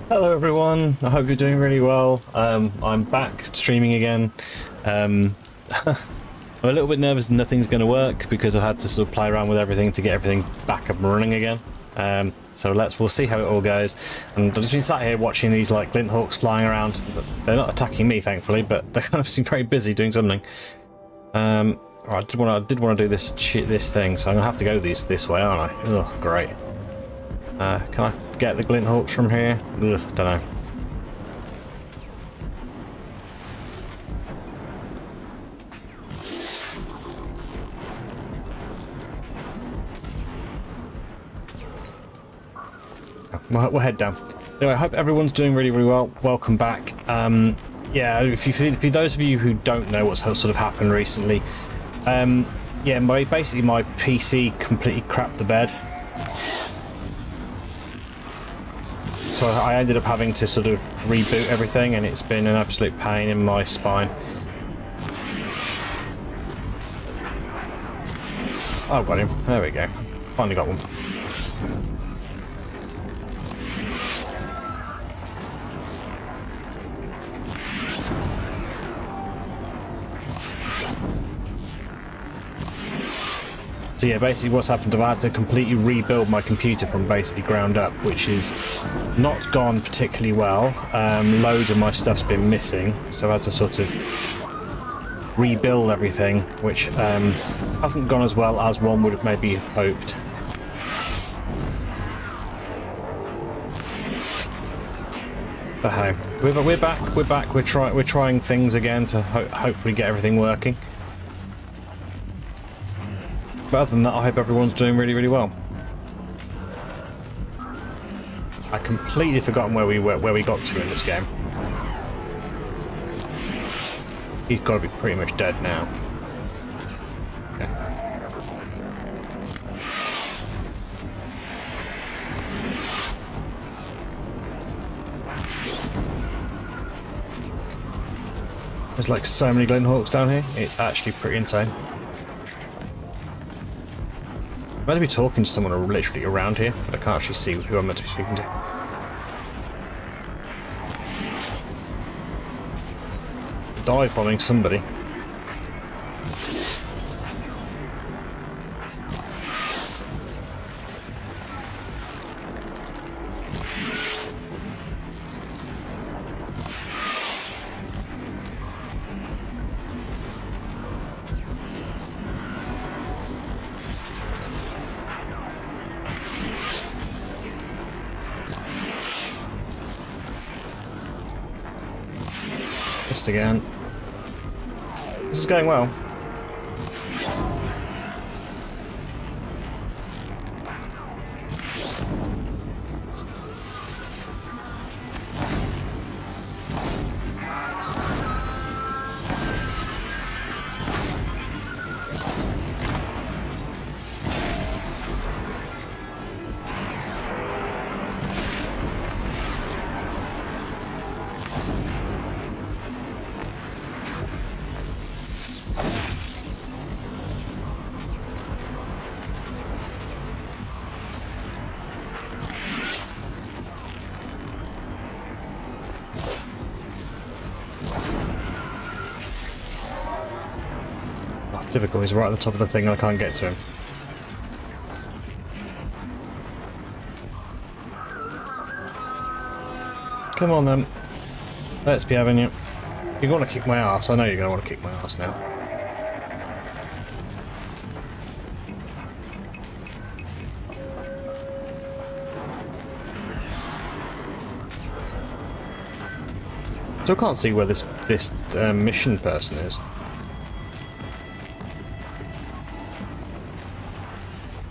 Hello everyone, I hope you're doing really well. I'm back streaming again. I'm a little bit nervous that nothing's going to work because I've had to sort of play around with everything to get everything back up and running again. So we'll see how it all goes. And I've just been sat here watching these like glint hawks flying around. They're not attacking me thankfully, but they kind of seem very busy doing something. Right, I did want to do this thing, so I'm gonna have to go this way, aren't I? Oh, great. Can I get the glint hawks from here? Ugh, don't know. We'll head down. Anyway, I hope everyone's doing really well. Welcome back. Yeah, for those of you who don't know what's sort of happened recently, yeah, basically my PC completely crapped the bed. So I ended up having to sort of reboot everything, and it's been an absolute pain in my spine. Oh, got him. There we go. Finally got one. So yeah, basically what's happened is I've had to completely rebuild my computer from basically ground up, which is not gone particularly well. Loads of my stuff's been missing, so I've had to sort of rebuild everything, which hasn't gone as well as one would have maybe hoped. But hey, we're back. We're trying things again to hopefully get everything working. But other than that, I hope everyone's doing really well. I completely forgotten where we got to in this game. He's got to be pretty much dead now. Okay. There's like so many glint hawks down here. It's actually pretty insane. I'm meant to be talking to someone literally around here, but I can't actually see who I'm meant to be speaking to. Dive bombing somebody. Missed again. This is going well. Typical, he's right at the top of the thing and I can't get to him. Come on then. Let's be having you. You're going to kick my ass. I know you're going to want to kick my ass now. So I can't see where this mission person is.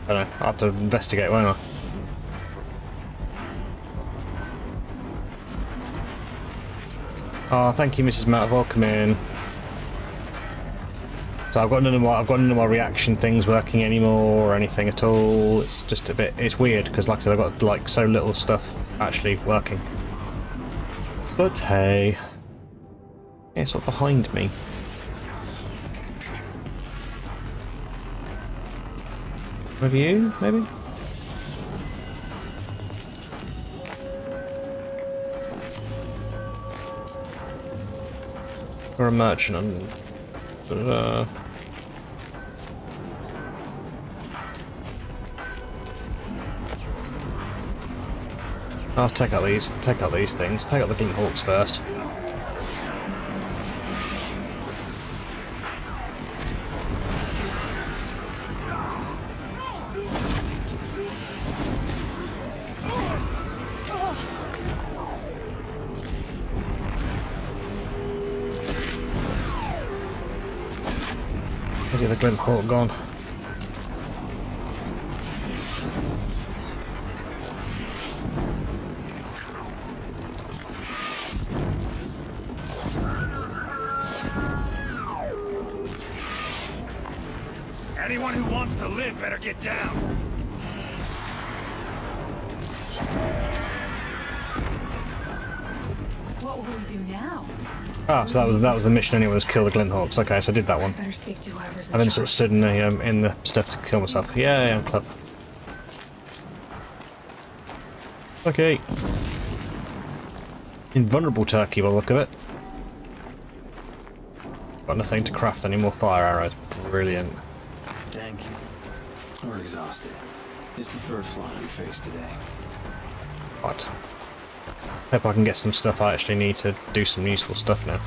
I don't know, I'll have to investigate, won't I? Oh, thank you, Mrs. Matt. Welcome in. So I've got none of my reaction things working anymore or anything at all. It's just a bit. It's weird because, like I said, I've got like so little stuff actually working. But hey, it's sort of behind me. Maybe you? Maybe? Or a merchant on... I'll take out these things. Take out the glint hawks first. Where's the other glint hawk gone? Anyone who wants to live better get down. What will we do now? Ah, so that was the mission anyway, was kill the glint hawks. Okay, so I did that one. Better speak to whoever's I then sort of stood in the stuff to kill myself. Yeah, I'm clever. Okay. Invulnerable turkey by the look of it. Got nothing to craft any more fire arrows. Brilliant. Thank you. We're exhausted. It's the third fly we faced today. What? Hope I can get some stuff I actually need to do some useful stuff now.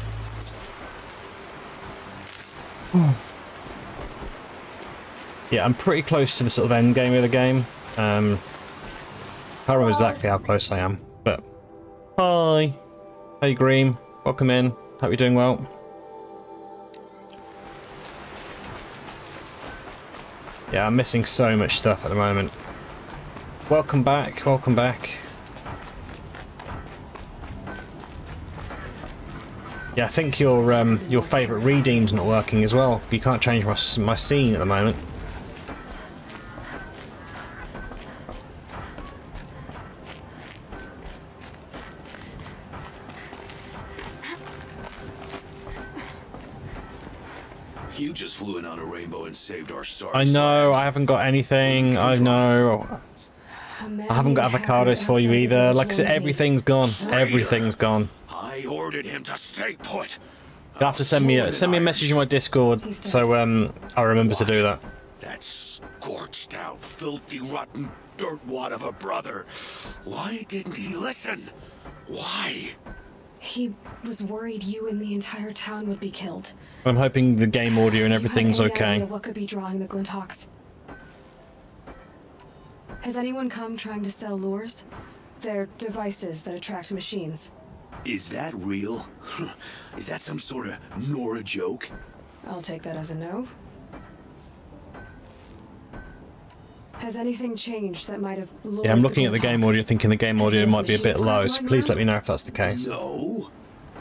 Yeah, I'm pretty close to the sort of end game of the game. Can't remember exactly how close I am, but... Hi! Hey Green, welcome in. Hope you're doing well. Yeah, I'm missing so much stuff at the moment. Welcome back, welcome back. Yeah, I think your favourite redeem's not working as well. You can't change my scene at the moment. You just flew in on a rainbow and saved our sorry I know, souls. I haven't got anything. I know. I haven't got avocados for you either. Like I said, everything's gone. Everything's gone. I ordered him to stay put. You'll have to send me a message in my Discord so I'll remember to do that. That scorched out, filthy, rotten dirtwad of a brother. Why didn't he listen? Why? He was worried you and the entire town would be killed. I'm hoping the game audio and Do you have everything's any okay. idea what could be drawing the Glinthawks? Has anyone come trying to sell lures? They're devices that attract machines. Is that real? Is that some sort of Nora joke? I'll take that as a no. Has anything changed that might have lured Yeah, I'm looking at the game Glinthawks? audio thinking the game audio might be a bit low, so please let me know if that's the case. No.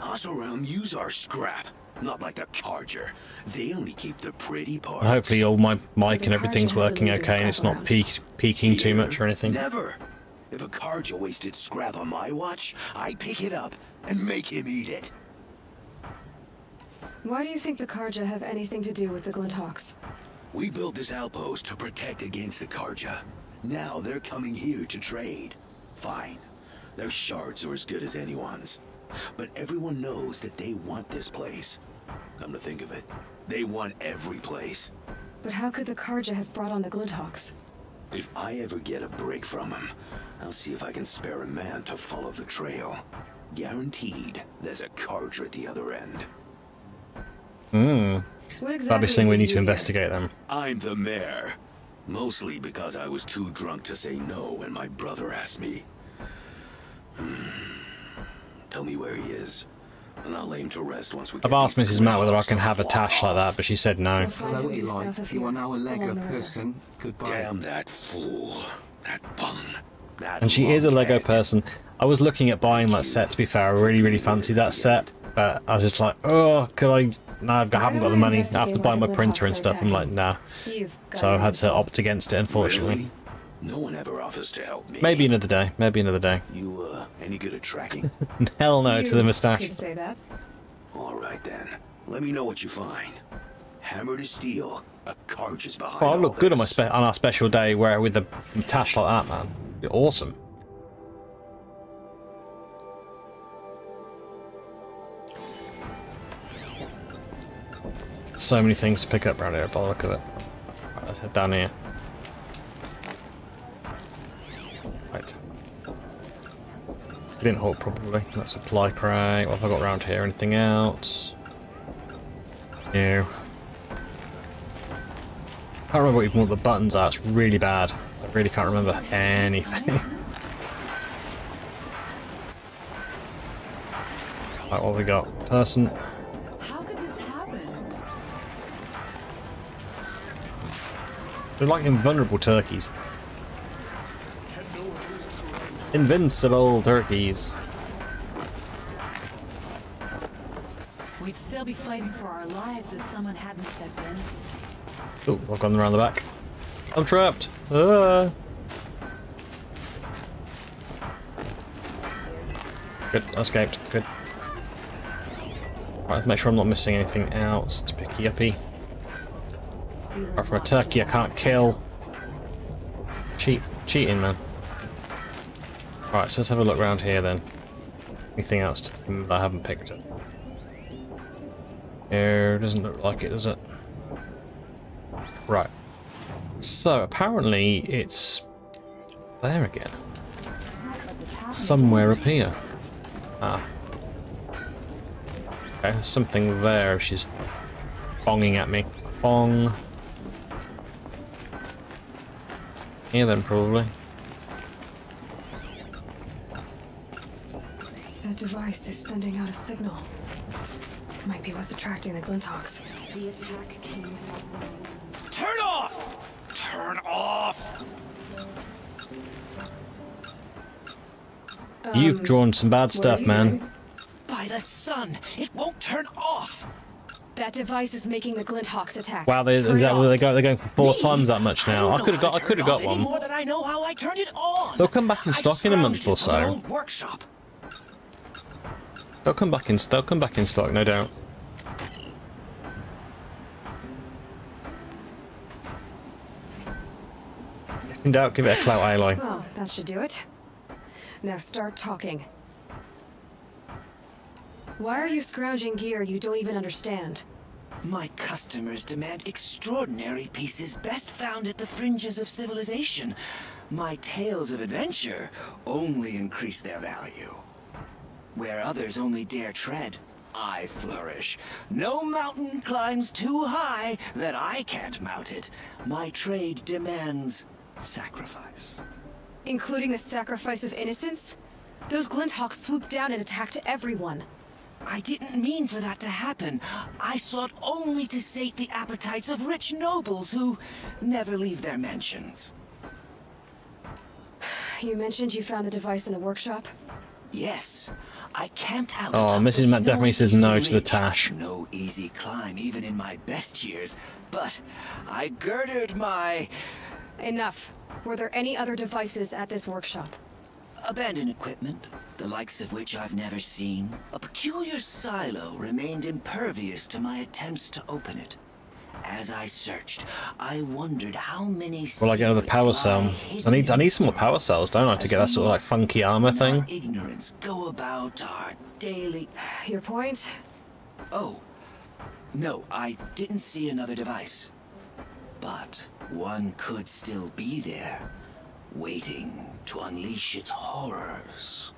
Us around use our scrap. Not like the Carger. They only keep the pretty parts. And hopefully all my mic and the everything's Carja working have the okay and it's not scrap peaking too Here, much or anything. Never. If a Carja wasted scrap on my watch, I pick it up and make him eat it. Why do you think the Carja have anything to do with the Glinthawks? We built this outpost to protect against the Carja. Now they're coming here to trade. Fine. Their shards are as good as anyone's. But everyone knows that they want this place. Come to think of it, they want every place. But how could the Carja have brought on the Glinthawks? If I ever get a break from them, I'll see if I can spare a man to follow the trail. Guaranteed, there's a Carja at the other end. What exactly Obviously we do need you to do investigate them. I'm the mayor. Mostly because I was too drunk to say no when my brother asked me. Tell me where he is, and I'll lay him to rest once we get I've asked these Mrs. Matt whether I Glinthawks can to have a fuck tash like that, off. but she said no. You'll find Hello, him due Eli. south of If you here, are now a Lego along the river. person, goodbye. Damn that fool. That bum. That And she is a Lego lunkhead. person. I was looking at buying that set, to be fair. I really fancy that set, but I was just like, oh, could I? No, I haven't got the money. I have to buy my printer and stuff. I'm like, nah. You've got So I your had to info. opt against it, unfortunately. Really? No one ever offers to help me. Maybe another day. Maybe another day. You, any good at tracking? Hell no to the You moustache. could say that. Alright then. Let me know what you find. Hammer to steel. A Carj is behind Well, I all look good on this. on our special day, where with a tash like that, man. Be awesome. so many things to pick up around here by the look of it. Right, let's head down here. Right. Glint hole probably. That supply crate. What have I got around here? Anything else? No. I can't remember even what the buttons are. It's really bad. I really can't remember anything. Right, what have we got? Person. How could this happen? They're like invulnerable turkeys. Invincible turkeys. We'd still be fighting for our lives if someone hadn't stepped in. Oh, I've gone around the back. I'm trapped. Ah. Good, I escaped. Good. Right, let's make sure I'm not missing anything else to picky uppy. Apart from a turkey I can't kill. Cheating, man. Alright, so let's have a look around here then. Anything else that I haven't picked up? Here, doesn't look like it, does it? Right. So, apparently it's there again. Somewhere up here. Ah. Okay, there's something there. She's bonging at me. Bong. Here then, probably. That device is sending out a signal. Might be what's attracting the Glinthawks. The attack came without warning. Turn off! Turn off! You've drawn some bad stuff, man. By the sun, it won't turn off! That device is making the Glinthawks attack. Wow, is that where they go? They're going for 4 times that much now. I could have got one. More than I know how I turned it on. They'll come back in stock in a month or so. Workshop. They'll come back in stock, no doubt. If in doubt, give it a clout, Aloy. Well, that should do it. Now start talking. Why are you scrounging gear you don't even understand? My customers demand extraordinary pieces best found at the fringes of civilization. My tales of adventure only increase their value. Where others only dare tread, I flourish. No mountain climbs too high that I can't mount it. My trade demands sacrifice. Including the sacrifice of innocence? Those Glinthawks swooped down and attacked everyone. I didn't mean for that to happen. I sought only to sate the appetites of rich nobles who never leave their mansions. You mentioned you found the device in a workshop? Yes, I camped out. Oh, atop Mrs. the Matt definitely says snowy no to the ridge. Tash. No easy climb, even in my best years. But I girded my Enough. Were there any other devices at this workshop? abandoned equipment, the likes of which I've never seen. A peculiar silo remained impervious to my attempts to open it. As I searched, I wondered how many. Well, I get another power cell. I need some more power cells, don't I, to get that sort of like funky armor thing? Ignorance go about our daily. Your point? Oh, no, I didn't see another device. But one could still be there, waiting to unleash its horrors.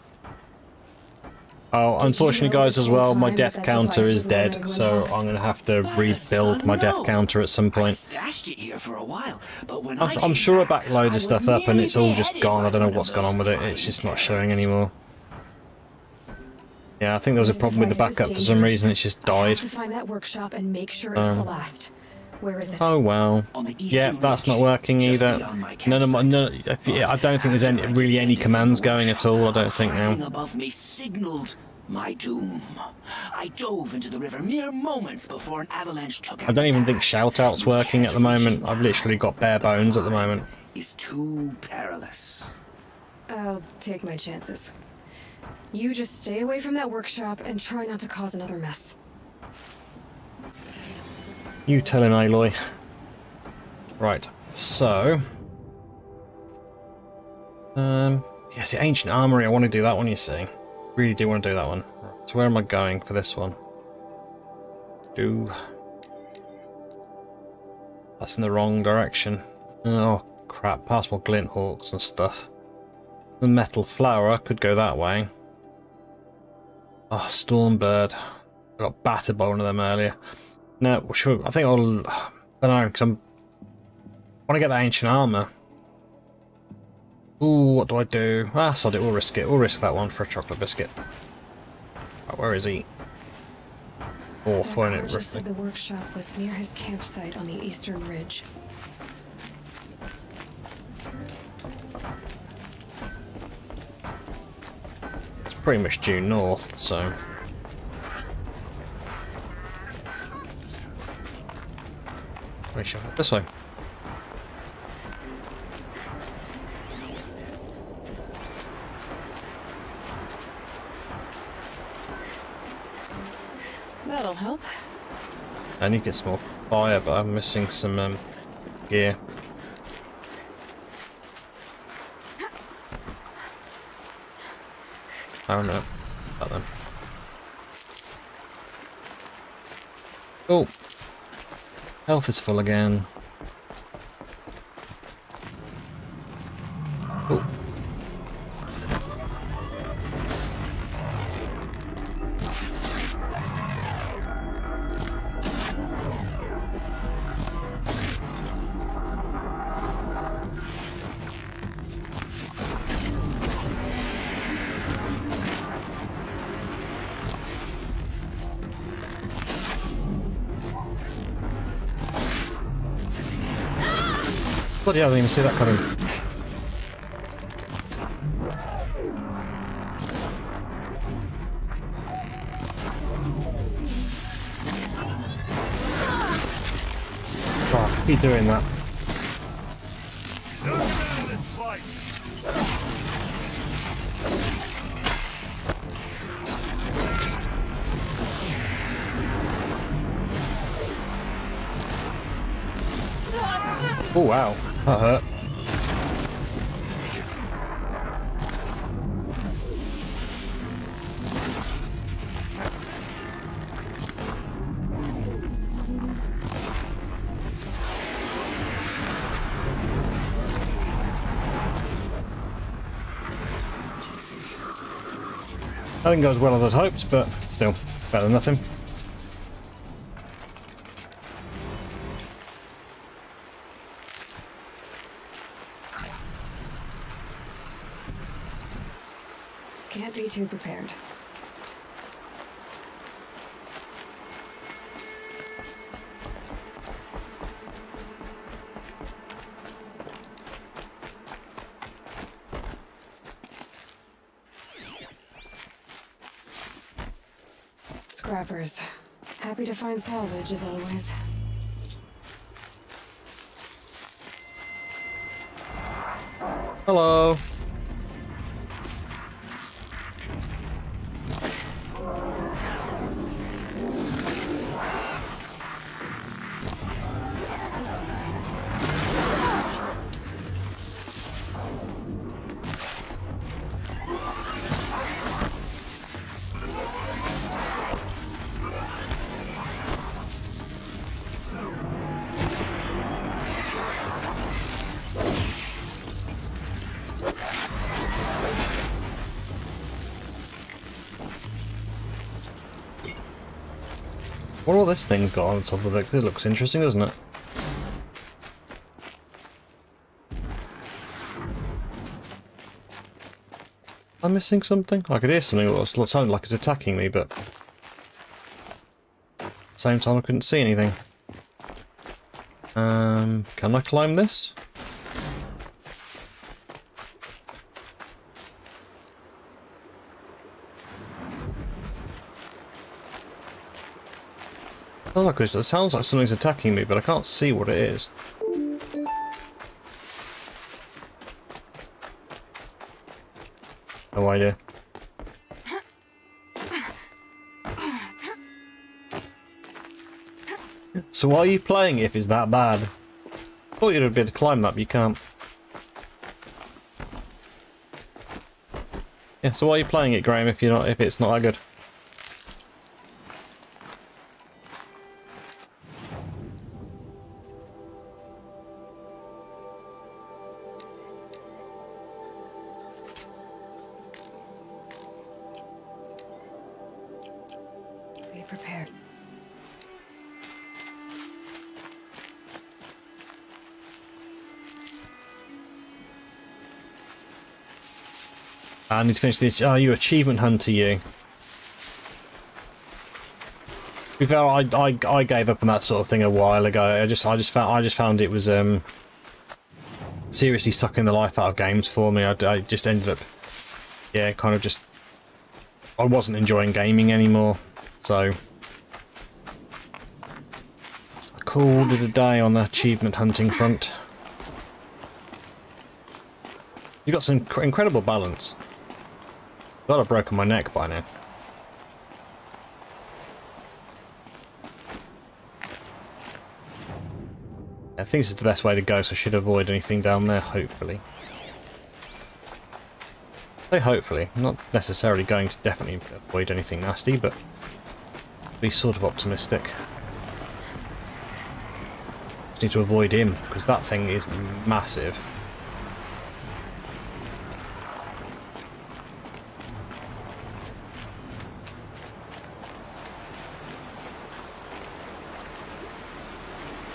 Oh, unfortunately, guys, as well, my death counter is dead, so I'm going to have to rebuild my death counter at some I point. stashed it here for a while, but when I'm sure I backed loads of stuff up and it's all just gone. I don't know what's gone on with it. It's just not showing anymore. Yeah, I think there was a problem with the backup for some reason. It's just I died. have to find that workshop and make sure it's the last. Where is it? Oh well. Yeah, that's not working either. None of my, I don't think there's really any commands going at all. I don't think now. Above me signaled my doom. I dove into the river mere moments before an avalanche took. I don't even think shout-out's working at the moment. I've literally got bare bones at the moment. Is too perilous. I'll take my chances. You just stay away from that workshop and try not to cause another mess. You tell him, Aloy. Right, so... yes, the Ancient Armory, I want to do that one, you see. Really do want to do that one. Right, so where am I going for this one? That's in the wrong direction. Oh crap, past more glint hawks and stuff. The metal flower could go that way. Oh, Stormbird. I got battered by one of them earlier. No, sure, I think I'll... I don't know, because I want to get that ancient armour. Ooh, what do I do? Ah, sod it, we'll risk it. We'll risk that one for a chocolate biscuit. Right, where is he? Fourth, won't it? Carja said the workshop was near his campsite on the eastern ridge. It's pretty much due north, so... We shall head this way. That'll help. I need to get some more fire, but I'm missing some gear. Oh no, that then. Oh, health is full again. Oh. Bloody hell, I didn't even see that coming. Oh, keep doing that. Oh wow, that hurt. I didn't go as well as I'd hoped, but still, better than nothing. Can't be too prepared. Scrappers. Happy to find salvage as always. Hello. I wonder what this thing's got on top of it, 'cause it looks interesting, doesn't it? Am I missing something? I could hear something that sounded like it's attacking me, but at the same time I couldn't see anything. Can I climb this? Oh, look, it sounds like something's attacking me, but I can't see what it is. No idea. So why are you playing if it's that bad? I thought you'd be able to climb that, but you can't. Yeah, so why are you playing it, Graham, if it's not that good? prepared. I need to finish the... Oh, you achievement hunter, you. To be fair, I gave up on that sort of thing a while ago. I just found it was seriously sucking the life out of games for me. I just ended up, yeah, kind of just... I wasn't enjoying gaming anymore, so I called it a day on the achievement hunting front. You got some incredible balance. God, I've broken my neck by now. I think this is the best way to go, so I should avoid anything down there, hopefully. I say hopefully. I'm not necessarily going to definitely avoid anything nasty, but be sort of optimistic. Just need to avoid him, because that thing is massive.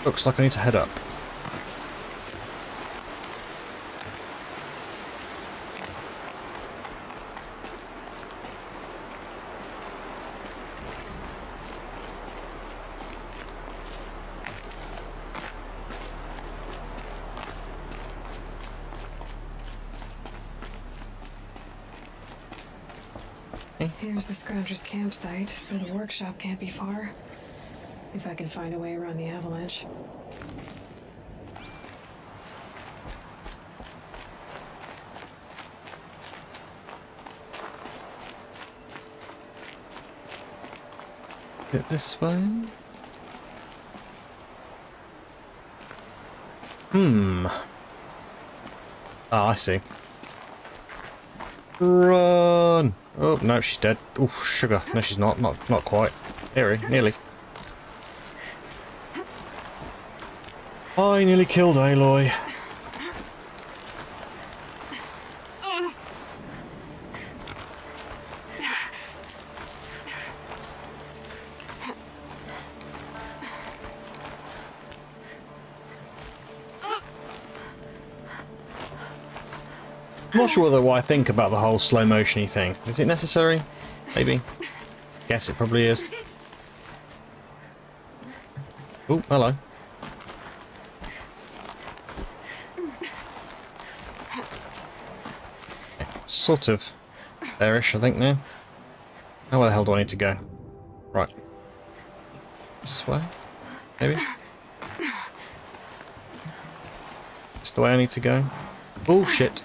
Looks like I need to head up. Here's the Scrounger's campsite, so the workshop can't be far. If I can find a way around the avalanche. Get this way. Ah, I see. Run! Oh, no, she's dead. Oh, sugar. No, she's not. Not quite. Nearly. I nearly killed Aloy. I'm not sure what I think about the whole slow motion-y thing. Is it necessary? Maybe. Guess it probably is. Oh, hello. Okay, sort of there-ish, I think, now. Now where the hell do I need to go? Right. This way? Maybe? This the way I need to go? Bullshit.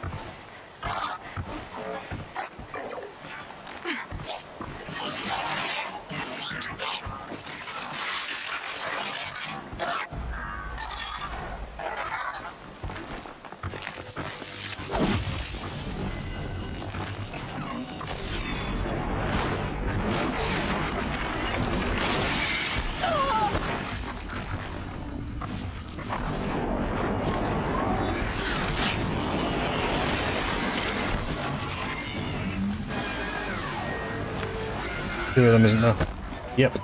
Two of them, isn't there? Yep.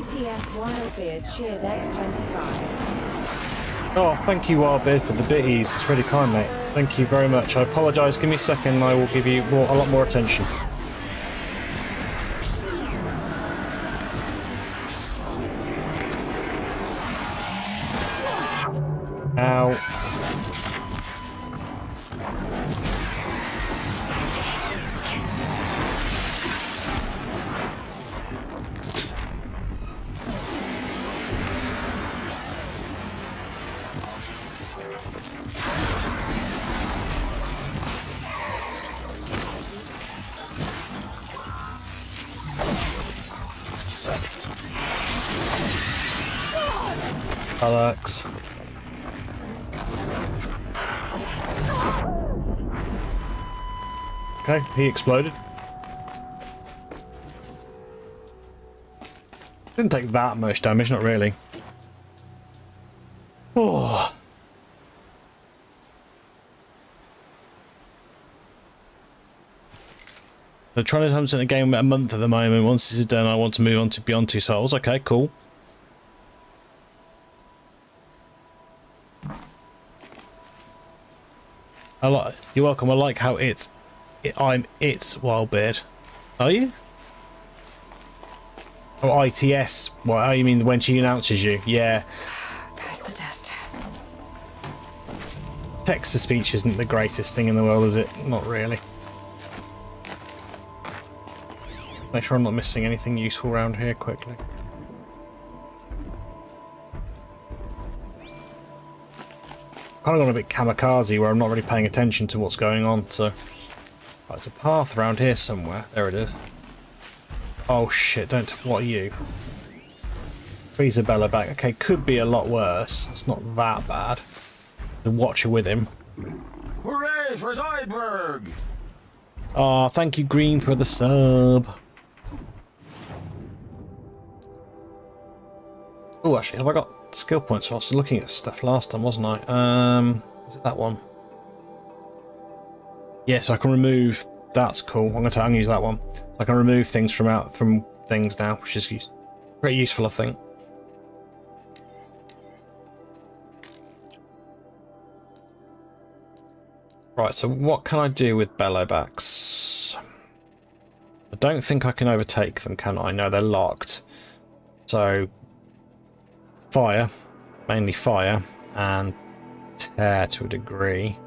ITS Wildbeard cheered X25. Oh, thank you, Wildbeard, for the bitties. It's really kind, mate. Thank you very much. I apologise. Give me a second and I will give you a lot more attention. Alex. Okay, he exploded. Didn't take that much damage, not really. Oh. So trying to hunt in a game a month at the moment. Once this is done, I want to move on to Beyond Two Souls. Okay, cool. You're welcome. I like how I'm Wildbeard. Are you? Oh, ITS. What? Oh, you mean when she announces you? Yeah. Pass the test. Text to speech isn't the greatest thing in the world, is it? Not really. Make sure I'm not missing anything useful around here quickly. Kind of gone a bit kamikaze where I'm not really paying attention to what's going on, so... Right, there's a path around here somewhere. There it is. Oh shit, don't... What are you? Freeze Bella back. Okay, could be a lot worse. It's not that bad. The Watcher with him. Hooray for Zoidberg! Oh, thank you, Green, for the sub. Oh, actually, have I got skill points? I was looking at stuff last time, wasn't I? Is it that one? Yeah, so I can remove... That's cool. I'm gonna use that one. So I can remove things from things now, which is pretty useful, I think. Right, so what can I do with bellowbacks? I don't think I can overtake them, can I? No, they're locked. So... Fire, mainly fire, and tear to a degree.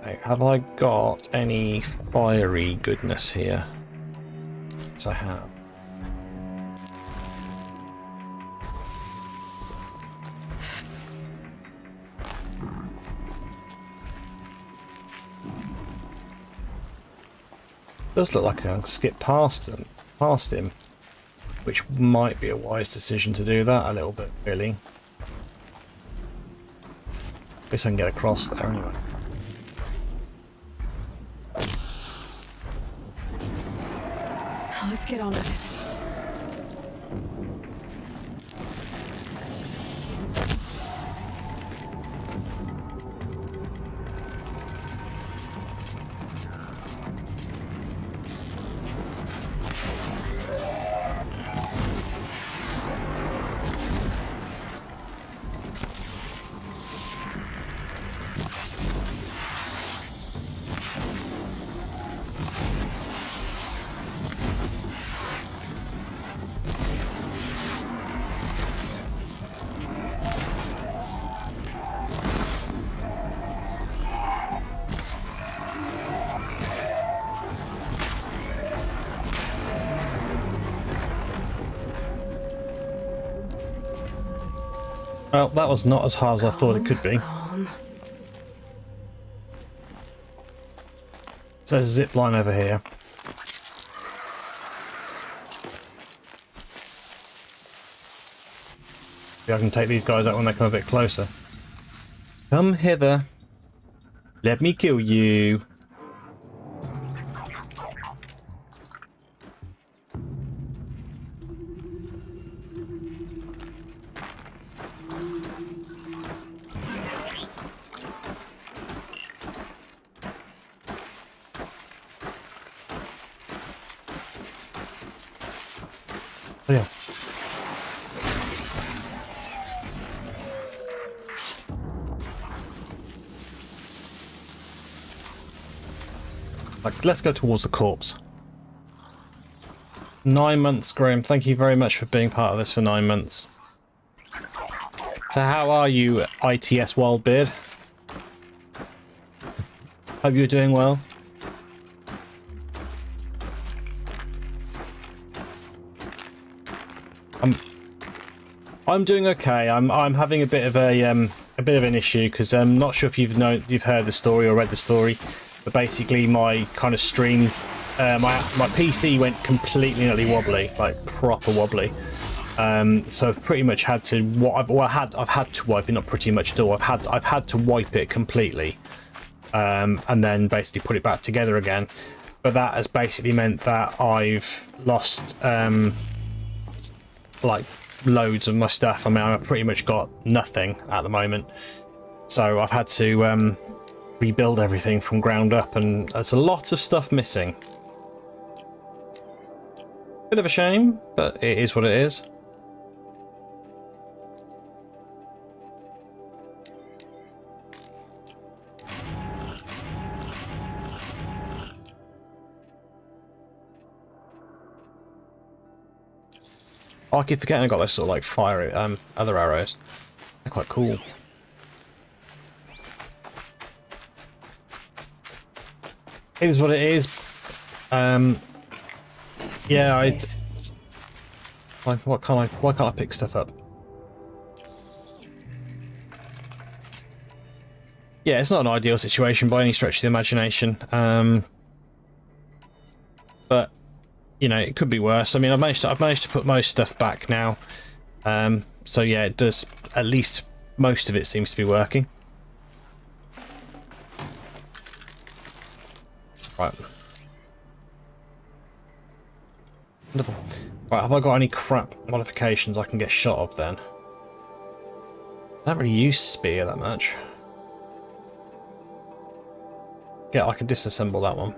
Okay, have I got any fiery goodness here? Yes, I have. Does look like I can skip past him, which might be a wise decision to do that a little bit, really. At least I can get across there anyway. Let's get on with it. Well, that was not as hard as I thought it could be. So there's a zip line over here. Maybe I can take these guys out when they come a bit closer. Come hither. Let me kill you. Oh, yeah. Like, let's go towards the corpse. 9 months, Graham. Thank you very much for being part of this for 9 months. So how are you, ITS Wildbeard? Hope you're doing well. I'm doing okay. I'm having a bit of an issue because I'm not sure if you've heard the story or read the story, but basically my kind of stream my PC went completely nutty wobbly, like proper wobbly. So I've pretty much had to I've had to wipe it, not pretty much at all. I've had to wipe it completely, and then basically put it back together again. But that has basically meant that I've lost like loads of my stuff. I mean, I've pretty much got nothing at the moment, so I've had to rebuild everything from ground up, and there's a lot of stuff missing. Bit of a shame, but it is what it is. Oh, I keep forgetting I got those sort of like fire other arrows. They're quite cool. It is what it is. Yeah, why can't I pick stuff up? Yeah, it's not an ideal situation by any stretch of the imagination. But you know, it could be worse. I mean, I've managed to put most stuff back now. So yeah, it does. At least most of it seems to be working. Right. Wonderful. Right, have I got any crap modifications I can get shot of then? I don't really use spear that much. Yeah, I can disassemble that one.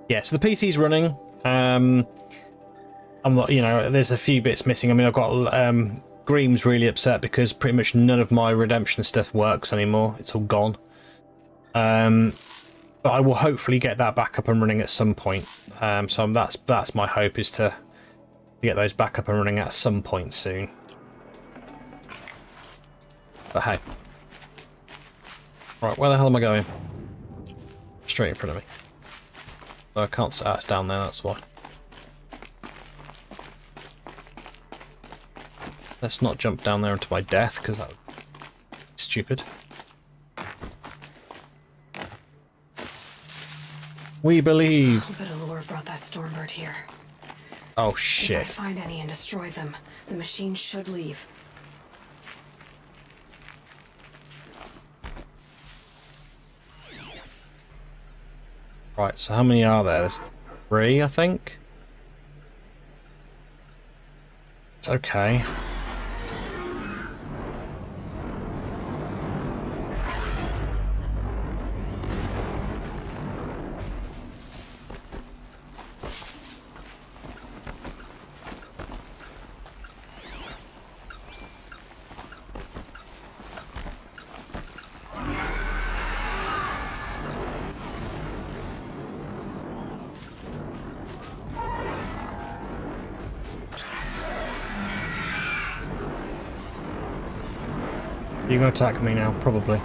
Yeah, so the PC's running. I'm not, you know, there's a few bits missing. I mean, I've got Greem's really upset because pretty much none of my redemption stuff works anymore. It's all gone. But I will hopefully get that back up and running at some point. So that's my hope, is to get those back up and running at some point soon. But hey. Right, where the hell am I going? Straight in front of me. Oh, I can't. Ah, it's down there, that's why. Let's not jump down there into my death, because that would be stupid. We believe. A bit of lore brought that Stormbird here. Oh If I shit. find any and destroy them, the machine should leave. Right, so how many are there? There's 3, I think. It's okay. You're gonna attack me now, probably.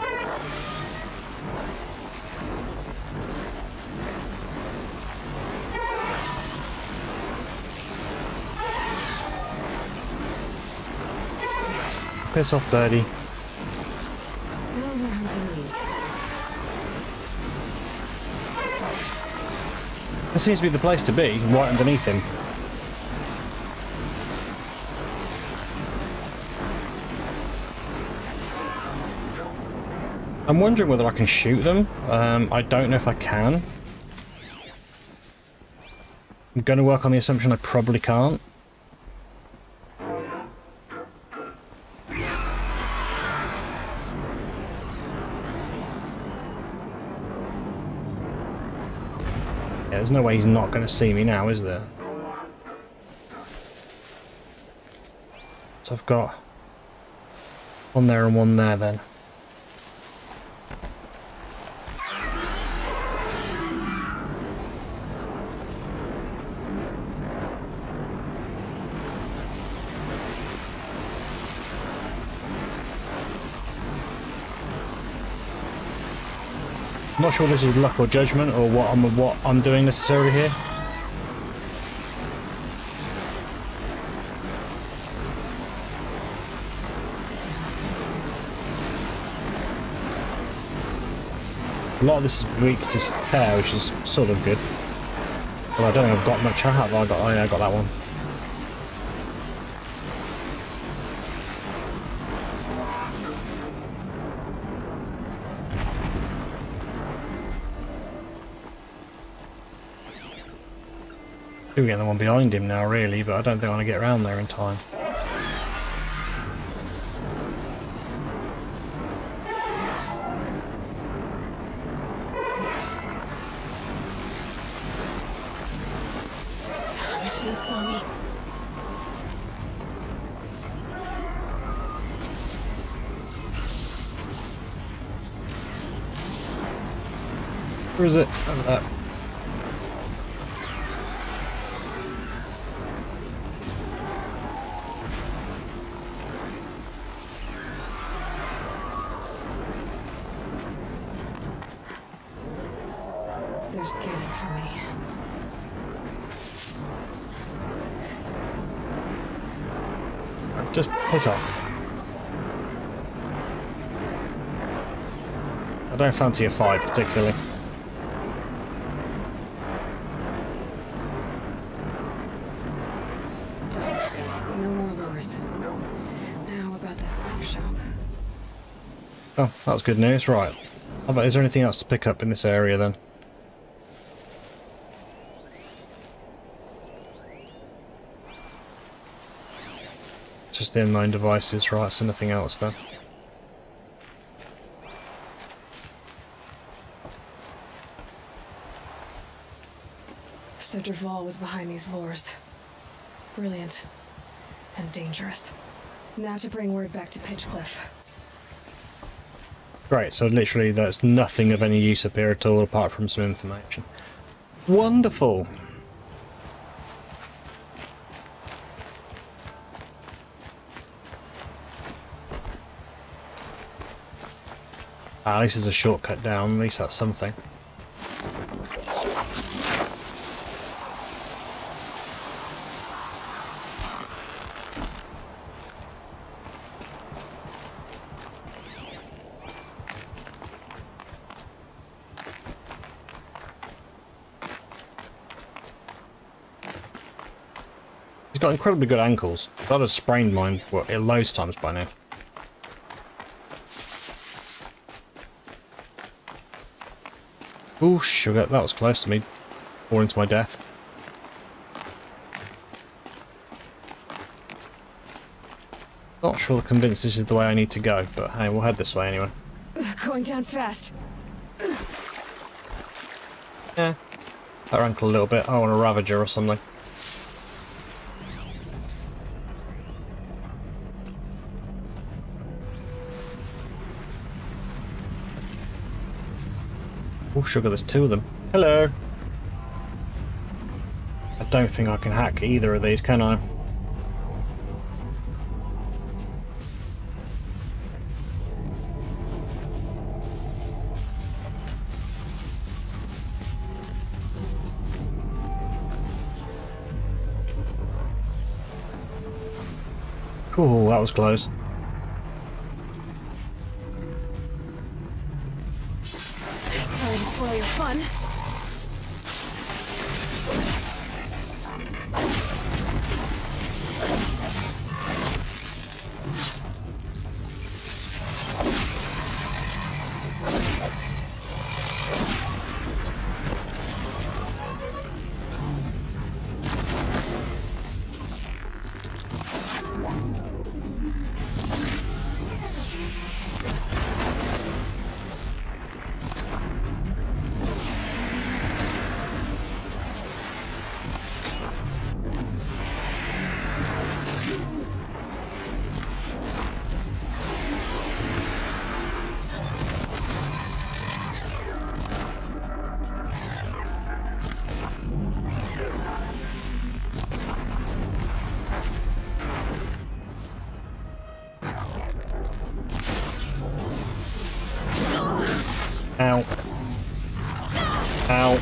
Piss off, birdie. This seems to be the place to be, right underneath him. I'm wondering whether I can shoot them. I don't know if I can. I'm going to work on the assumption I probably can't. Yeah, there's no way he's not going to see me now, is there? So I've got one there and one there then. I'm not sure this is luck or judgment or what I'm doing necessarily here. A lot of this is weak to tear, which is sort of good. Well, I don't think I've got much. I have. Oh yeah, I got that one. Do get the one behind him now, really, but I don't think I want to get around there in time. Machine saw me. Where is it? Over there. They're scanning for me. Just piss off. I don't fancy a fight particularly. No more lures. Now about this workshop. Oh, that was good news. Right. How about, is there anything else to pick up in this area then? Just the inline devices, right, so nothing else then. So Derval was behind these lures. Brilliant. And dangerous. Now to bring word back to Pitchcliff. Great, so literally there's nothing of any use up here at all apart from some information. Wonderful! At least there's a shortcut down, at least that's something. He's got incredibly good ankles. I'd have sprained mine loads times by now. Ooh, sugar, that was close to me falling to my death. Not sure convinced this is the way I need to go, but hey, we'll head this way anyway. Going down fast. Yeah. That ankle a little bit. I want a Ravager or something. Oh, sugar, there's two of them. Hello! I don't think I can hack either of these, can I? Cool, that was close. Sorry to spoil your fun. Ow. Ow.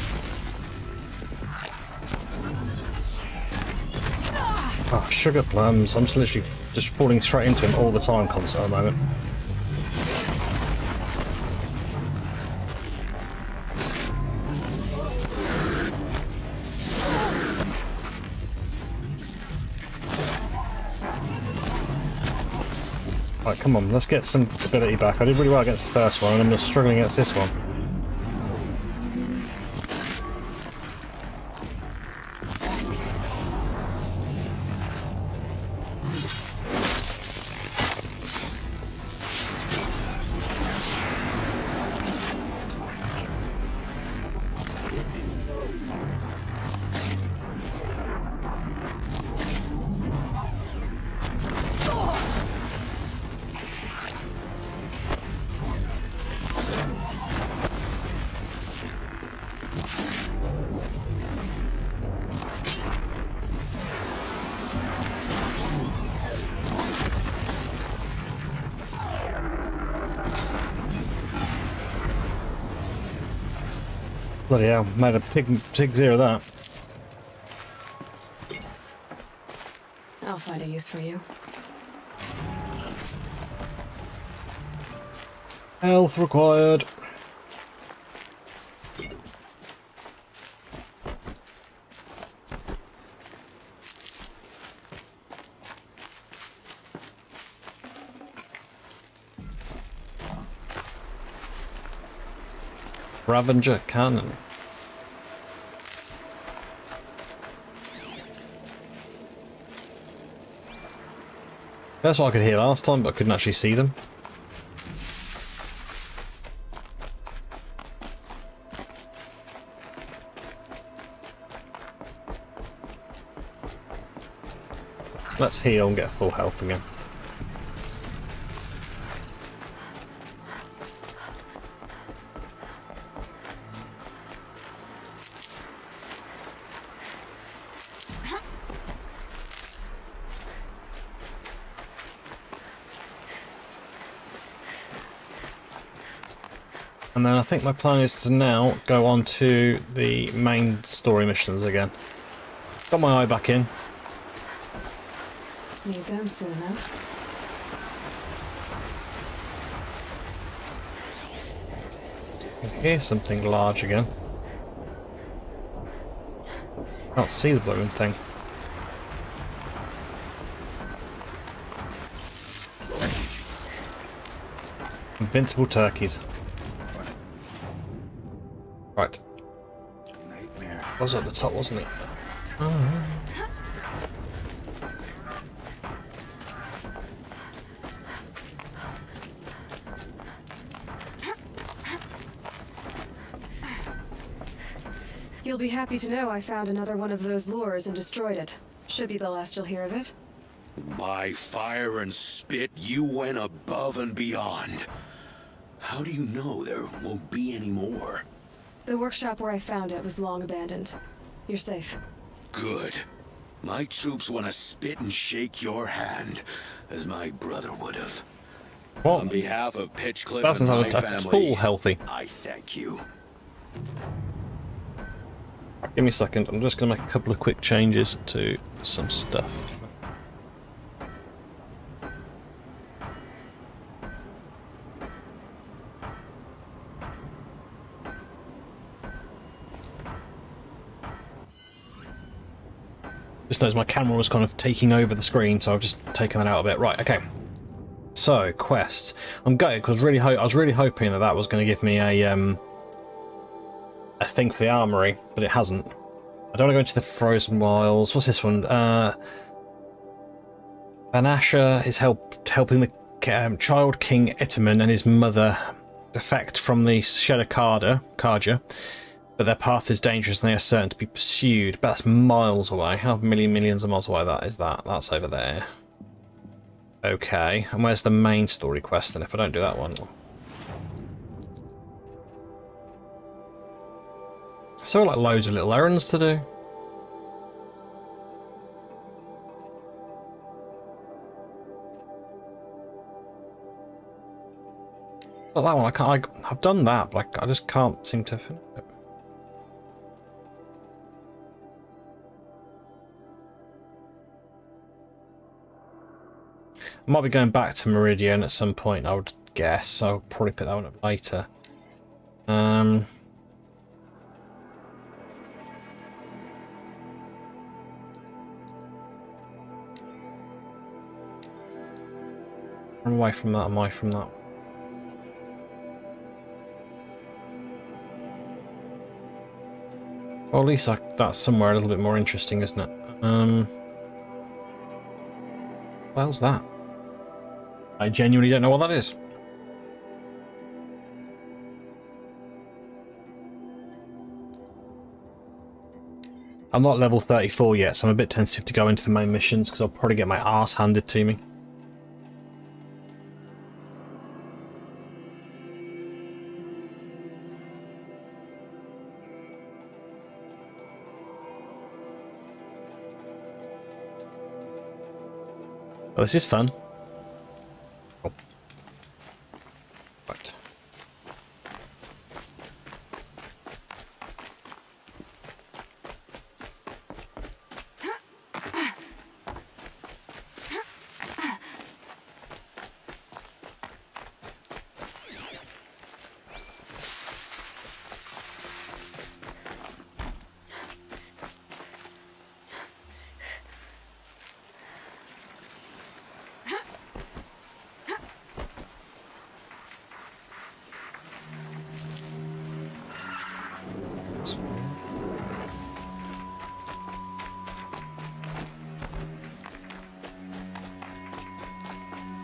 Oh, sugar plums. I'm just literally just falling straight into him all the time, constant at the moment. Right, come on, let's get some ability back. I did really well against the first one, and I'm just struggling against this one. Bloody hell, made a pig zero of that. I'll find a use for you. Health required. Ravager cannon. That's what I could hear last time, but I couldn't actually see them. Let's heal and get full health again. And then I think my plan is to now go on to the main story missions again. Got my eye back in. Need them soon enough. I can hear something large again. Can't see the blooming thing. Invincible turkeys. Right. Nightmare. Was at the top, wasn't it? Oh. You'll be happy to know I found another one of those lures and destroyed it. Should be the last you'll hear of it. By fire and spit, you went above and beyond. How do you know there won't be any more? The workshop where I found it was long abandoned. You're safe. Good. My troops want to spit and shake your hand, as my brother would have. What? On behalf of Pitchcliff Doesn't and my sound at family, all healthy. I thank you. Give me a second. I'm just going to make a couple of quick changes to some stuff. Just noticed my camera was kind of taking over the screen, so I've just taken that out a bit. Right, okay. So, quests. I'm gutted because I was really hoping that was going to give me a thing for the armory, but it hasn't. I don't want to go into the Frozen Wilds. What's this one? Banasha is helping the child King Itaman and his mother defect from the Shadow Karja. But their path is dangerous and they are certain to be pursued. But that's miles away. How millions of miles away that is that? That's over there. Okay, and where's the main story quest then if I don't do that one? So like loads of little errands to do. But that one I've done that, but I just can't seem to finish it. I might be going back to Meridian at some point, I would guess. I'll probably pick that one up later. away from that am I from that? Well, at least that's somewhere a little bit more interesting, isn't it? What hell's that? I genuinely don't know what that is. I'm not level 34 yet, so I'm a bit tentative to go into the main missions because I'll probably get my arse handed to me. Oh, this is fun. Oh. Right.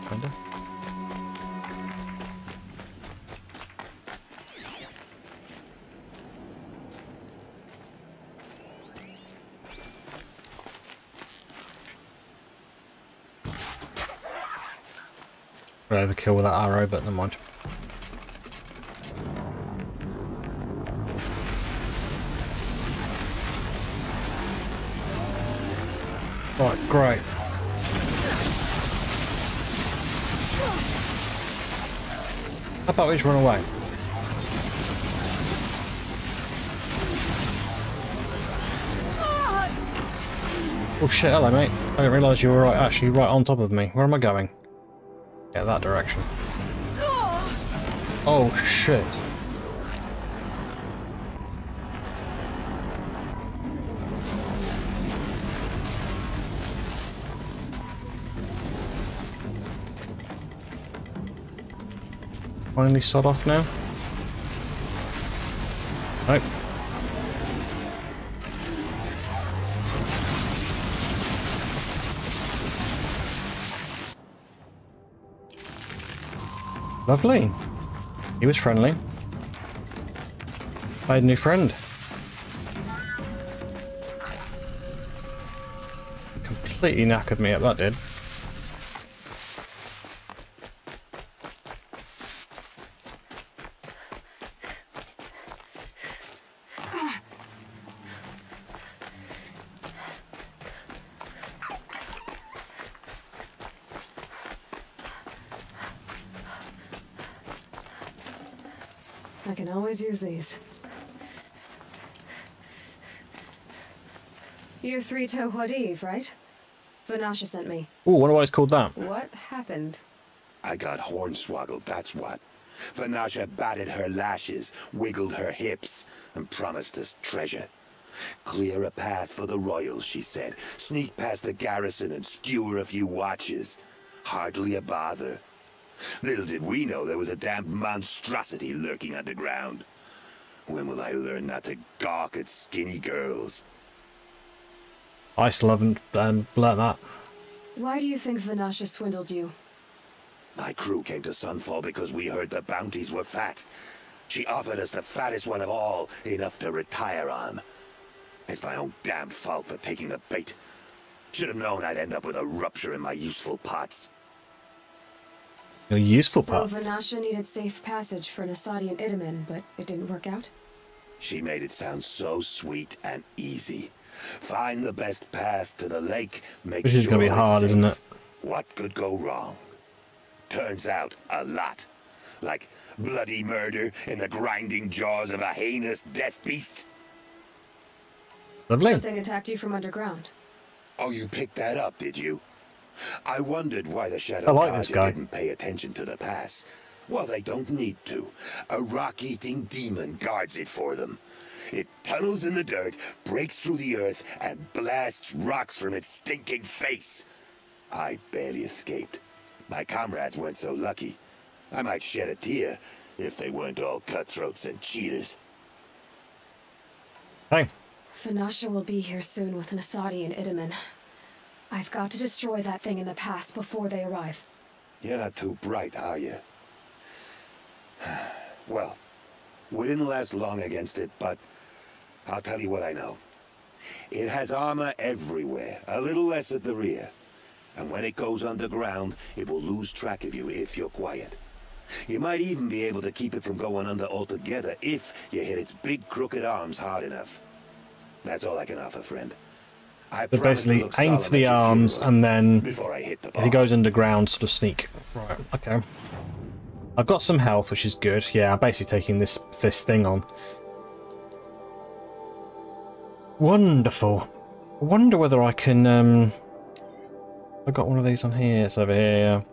Kinda. Overkill with that arrow, but never mind. Right, great. How about we just run away? Oh shit, hello mate. I didn't realise you were actually right on top of me. Where am I going? Yeah, that direction. Oh shit. Finally sod off now? Nope. Lovely. He was friendly. I had a new friend. Completely knackered me up, that did. I can always use these. You're Three-Toe Huadiv, right? Vanasha sent me. Ooh, wonder why it's called that. What happened? I got hornswoggled, that's what. Vanasha batted her lashes, wiggled her hips, and promised us treasure. Clear a path for the royals, she said. Sneak past the garrison and skewer a few watches. Hardly a bother. Little did we know there was a damned monstrosity lurking underground. When will I learn not to gawk at skinny girls? I still haven't learnt that. Why do you think Vanasha swindled you? My crew came to Sunfall because we heard the bounties were fat. She offered us the fattest one of all, enough to retire on. It's my own damned fault for taking the bait. Should have known I'd end up with a rupture in my useful parts. Your useful So parts. Vanasha needed safe passage for Nasadi and Idaman, but it didn't work out? She made it sound so sweet and easy. Find the best path to the lake, make This is sure gonna be it's hard, safe. isn't it? What could go wrong? Turns out, a lot. Like bloody murder in the grinding jaws of a heinous death beast. Lovely. Something attacked you from underground. Oh, you picked that up, did you? I wondered why the Shadow I like this Carja guy. didn't pay attention to the pass. Well, they don't need to. A rock-eating demon guards it for them. It tunnels in the dirt, breaks through the earth, and blasts rocks from its stinking face. I barely escaped. My comrades weren't so lucky. I might shed a tear if they weren't all cutthroats and cheaters. Hey. Finasha will be here soon with Nasadi and Idaman. I've got to destroy that thing in the past before they arrive. You're not too bright, are you? Well, we didn't last long against it, but I'll tell you what I know. It has armor everywhere, a little less at the rear. And when it goes underground, it will lose track of you if you're quiet. You might even be able to keep it from going under altogether if you hit its big crooked arms hard enough. That's all I can offer, friend. I So basically, aim for the arms, and then before I hit the if he goes underground, sort of sneak. Right, okay. I've got some health, which is good. Yeah, I'm basically taking this thing on. Wonderful. I wonder whether I can... I've got one of these on here. It's over here.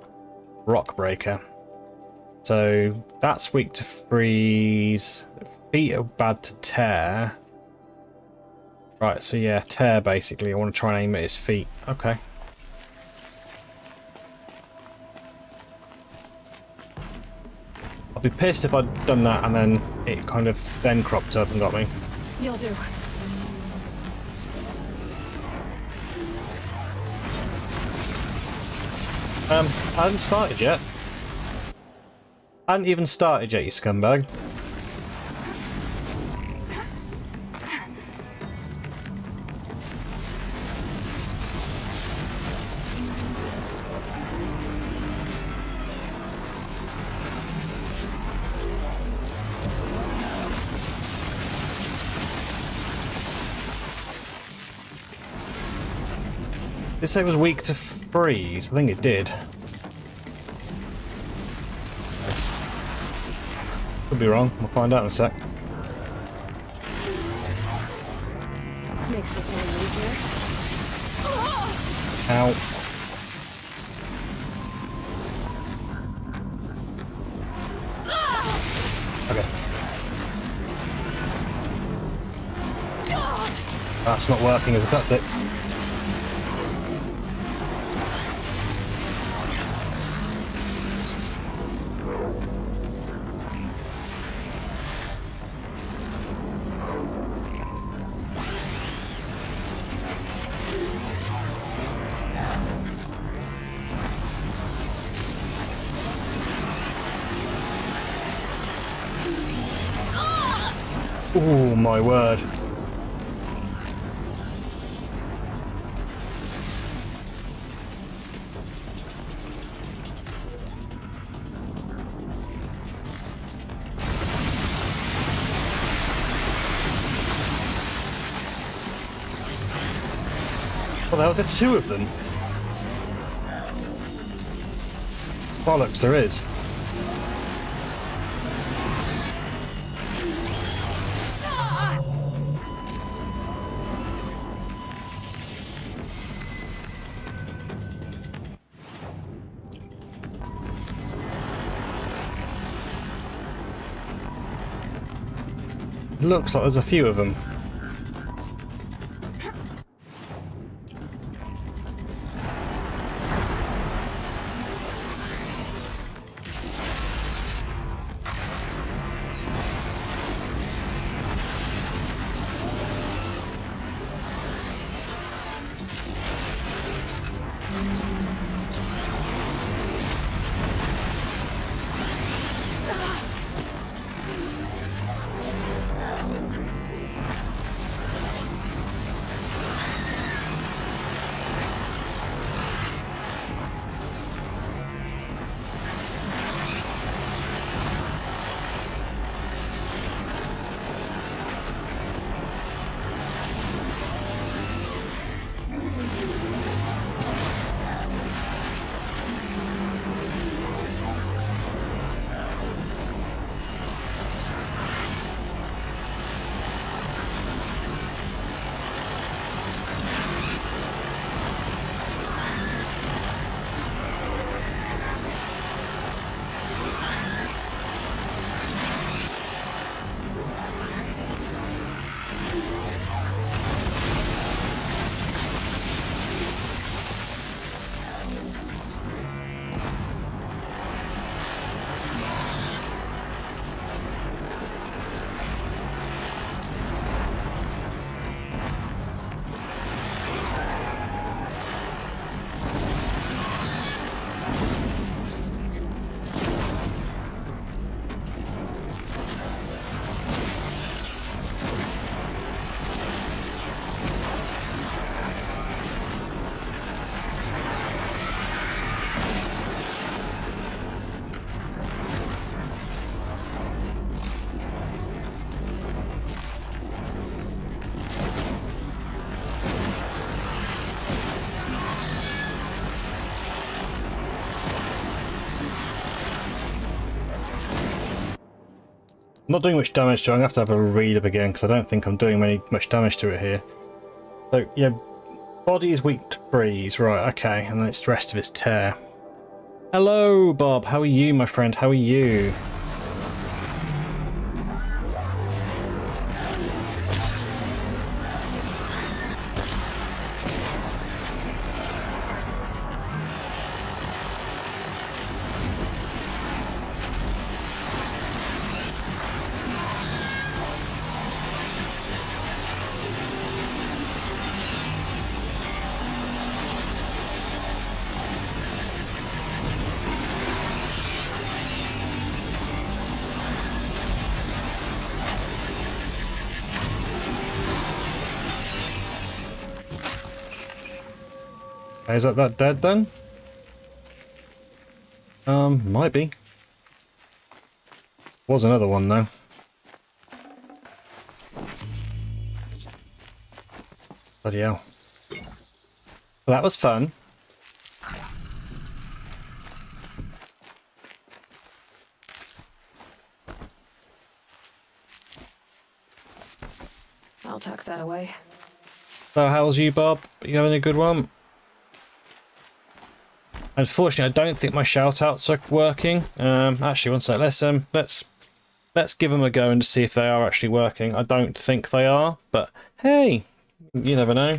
Rock Breaker. So that's weak to freeze. Feet are bad to tear. Right, so yeah, tear basically. I want to try and aim at his feet. Okay. I'd be pissed if I'd done that and then it kind of then cropped up and got me. You'll do. I hadn't started yet. I hadn't even started yet, you scumbag. Did it say it was weak to freeze? I think it did. Could be wrong. We'll find out in a sec. Makes this a little easier. Ow. Okay. That's not working as a tactic. Oh my word. Well, there was two of them. Bollocks, there is. Looks like there's a few of them. I'm not doing much damage to it. I'm going to have a read up again because I don't think I'm doing much damage to it here. So, yeah, body is weak to breeze. Right, okay. And then it's the rest of its tear. Hello, Bob. How are you, my friend? How are you? Is that dead then? Might be. Was another one though. Bloody hell. Well, that was fun. I'll tuck that away. So how's you, Bob? Are you having a good one? Unfortunately, I don't think my shout-outs are working. Actually, one sec. Let's give them a go and see if they are actually working. I don't think they are, but hey, you never know.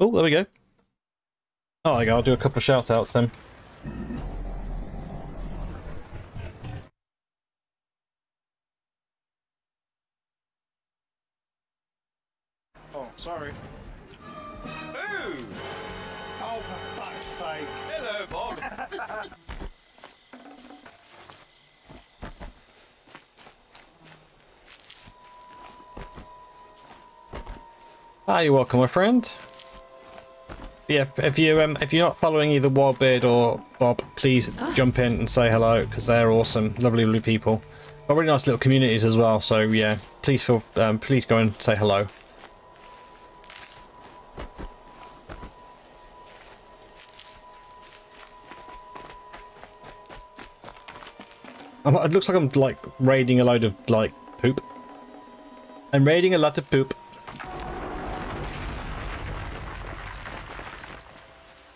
Oh, there we go. Oh, there we go. I'll do a couple of shout-outs then. Oh, sorry. Ooh! Oh, for fuck's sake. Hello, Bob. Hi, you're welcome, my friend. Yeah, if you're not following either Wildbeard or Bob, please jump in and say hello because they're awesome, lovely, lovely people. Got really nice little communities as well. So yeah, please please go and say hello. It looks like I'm like raiding a load of like poop. I'm raiding a lot of poop.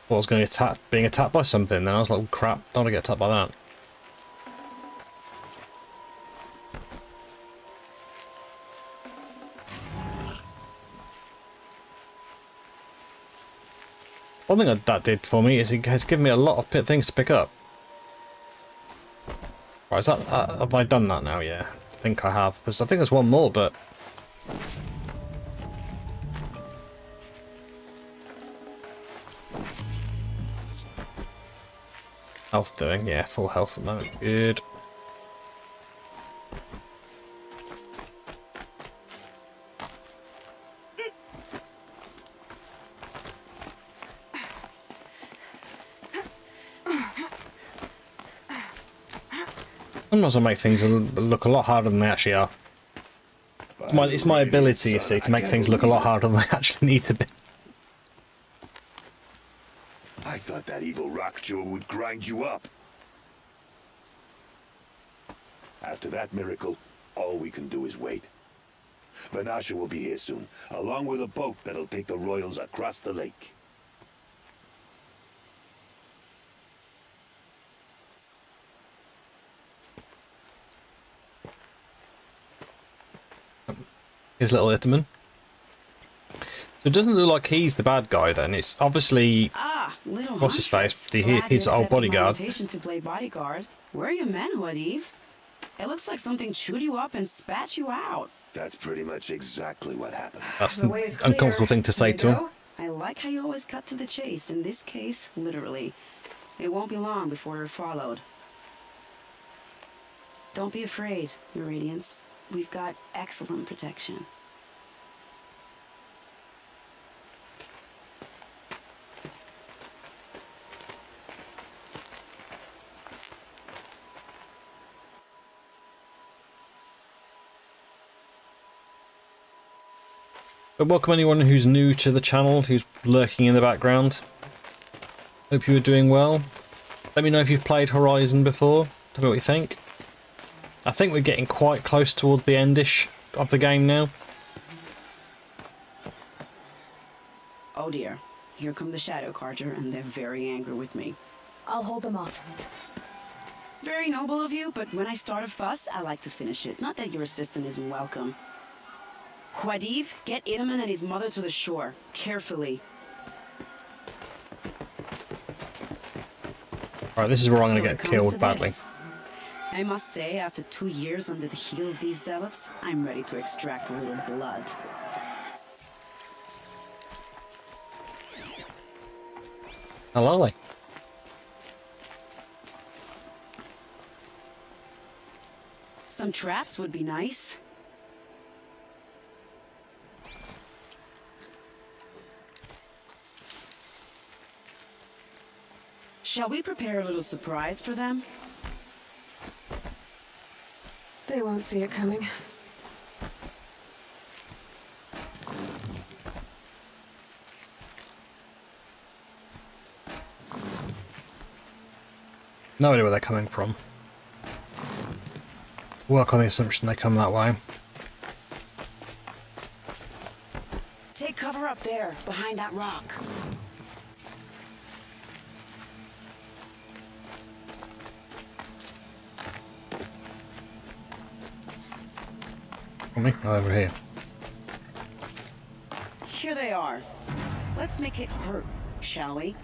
Well, I was going to being attacked by something. Then I was like, oh, crap! Don't want to get attacked by that. One thing that did for me is it has given me a lot of things to pick up. Right, is that have I done that now? Yeah, I think I have. I think there's one more, but. Health doing, yeah, full health at the moment. Good. Sometimes I make things look a lot harder than they actually are. It's my ability, you see, to make things look a lot harder than they actually need to be. I thought that evil rockjaw would grind you up. After that miracle, all we can do is wait. Vanasha will be here soon, along with a boat that'll take the royals across the lake. His little Itterman. So it doesn't look like he's the bad guy then. It's obviously what's his face? His old bodyguard. To play bodyguard. Wear your manhood, Eve. It looks like something chewed you up and spat you out. That's pretty much exactly what happened. That's an uncomfortable thing to say to him. I like how you always cut to the chase. In this case, literally. It won't be long before you're followed. Don't be afraid, Your Radiance. We've got excellent protection. But welcome anyone who's new to the channel, who's lurking in the background. Hope you are doing well. Let me know if you've played Horizon before. Tell me what you think. I think we're getting quite close toward the endish of the game now. Oh dear. Here come the Shadow Carter, and they're very angry with me. I'll hold them off. Very noble of you, but when I start a fuss, I like to finish it. Not that your assistant isn't welcome. Huadiv, get Idaman and his mother to the shore. Carefully. Alright, this is where I'm going So to it get comes killed to badly. this. I must say, after 2 years under the heel of these zealots, I'm ready to extract a little blood. How lovely. Some traps would be nice. Shall we prepare a little surprise for them? They won't see it coming. No idea where they're coming from. Work on the assumption they come that way. Take cover up there, behind that rock. On me? Oh, over here. Here they are. Let's make it hurt, shall we?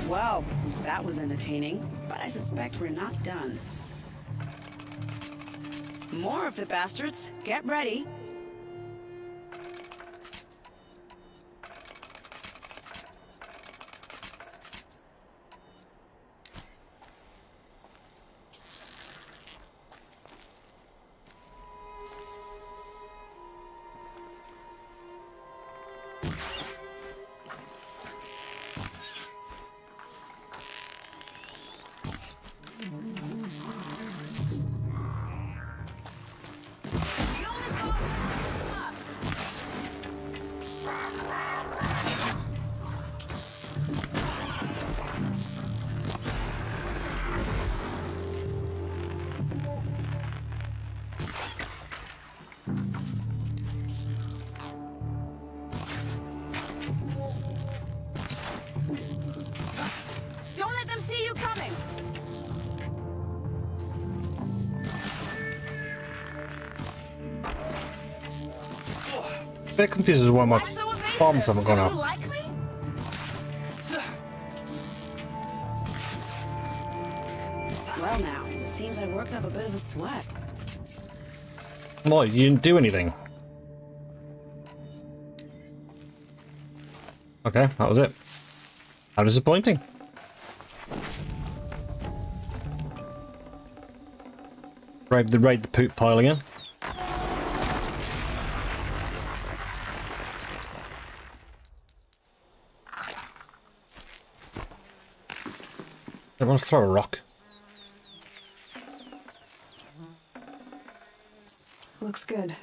Well, that was entertaining, but I suspect we're not done. More of the bastards. Get ready. Don't let them see you coming. Bit confused as to why my bombs haven't gone off. Well now, it seems I worked up a bit of a sweat. What? You didn't do anything? Okay, that was it. How disappointing. Raid the poop pile again. Everyone throw a rock. Looks good.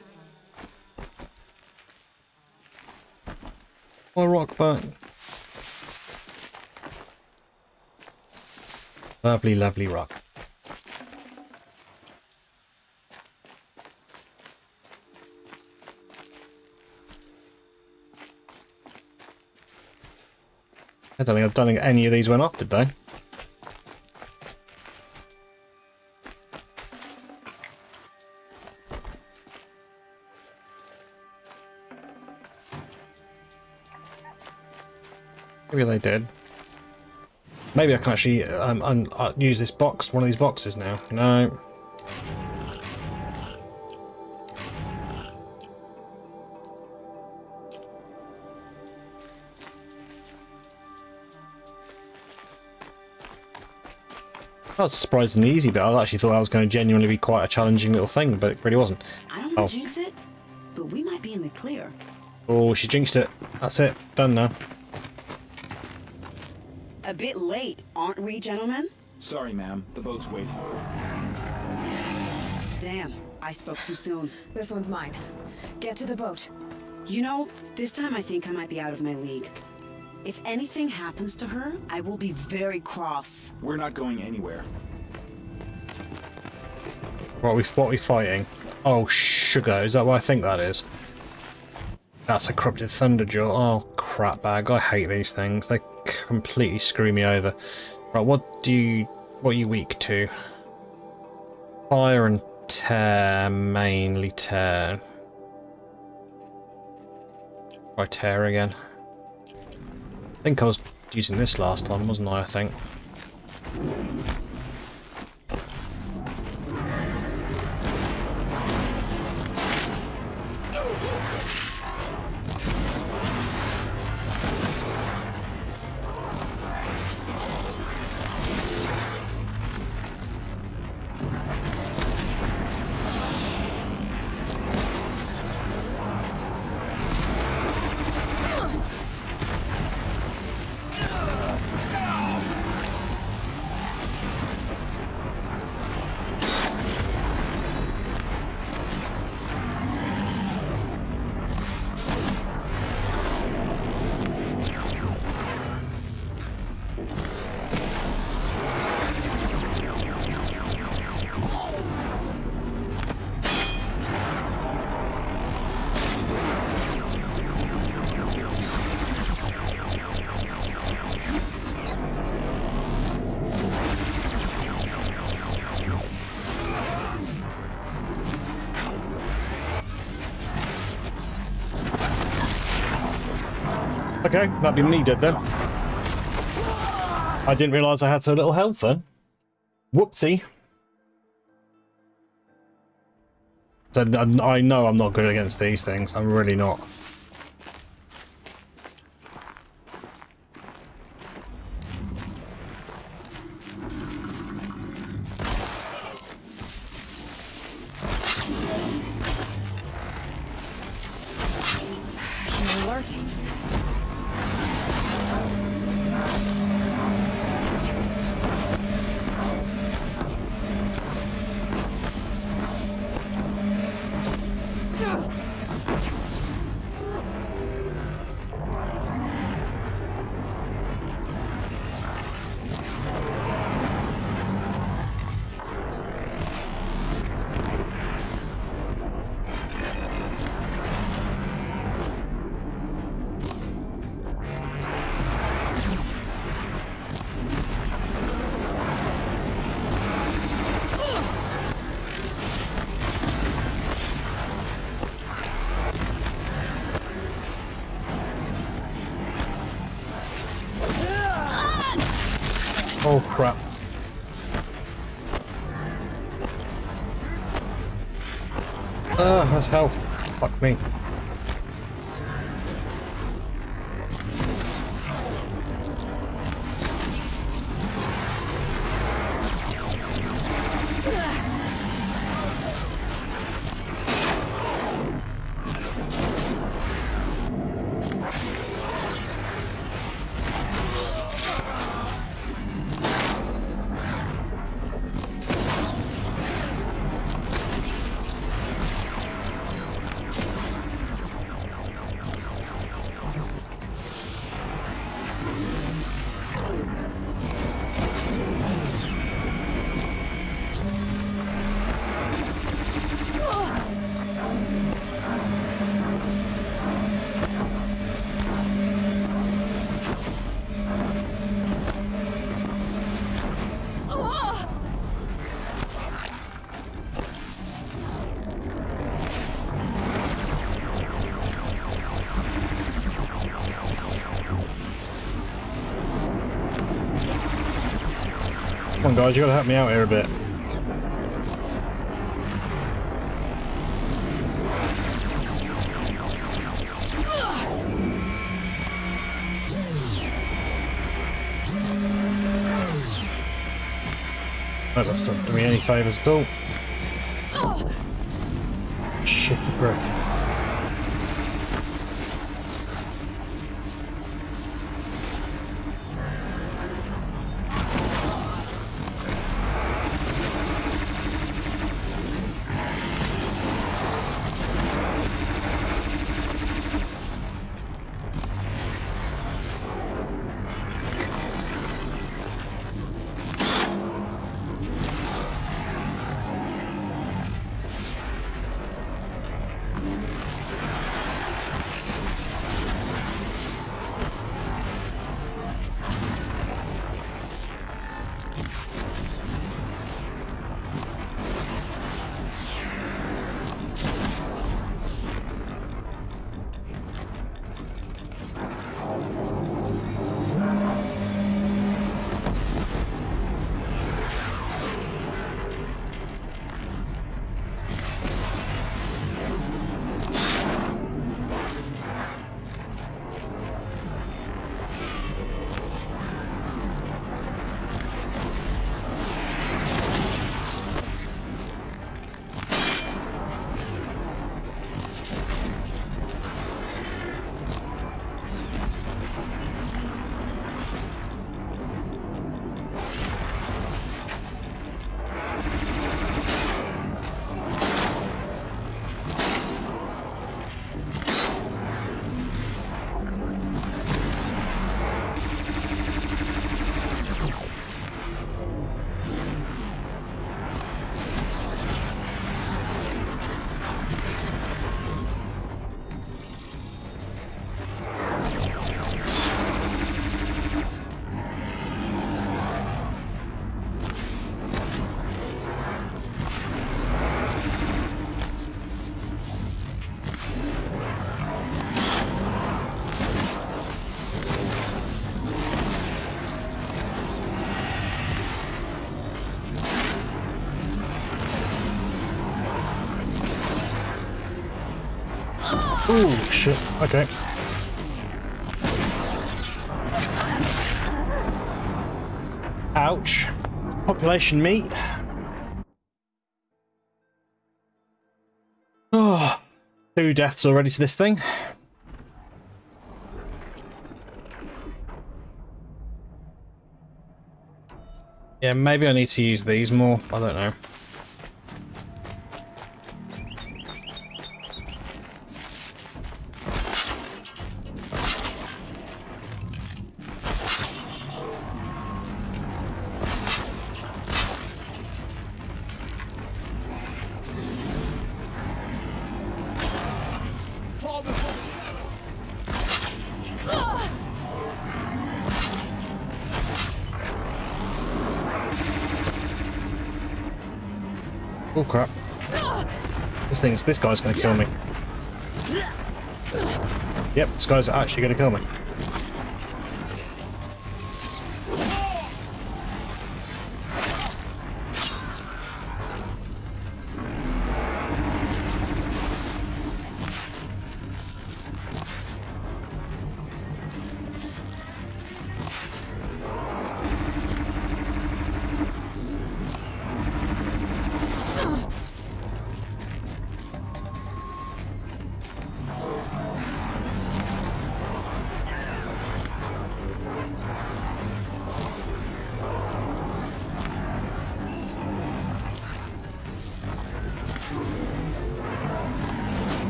my rock back. Lovely, lovely rock. I don't think any of these went off, did they? Maybe they did. Maybe I can actually use this box, one of these boxes now. No. That was surprisingly easy, but I actually thought that was going to genuinely be quite a challenging little thing, but it really wasn't. I don't want to jinx it, but we might be in the clear. Oh, she jinxed it. That's it. Done now. A bit late, aren't we, gentlemen? Sorry, ma'am. The boat's waiting. Damn, I spoke too soon. This one's mine. Get to the boat. You know, this time I think I might be out of my league. If anything happens to her, I will be very cross. We're not going anywhere. What are we fighting? Oh, sugar. Is that what I think that is? That's a corrupted thunderjaw. Oh, crap bag. I hate these things. They completely screw me over. Right, what are you weak to? Fire and tear. Mainly tear. Try tear again. I think I was using this last time, wasn't I think? Okay, that'd be me dead then. I didn't realise I had so little health then. Whoopsie. So I know I'm not good against these things. I'm really not. Oh crap. Ah, that's health. Fuck me. Come on, guys, you gotta help me out here a bit. Oh, that's not doing me any favours at all. Shitty brick. Ooh, shit. Okay. Ouch. Population meat. Oh, 2 deaths already to this thing. Yeah, maybe I need to use these more. I don't know. Oh crap. This guy's gonna kill me. Yep, this guy's actually gonna kill me.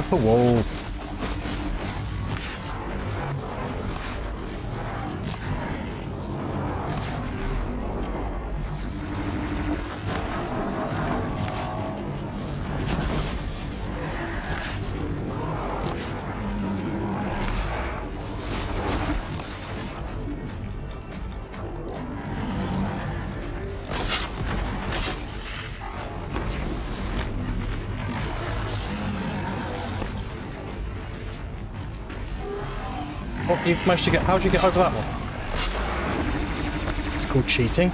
off the wall. What, you managed to get? How did you get over that one? It's called cheating.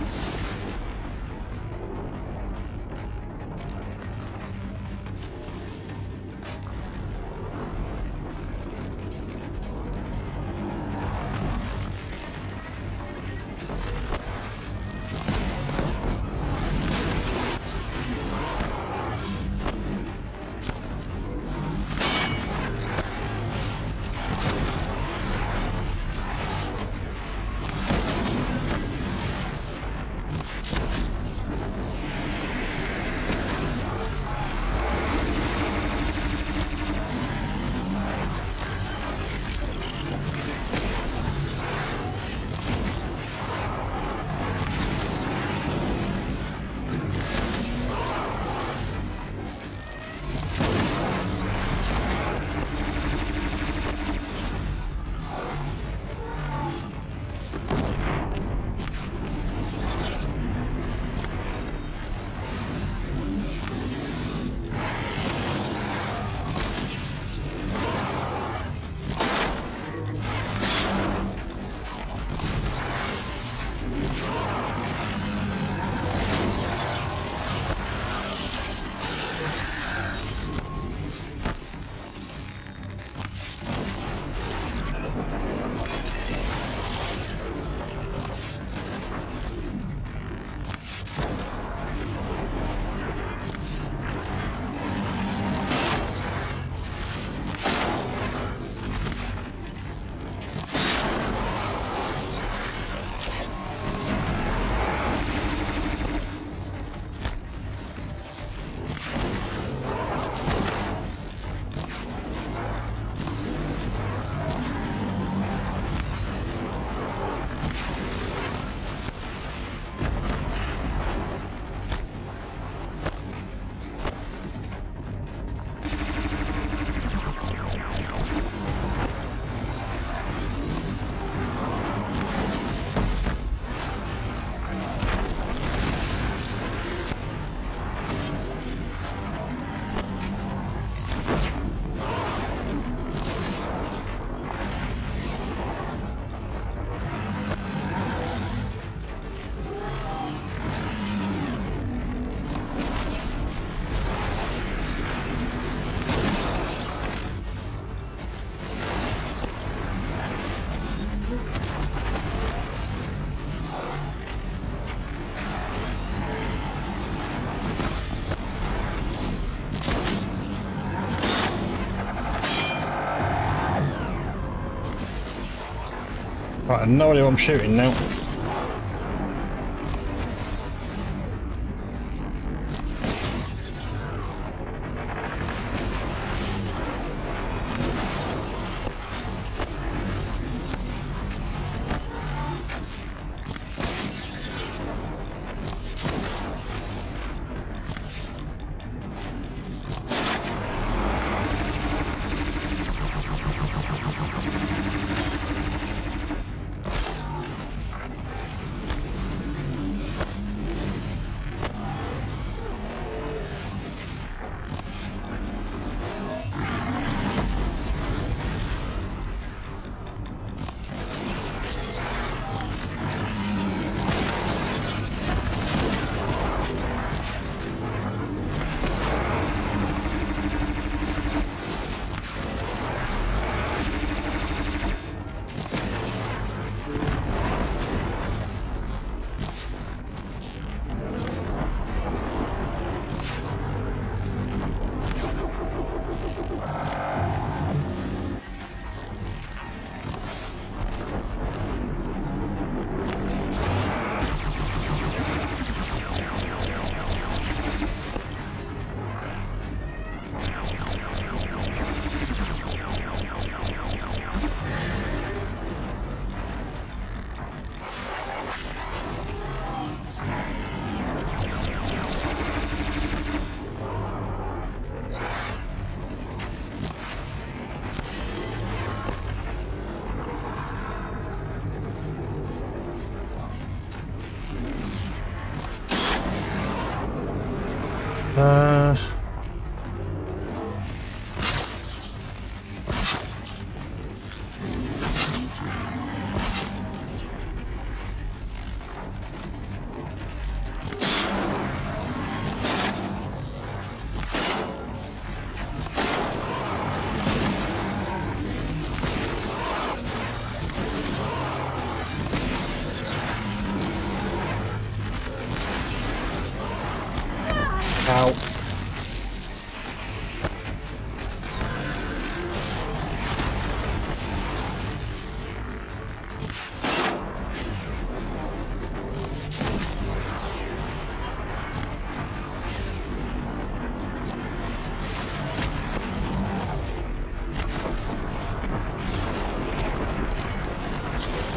Right, I have no idea what I'm shooting now.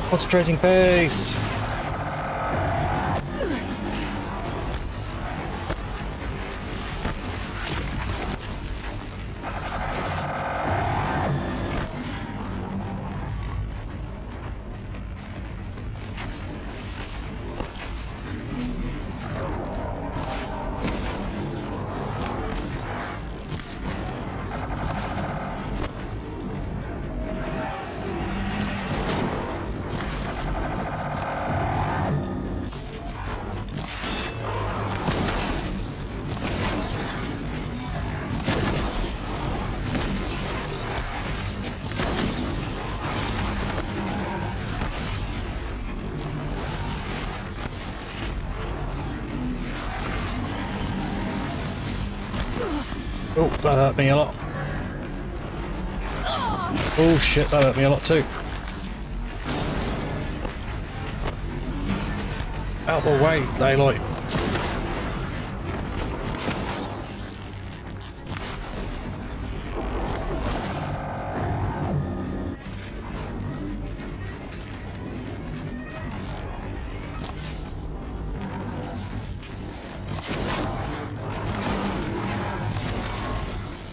Concentrating phase. Oh, that hurt me a lot. Oh shit, that hurt me a lot too. Out the way, daylight.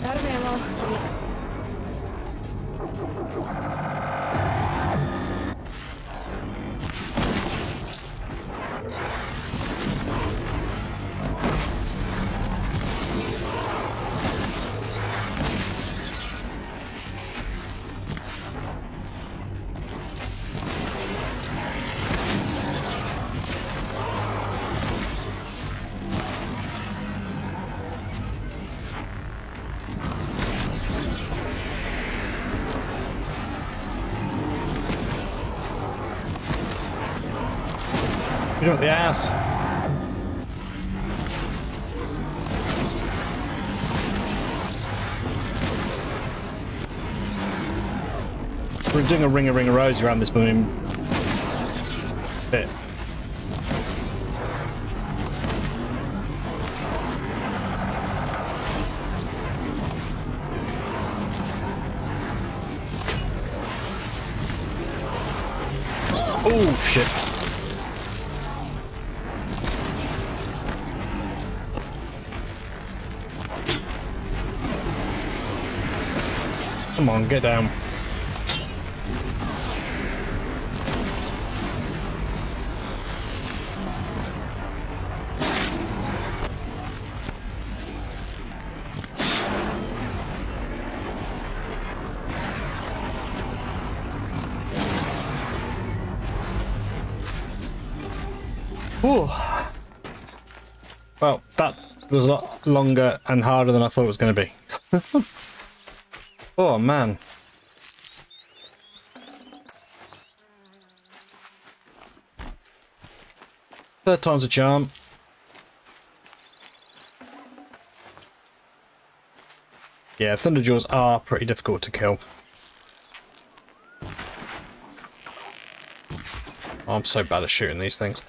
Out of ammo. You got the ass. We're doing a ring of rose around this blooming bit. Oh shit. Come on, get down. Ooh. Well, that was a lot longer and harder than I thought it was going to be. Oh man. Third time's a charm. Yeah, Thunderjaws are pretty difficult to kill. Oh, I'm so bad at shooting these things.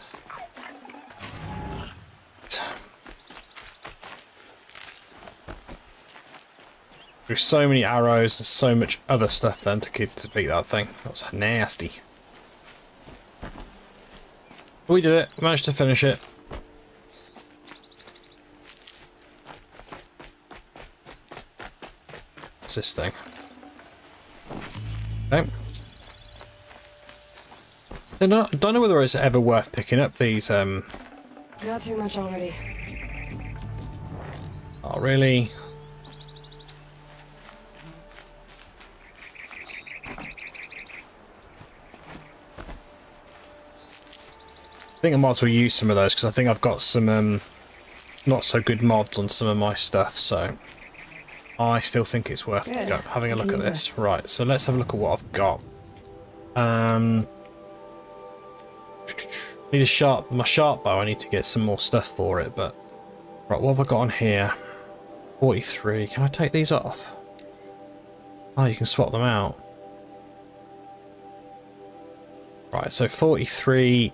There's so many arrows and so much other stuff then to beat that thing. That was nasty. But we did it. We managed to finish it. What's this thing? Okay. I don't know whether it's ever worth picking up these. Not too much already. Oh, really? I think I might as well use some of those because I think I've got some not so good mods on some of my stuff, so I still think it's worth having a look at this. Right, so let's have a look at what I've got. Need my sharp bow. I need to get some more stuff for it, but right, what have I got on here? 43. Can I take these off? Oh, you can swap them out. Right, so 43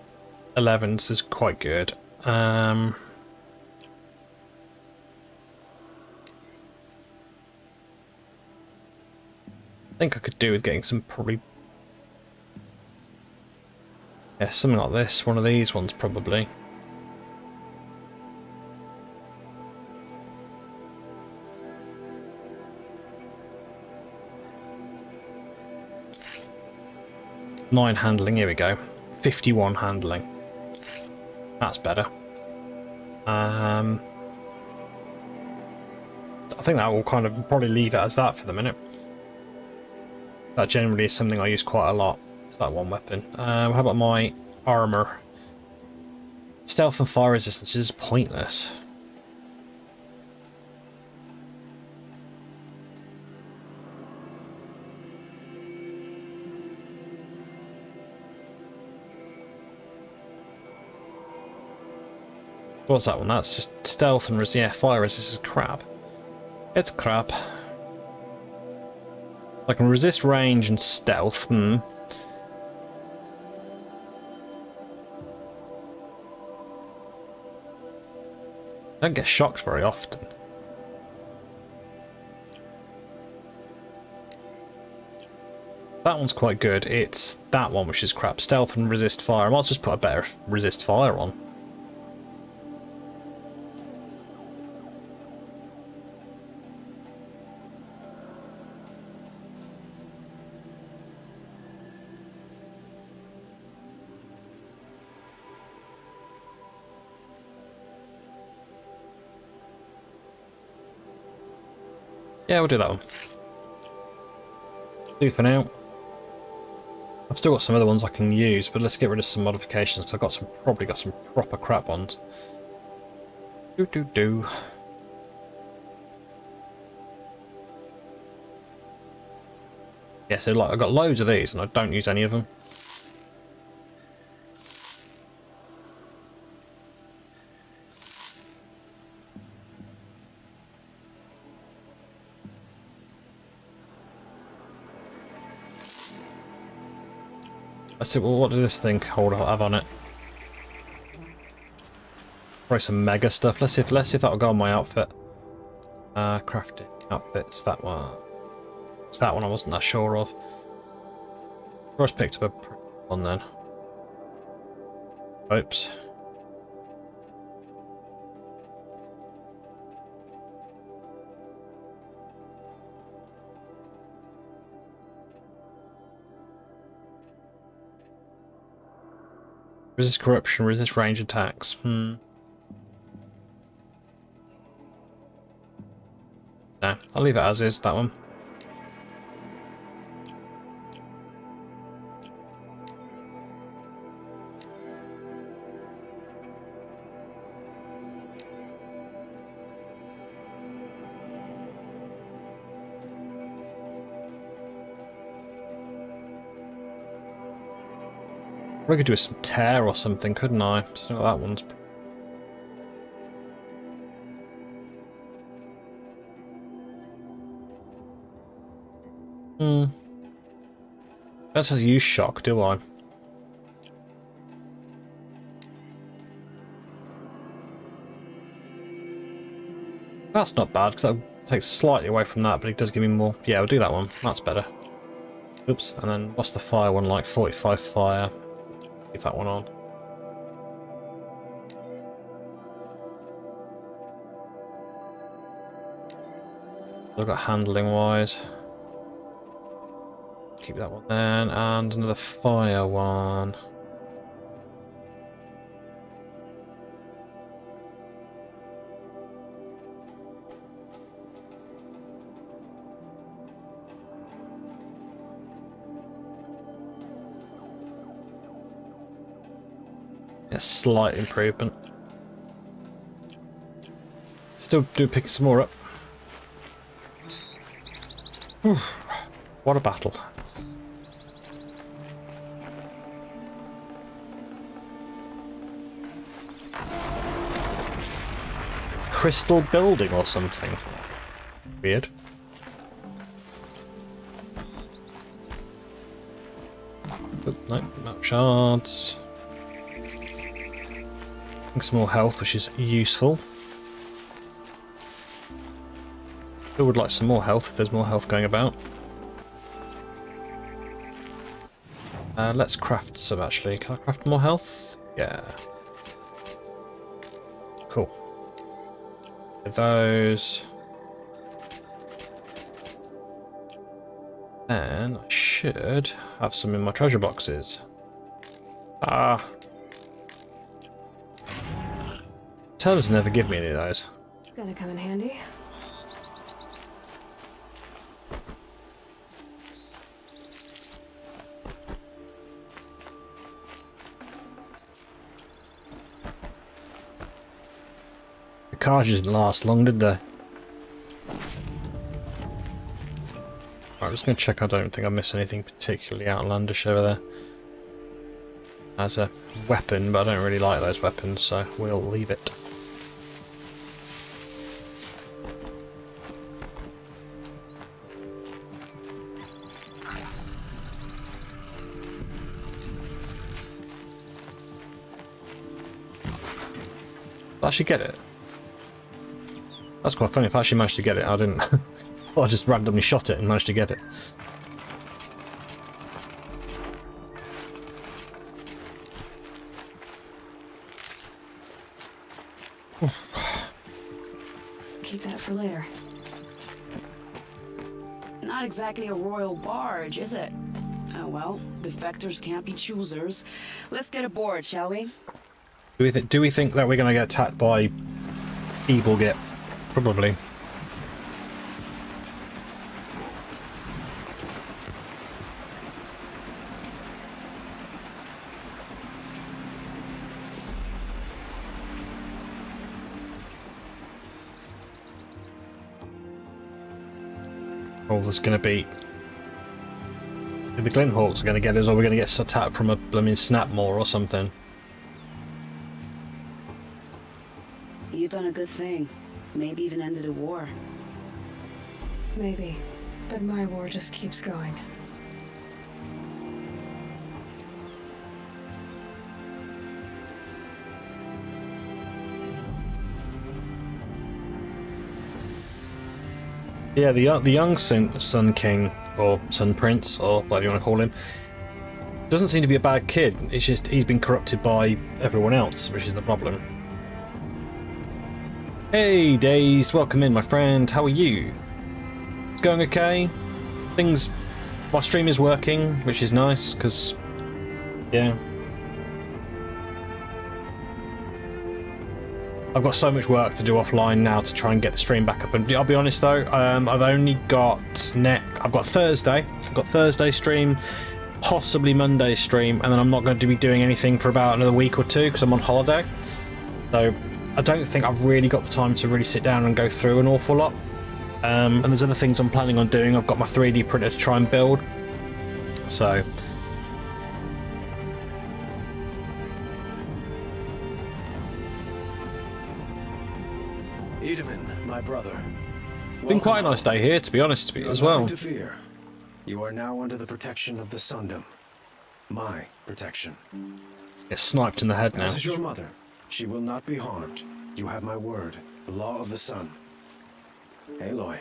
11s is quite good. I think I could do with getting some probably Yeah, something like this. One of these ones probably. Nine handling, here we go. 51 handling. That's better. I think that will kind of probably leave it as that for the minute. That generally is something I use quite a lot. Is that one weapon? How about my armor? Stealth and fire resistance is pointless. What's that one? That's just stealth and yeah, fire resist is crap. It's crap. I can resist range and stealth. I don't get shocked very often. That one's quite good. It's that one which is crap. Stealth and resist fire. I might just put a better resist fire on. Yeah, we'll do that one. Do for now. I've still got some other ones I can use, but let's get rid of some modifications because I've got some, probably got some proper crap ones. Do. Yeah, so like I've got loads of these and I don't use any of them. Let's see, well, what does this thing have on it? Probably some mega stuff. Let's see if that'll go on my outfit. Crafting outfits, that one. It's that one I wasn't that sure of. I just picked up a one then. Oops. Resist corruption, resist range attacks. No, I'll leave it as is, that one. I could do some tear or something, couldn't I? So that one's... That says use shock, do I? That's not bad, because that takes slightly away from that, but it does give me more. Yeah, we'll do that one. That's better. Oops, and then what's the fire one like? 45 fire. Keep that one on. I've got handling wise. Keep that one then, and another fire one. Yeah, slight improvement. Still do pick some more up. Whew. What a battle. Crystal building or something. Weird. No shards. Some more health, which is useful. I would like some more health if there's more health going about. Let's craft some, actually. Can I craft more health? Yeah. Cool. With those. And I should have some in my treasure boxes. Ah. Terms never give me any of those. Gonna come in handy. The cards didn't last long, did they? Right, I'm just going to check. I don't think I missed anything particularly outlandish over there. As a weapon, but I don't really like those weapons, so we'll leave it. Did I actually get it? That's quite funny. If I actually managed to get it, I didn't. I just randomly shot it and managed to get it. Keep that for later. Not exactly a royal barge, is it? Oh well, defectors can't be choosers. Let's get aboard, shall we? Do we think that we're going to get attacked by evil git? Probably. Oh, there's going to be... The Glinthawks are going to get us, or we're going to get attacked from a blooming Snapmaw or something. You've done a good thing. Maybe even ended a war. Maybe. But my war just keeps going. Yeah, the young Sun King, or Sun Prince, or whatever you want to call him, doesn't seem to be a bad kid. It's just he's been corrupted by everyone else, which is the problem. Hey, Dazed, welcome in, my friend. How are you? It's going okay. My stream is working, which is nice, because, yeah. I've got so much work to do offline now to try and get the stream back up. And I'll be honest though, I've only got I've got Thursday. I've got Thursday stream, possibly Monday stream, and then I'm not going to be doing anything for about another week or two because I'm on holiday. So I don't think I've really got the time to really sit down and go through an awful lot. And there's other things I'm planning on doing. I've got my 3D printer to try and build. So. Edaman, my brother. Been quite a nice day here, to be honest with you, as well. Nothing to fear. You are now under the protection of the Sundom. My protection. Get sniped in the head now. This is your mother. She will not be harmed. You have my word. The law of the sun. Aloy.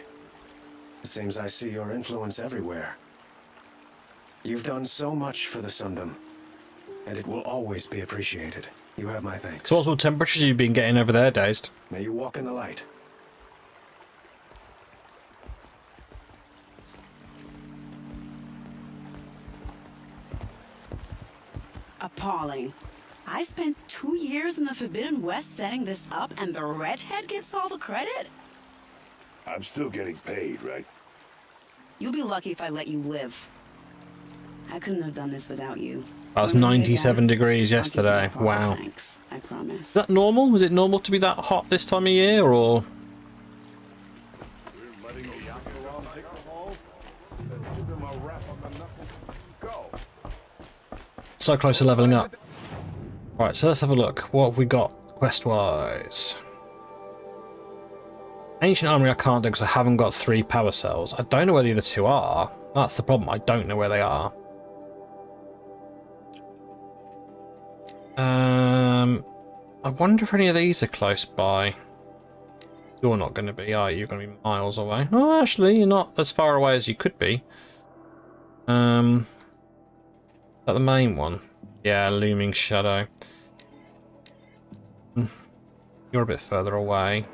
It seems I see your influence everywhere. You've done so much for the Sundom, and it will always be appreciated. You have my thanks. So what sort of temperatures you've been getting over there, Dazed? May you walk in the light. Appalling. I spent 2 years in the Forbidden West setting this up, and the redhead gets all the credit? I'm still getting paid, right? You'll be lucky if I let you live. I couldn't have done this without you. That was 97 degrees yesterday. Wow. Thanks, I promise. Is that normal? Was it normal to be that hot this time of year, or...? So close to leveling up. Right, so let's have a look. What have we got quest-wise? Ancient Armory I can't do because I haven't got 3 power cells. I don't know where the other 2 are. That's the problem. I don't know where they are. I wonder if any of these are close by. You're not going to be, are you? You're going to be miles away. Oh, actually, you're not as far away as you could be. that the main one? Yeah, looming shadow. You're a bit further away.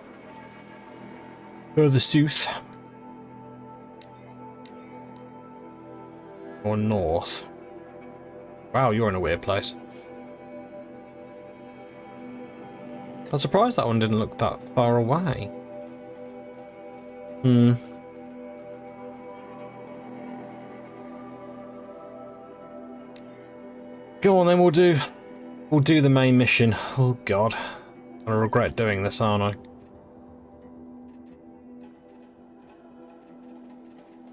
Further south. Or north. Wow, you're in a weird place. I'm surprised that one didn't look that far away. Go on then, we'll do the main mission. Oh god. I regret doing this, aren't I?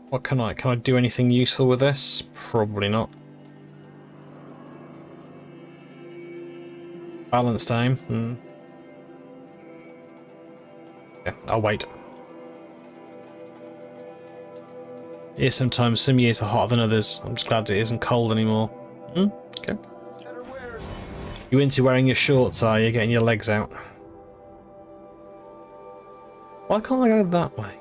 What can I do anything useful with this? Probably not. Balanced aim. Yeah, I'll wait. Yeah, sometimes some years are hotter than others. I'm just glad it isn't cold anymore. Okay. You into wearing your shorts, are you? Getting your legs out? Why can't I go that way?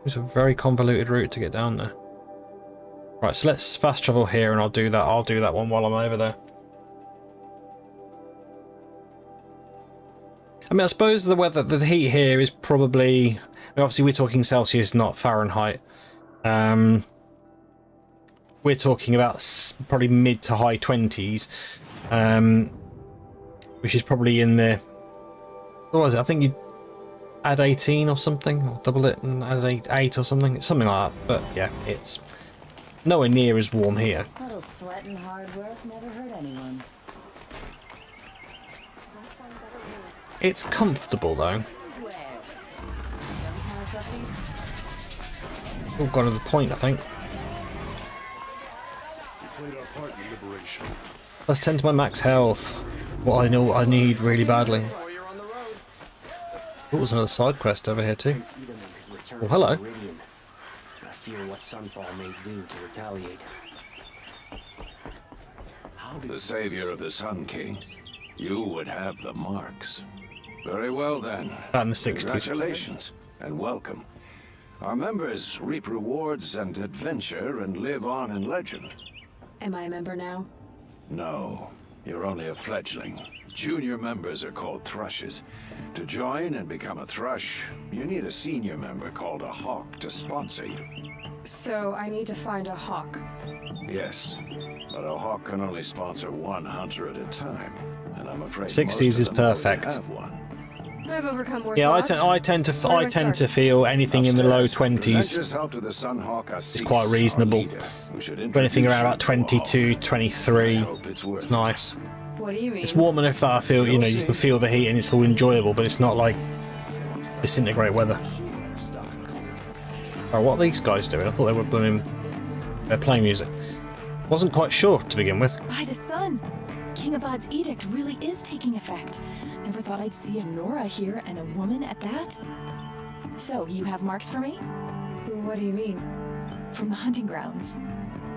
It's a very convoluted route to get down there. Right, so let's fast travel here and I'll do that one while I'm over there. I mean, I suppose the heat here is probably... I mean, obviously we're talking Celsius, not Fahrenheit. We're talking about probably mid to high 20s, which is probably in the... What was it? I think you add 18 or something, or double it and add 8 or something. It's something like that, but yeah, it's nowhere near as warm here. Little sweat and hard work never hurt anyone. It's comfortable though. All gone to the point, I think. Let's tend to my max health. What I know I need really badly. Oh, there's another side quest over here too. Oh, hello. I fear what Sunfall may do to retaliate. The savior of the Sun King. You would have the marks. Very well then. Back in the 60s. Congratulations and welcome. Our members reap rewards and adventure and live on in legend. Am I a member now? No, you're only a fledgling. Junior members are called thrushes. To join and become a thrush, you need a senior member called a hawk to sponsor you. So I need to find a hawk. Yes, but a hawk can only sponsor one hunter at a time, and I'm afraid 60s is perfect. Have one. I've overcome more Yeah, slots. I tend to feel anything in the low 20s is quite reasonable. But anything around about 22, 23, it's nice. What do you mean? It's warm enough that I feel, you know, you can feel the heat and it's all enjoyable, but it's not like disintegrate weather. Oh, what are these guys doing? I thought they were they're playing music. Wasn't quite sure to begin with. By the sun! King Avad's edict really is taking effect. Never thought I'd see a Nora here, and a woman at that. So, you have marks for me? What do you mean? From the hunting grounds.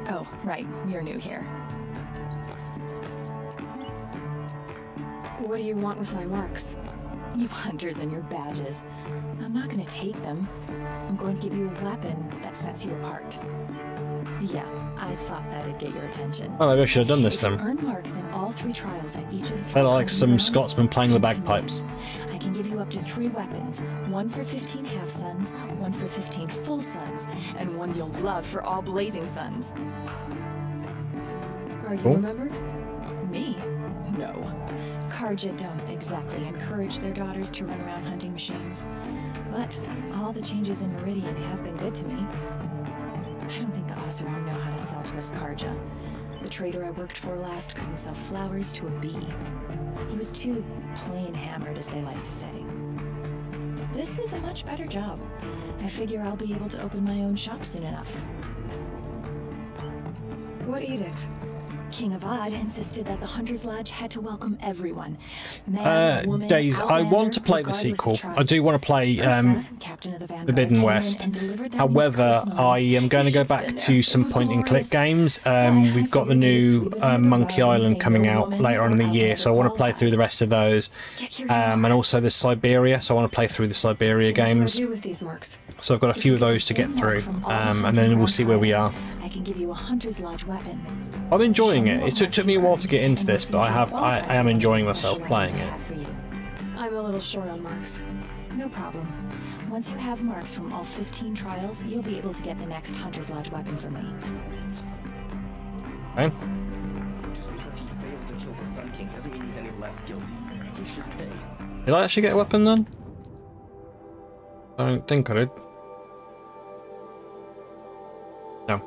Oh, right, you're new here. What do you want with my marks? You hunters and your badges. I'm not gonna take them. I'm going to give you a weapon that sets you apart. Yeah, I thought that'd get your attention. Oh, maybe I should have done this then. Earn marks in all 3 trials at each of the 4 They're like some rounds. Scotsman playing the bagpipes. I can give you up to 3 weapons. 1 for 15 half-suns, 1 for 15 full suns, and 1 you'll love for all blazing suns. Are you Cool. a member? Me? No. Karja don't exactly encourage their daughters to run around hunting machines. But all the changes in Meridian have been good to me. I don't think the Oseram know how to sell to us Karja. The trader I worked for last couldn't sell flowers to a bee. He was too plain hammered, as they like to say. This is a much better job. I figure I'll be able to open my own shop soon enough. What edict? King Avad insisted that the Hunter's Lodge had to welcome everyone. Man, woman, Days, I want to play the regardless of sequel. tribe. I do want to play Ursa, captain of the Vanguard, Forbidden came in West. and delivered that However, news personally. I am going to go back to some point-and-click games. We've got the new Monkey Island coming out later on in the year, so I want to play through the rest of those. And also the Siberia, so I want to play through the Siberia What do I games. do with these marks? So I've got a few of those to get through, and then we'll see where we are. I can give you a hunter's lodge weapon. I'm enjoying it. It took me a while to get into this, but I am enjoying myself playing it. I'm a little short on marks. No problem. Once you have marks from all 15 trials, you'll be able to get the next hunter's lodge weapon from me. Okay. Just because he failed to kill the Sun King doesn't mean he's any less guilty. He should pay. Did I actually get a weapon then? I don't think I did. No.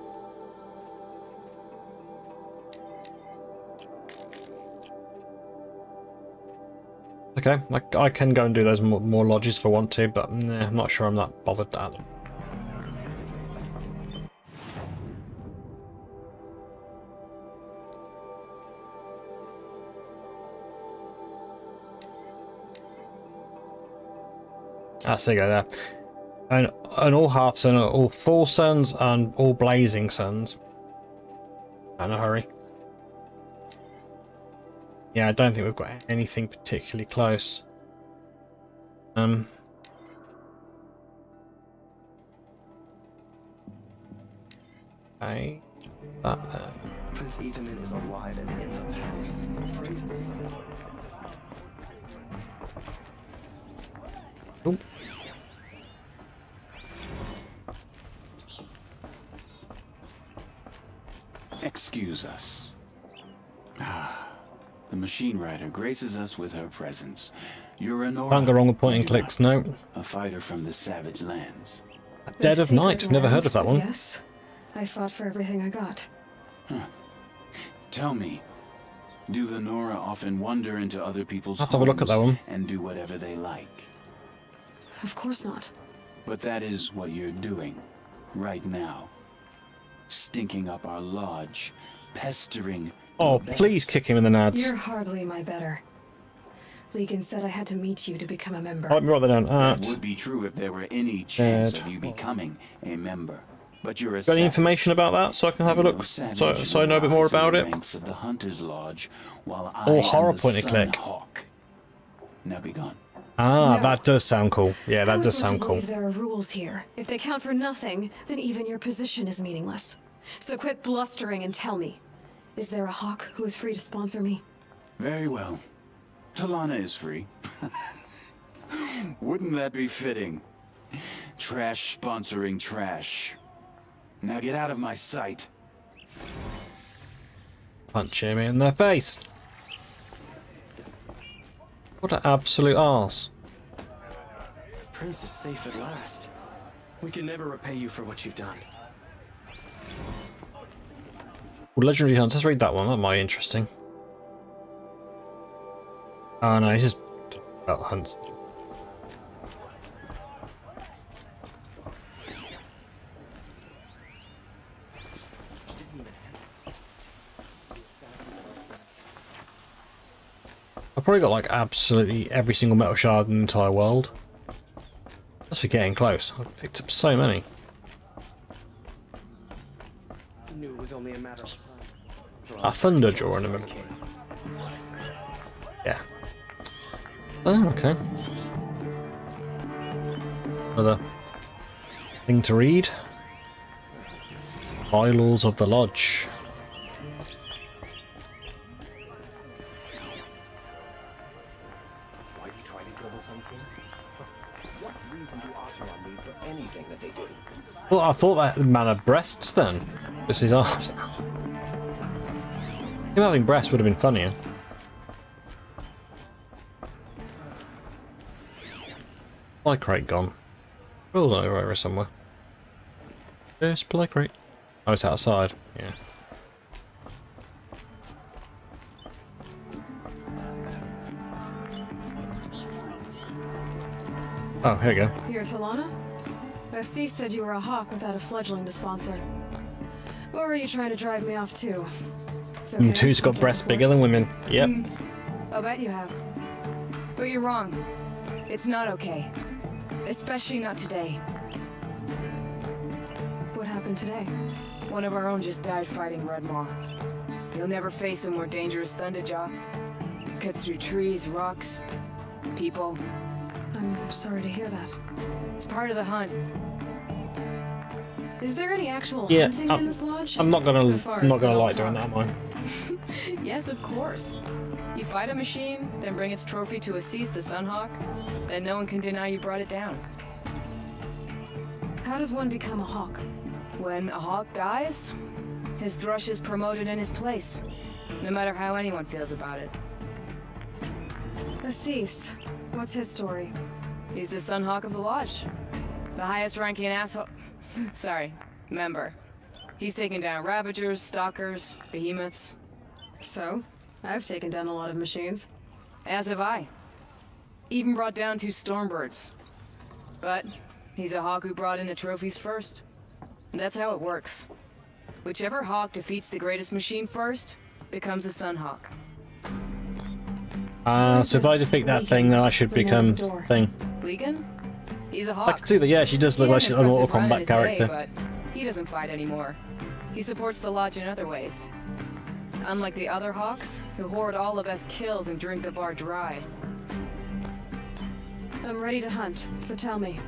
Okay, I can go and do those more lodges if I want to, but nah, I'm not sure I'm that bothered at them. There you go there. And all half sun, all full suns, and all blazing suns. In a hurry. Yeah, I don't think we've got anything particularly close. Okay. Prince Itaman is alive and in the palace. Praise the sun. Oh. Excuse us. The machine rider graces us with her presence. You're an Can't go wrong with point and clicks, no. A fighter from the savage lands. Dead of Night, I've never heard of that one. Yes, I fought for everything I got. Tell me, do the Nora often wander into other people's Let's have a look at that one. And do whatever they like? Of course not. But that is what you're doing, right now. Stinking up our lodge, pestering... Oh, please kick him in the nads. You're hardly my better. Legan said I had to meet you to become a member. Let me write that down. That would be true if there were any chance of you becoming a member. But you're a Got any information about that so I can have a look? So I know a bit more about it? Of the Hunter's Lodge, while Or horror point and click. Now be gone. Ah, No. that does sound cool. Yeah, that does sound cool. There are rules here. If they count for nothing, then even your position is meaningless. So quit blustering and tell me. Is there a hawk who is free to sponsor me? Very well. Talana is free. Wouldn't that be fitting? Trash sponsoring trash. Now get out of my sight. Punch him in the face. What an absolute arse. Prince is safe at last. We can never repay you for what you've done. Well, Legendary Hunts, let's read that one, that might be interesting. Oh no, he's just about hunts. I've probably got like absolutely every single metal shard in the entire world. Must be getting close. I've picked up so many. Knew it was only a matter of time. A thunder jaw in the middle. Yeah. Oh, okay. Another thing to read. Bylaws of the Lodge. Why are you trying to kill the Sun King? What reason do Oseram need for anything that they do? Well, I thought that man had breasts then. This is ours. Him having breasts would have been funnier. Supply crate gone. Rules over somewhere. Yeah, supply crate. Oh, it's outside. Yeah. Oh, here we go. You're Talana? SC said you were a hawk without a fledgling to sponsor. Or were you trying to drive me off too? It's okay. Two's got breasts bigger than women. Yep. I'll bet you have. But you're wrong. It's not okay. Especially not today. What happened today? One of our own just died fighting Red Maw. You'll never face a more dangerous Thunderjaw. Cuts through trees, rocks, people. I'm sorry to hear that. It's part of the hunt. Is there any actual Yeah, hunting in this lodge? I'm not gonna So far, I'm not it's been gonna all like doing talk. that, am I? Yes, of course. You fight a machine, then bring its trophy to Assis the Sunhawk, then no one can deny you brought it down. How does one become a hawk? When a hawk dies, his thrush is promoted in his place, no matter how anyone feels about it. Assis. What's his story? He's the Sunhawk of the Lodge. The highest ranking asshole... Sorry, member. He's taken down Ravagers, Stalkers, Behemoths. So? I've taken down a lot of machines. As have I. Even brought down 2 Stormbirds. But he's a hawk who brought in the trophies first. That's how it works. Whichever hawk defeats the greatest machine first becomes a Sunhawk. So if I defeat that thing, then I should become thing. Legan? He's a I hawk. can see that, yeah, she does look like she's an Mortal Kombat character. But he doesn't fight anymore. He supports the Lodge in other ways. Unlike the other hawks, who hoard all the best kills and drink the bar dry. I'm ready to hunt, so tell me,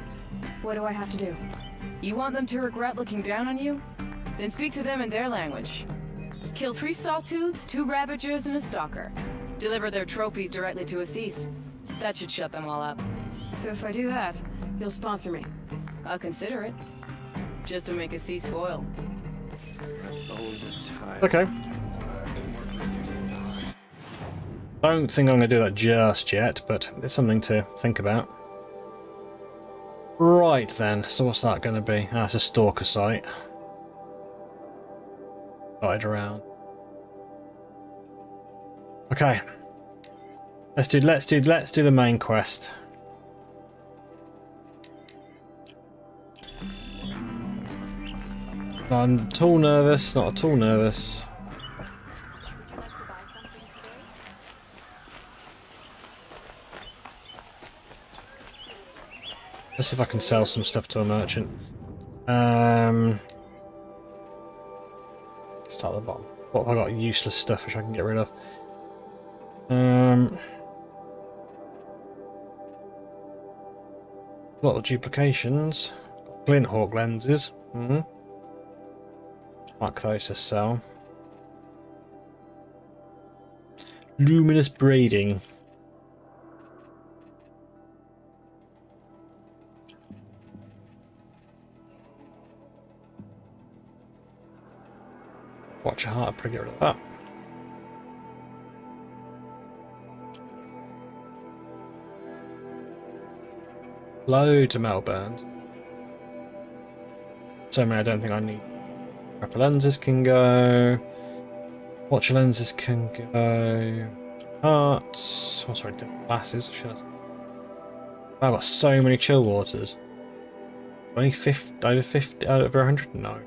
what do I have to do? You want them to regret looking down on you? Then speak to them in their language. Kill 3 Sawtooths, 2 Ravagers, and a Stalker. Deliver their trophies directly to Assis. That should shut them all up. So if I do that, you'll sponsor me? I'll consider it. Just to make Assis spoil. Okay. Don't think I'm going to do that just yet, but it's something to think about. Right then, so what's that going to be? That's a stalker site. Dotted around. Okay. Let's do the main quest. I'm at all nervous, not at all nervous. Let's see if I can sell some stuff to a merchant. Start at the bottom. What have I got? Useless stuff which I can get rid of. A lot of duplications. Glint Hawk lenses. Mark those to sell. Luminous braiding. Watch your heart, probably get rid of that. Loads of metal burns. So many I don't think I need. Rapper lenses can go. Watch lenses can go. Hearts. Oh, sorry, glasses. I've got so many chill waters. Only 50, over 100? No.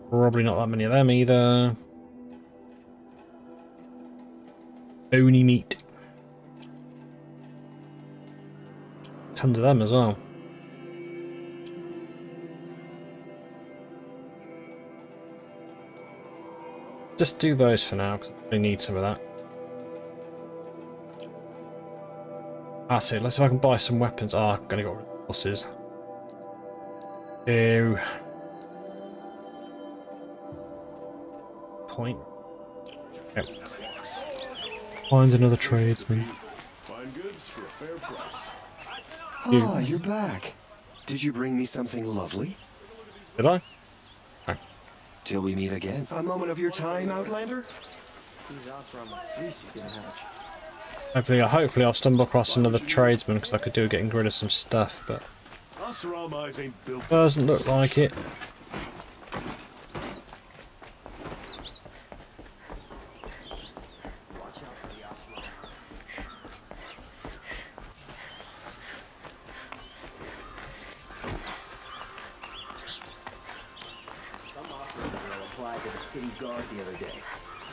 Probably not that many of them either. Bony meat. Tons of them as well. Just do those for now, because I need some of that. That's it. Let's see if I can buy some weapons. I'm gonna go with horses. Ew. Point. Yep. Find another tradesman. Fine goods for a fair price. Ah, you're back. Did you bring me something lovely? Did I? No. Till we meet again. A moment of your time, Outlander? Hopefully I'll stumble across another tradesman, because I could do with getting rid of some stuff, but doesn't look like it.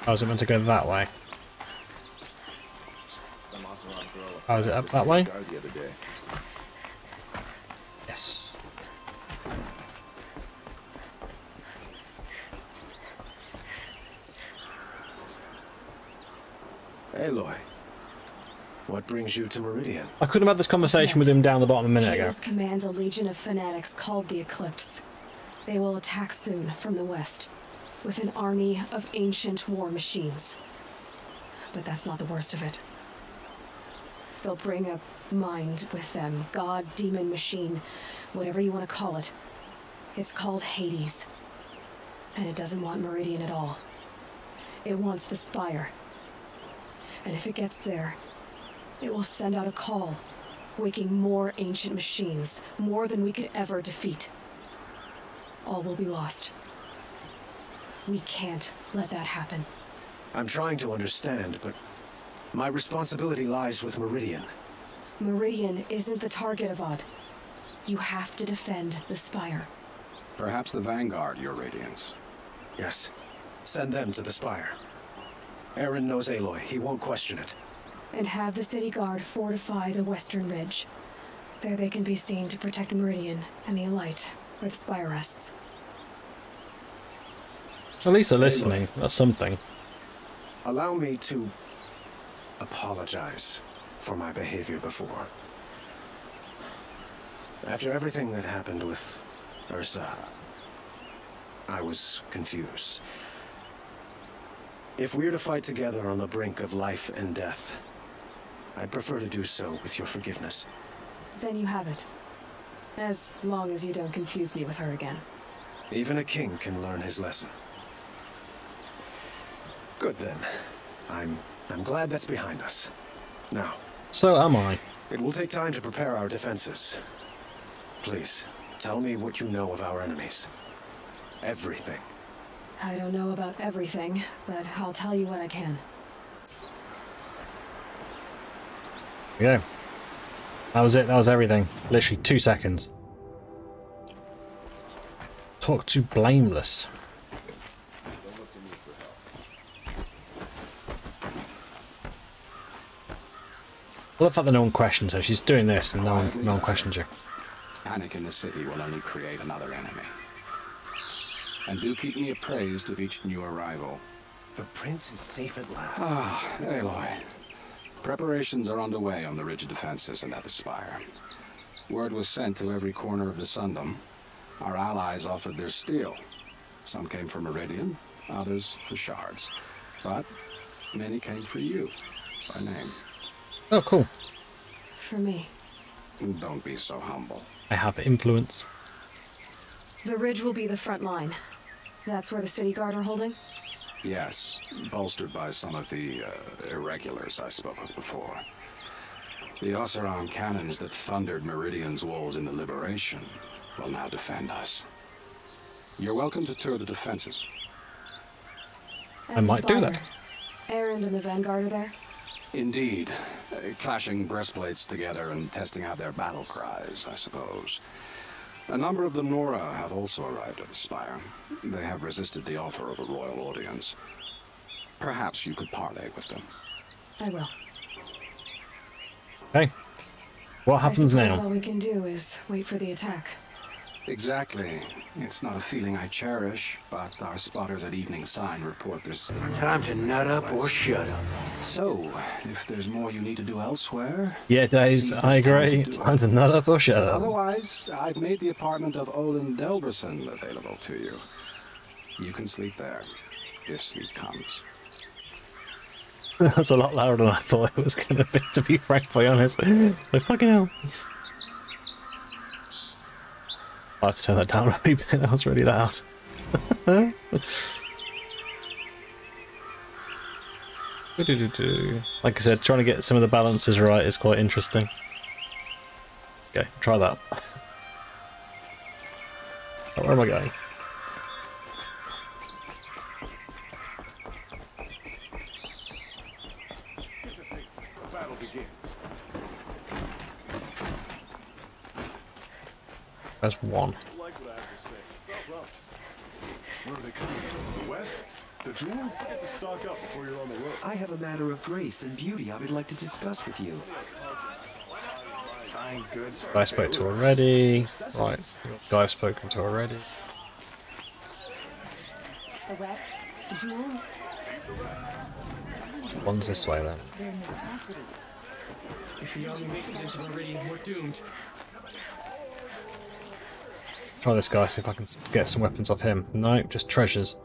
I was meant to go that way. Oh, is it up that way? Yes. Aloy. What brings you to Meridian? I could have had this conversation with him down the bottom a minute ago. Helios commands a legion of fanatics called the Eclipse. They will attack soon from the west, with an army of ancient war machines. But that's not the worst of it. They'll bring a mind with them, god, demon, machine, whatever you want to call it. It's called Hades. And it doesn't want Meridian at all. It wants the Spire. And if it gets there, it will send out a call, waking more ancient machines, more than we could ever defeat. All will be lost. We can't let that happen. I'm trying to understand, but my responsibility lies with Meridian. Meridian isn't the target, Avad. You have to defend the Spire. Perhaps the Vanguard, Your Radiance. Yes. Send them to the Spire. Aaron knows Aloy. He won't question it. And have the city guard fortify the western ridge. There they can be seen to protect Meridian and the Elite, where the Spire rests. At least they're listening. That's something. Allow me to apologize for my behavior before. After everything that happened with Ursa, I was confused. If we're to fight together on the brink of life and death, I'd prefer to do so with your forgiveness. Then you have it. As long as you don't confuse me with her again. Even a king can learn his lesson. Good then. I'm glad that's behind us. Now. So am I. It will take time to prepare our defenses. Please, tell me what you know of our enemies. Everything. I don't know about everything, but I'll tell you what I can. Yeah. That was it. That was everything. Literally 2 seconds. Talk to Blameless. I love the fact that no one questions her. She's doing this and no one questions her. Panic in the city will only create another enemy. And do keep me appraised of each new arrival. The prince is safe at last. Ah, Aloy. Preparations are underway on the ridge defenses and at the Spire. Word was sent to every corner of the Sundom. Our allies offered their steel. Some came for Meridian, others for shards. But many came for you, by name. Oh, cool. For me. Don't be so humble. I have influence. The ridge will be the front line. That's where the city guard are holding? Yes, bolstered by some of the irregulars I spoke of before. The Osseron cannons that thundered Meridian's walls in the Liberation will now defend us. You're welcome to tour the defenses. And I might do that. Aaron and the Vanguard are there? Indeed. Clashing breastplates together and testing out their battle cries, I suppose. A number of the Nora have also arrived at the Spire. They have resisted the offer of a royal audience. Perhaps you could parley with them. I will. Okay. What happens now? All we can do is wait for the attack. Exactly. It's not a feeling I cherish, but our spotters at Evening Sign report there's... Time to nut up or shut up. So, if there's more you need to do elsewhere... Yeah, Days, I agree. Time to nut up or shut up. Otherwise, I've made the apartment of Olin Delverson available to you. You can sleep there, if sleep comes. That's a lot louder than I thought it was going to be frankly honest. Like, fucking hell. I had to turn that down a wee bit, that was really loud. Like I said, trying to get some of the balances right is quite interesting. Okay, try that. Oh, where am I going? Battle begins. There's one. Like what I have to say. Where are they coming from? The west? The jewel? Get to stock up before you're on the road. I have a matter of grace and beauty I would like to discuss with you. Fine goods. Guy I spoke to already. Right, guy I've spoken to already. The west, the jewel. One's this way then. They're in the properties. If the army makes it into Meridian, we're doomed. Try this guy, see if I can get some weapons off him. No, just treasures.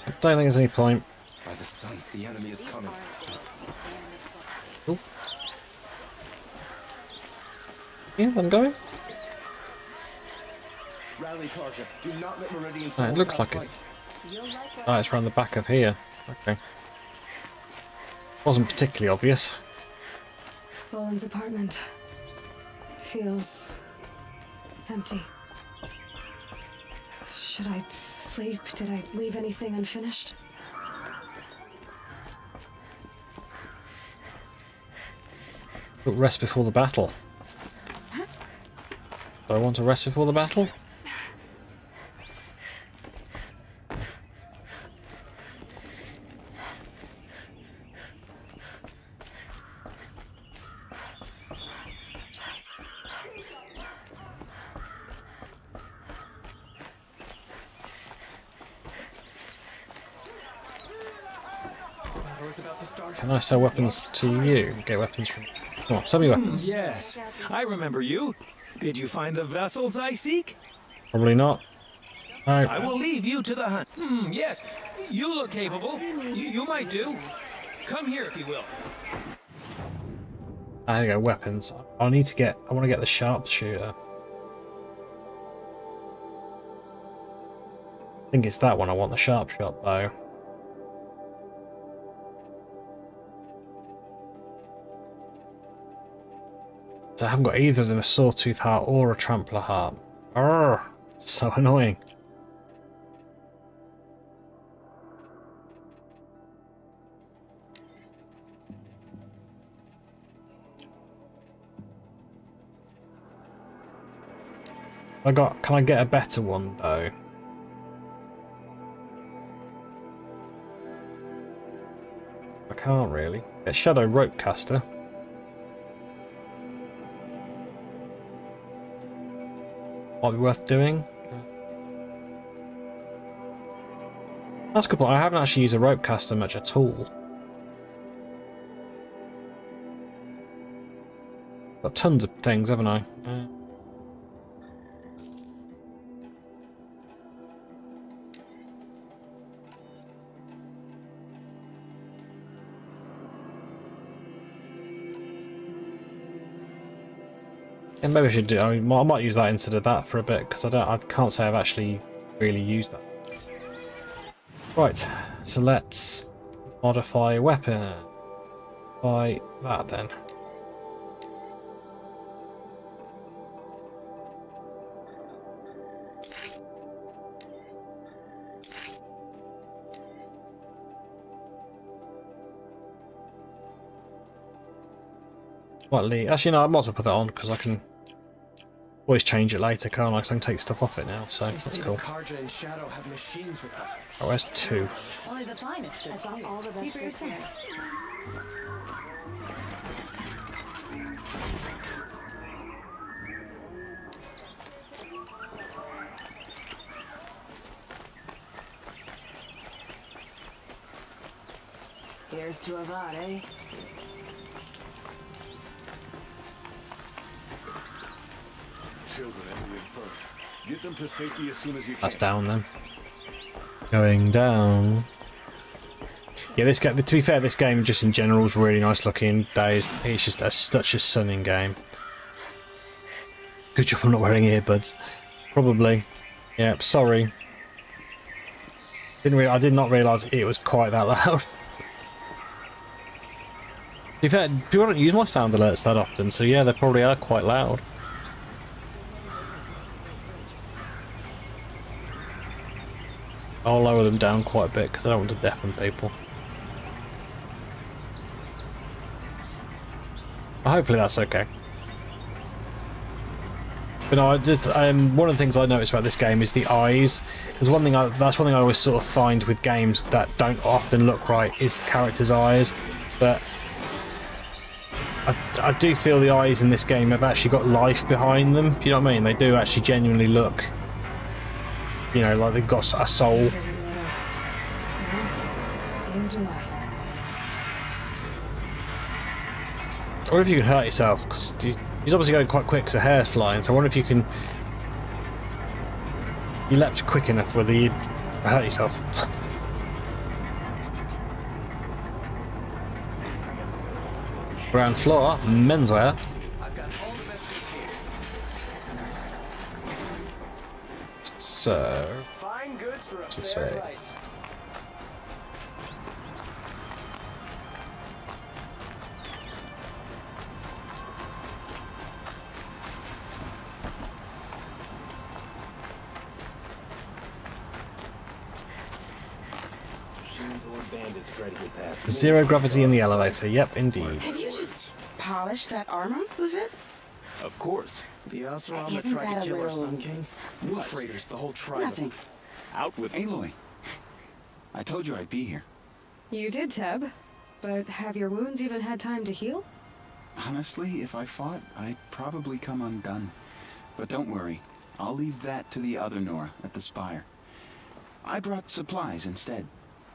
I don't think there's any point. By the sun, the enemy is coming. Ooh. Yeah, I'm going. Rally, Carja. Do not let Meridian Oh, it looks like it's... Oh, it's around the back of here. Okay. Wasn't particularly obvious. Boland's apartment feels empty. Should I sleep? Did I leave anything unfinished? But rest before the battle. Do I want to rest before the battle? Can I sell weapons to you? Get weapons from... Come on, sell me weapons. Yes, I remember you. Did you find the vessels I seek? Probably not. No. I will leave you to the hunt. Yes, you look capable. You might do. Come here if you will. There you go, weapons. I need to get... I want to get the sharpshooter. I think it's that one I want, the sharp shot though. So I haven't got either of them, a sawtooth heart or a trampler heart. Arrgh, so annoying. Can I get a better one though? I can't really. Get Shadow Rope Caster. Might be worth doing. That's a good point. I haven't actually used a rope caster much at all. Got tons of things, haven't I? And maybe I should do. I might use that instead of that for a bit because I can't say I've actually really used that. Right, so let's modify weapon by that then. What, actually, no, I might as well put that on because I can always change it later, can't I? Because I can take stuff off it now, so that's cool. Carja and Shadow have machines with them. Oh, where's two? Only the finest. That's all the best. See for yourself. Here's to Avad, eh? Children and the infirm. Get them to safety as soon as you can. That's down then. Going down. Yeah, this game. To be fair, this game just in general is really nice looking. It's just such a stunning game. Good job I'm not wearing earbuds. Probably. Yeah, sorry. I did not realise it was quite that loud. To be fair, people don't use my sound alerts that often, so yeah, they probably are quite loud. I'll lower them down quite a bit because I don't want to deafen people. Hopefully that's okay. But no, one of the things I noticed about this game is the eyes. Because that's one thing I always sort of find with games that don't often look right is the characters' eyes. But I do feel the eyes in this game have actually got life behind them. Do you know what I mean? They do actually genuinely look, you know, like they've got a soul. I wonder if you can hurt yourself, because he's obviously going quite quick because the hair's flying, so I wonder if you can... You leapt quick enough whether you'd hurt yourself. Ground floor, menswear. So... this way. Zero gravity in the elevator. Yep, indeed. Have you just polished that armor, was it? Of course. The Oseram Isn't tried that to a kill our little- Sun King. What? Traitors, the whole tribe. Nothing. Out with Aloy. I told you I'd be here. You did, Teb. But have your wounds even had time to heal? Honestly, if I fought, I'd probably come undone. But don't worry. I'll leave that to the other Nora at the Spire. I brought supplies instead.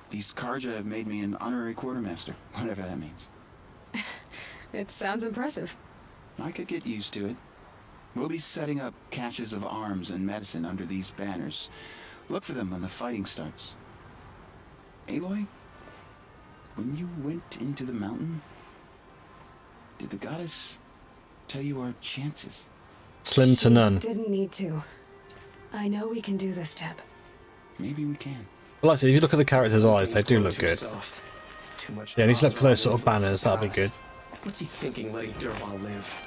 These Karja have made me an honorary quartermaster, whatever that means. It sounds impressive. I could get used to it. We'll be setting up caches of arms and medicine under these banners. Look for them when the fighting starts. Aloy, when you went into the mountain, did the goddess tell you our chances? Slim to none. Didn't need to. I know we can do this, Teb. Maybe we can. Well, like I said, if you look at the characters' eyes, they do look good. Too much Yeah, and he's look for those Oseram sort of influence banners, the that'd be goddess. good. What's he thinking, letting Durval live?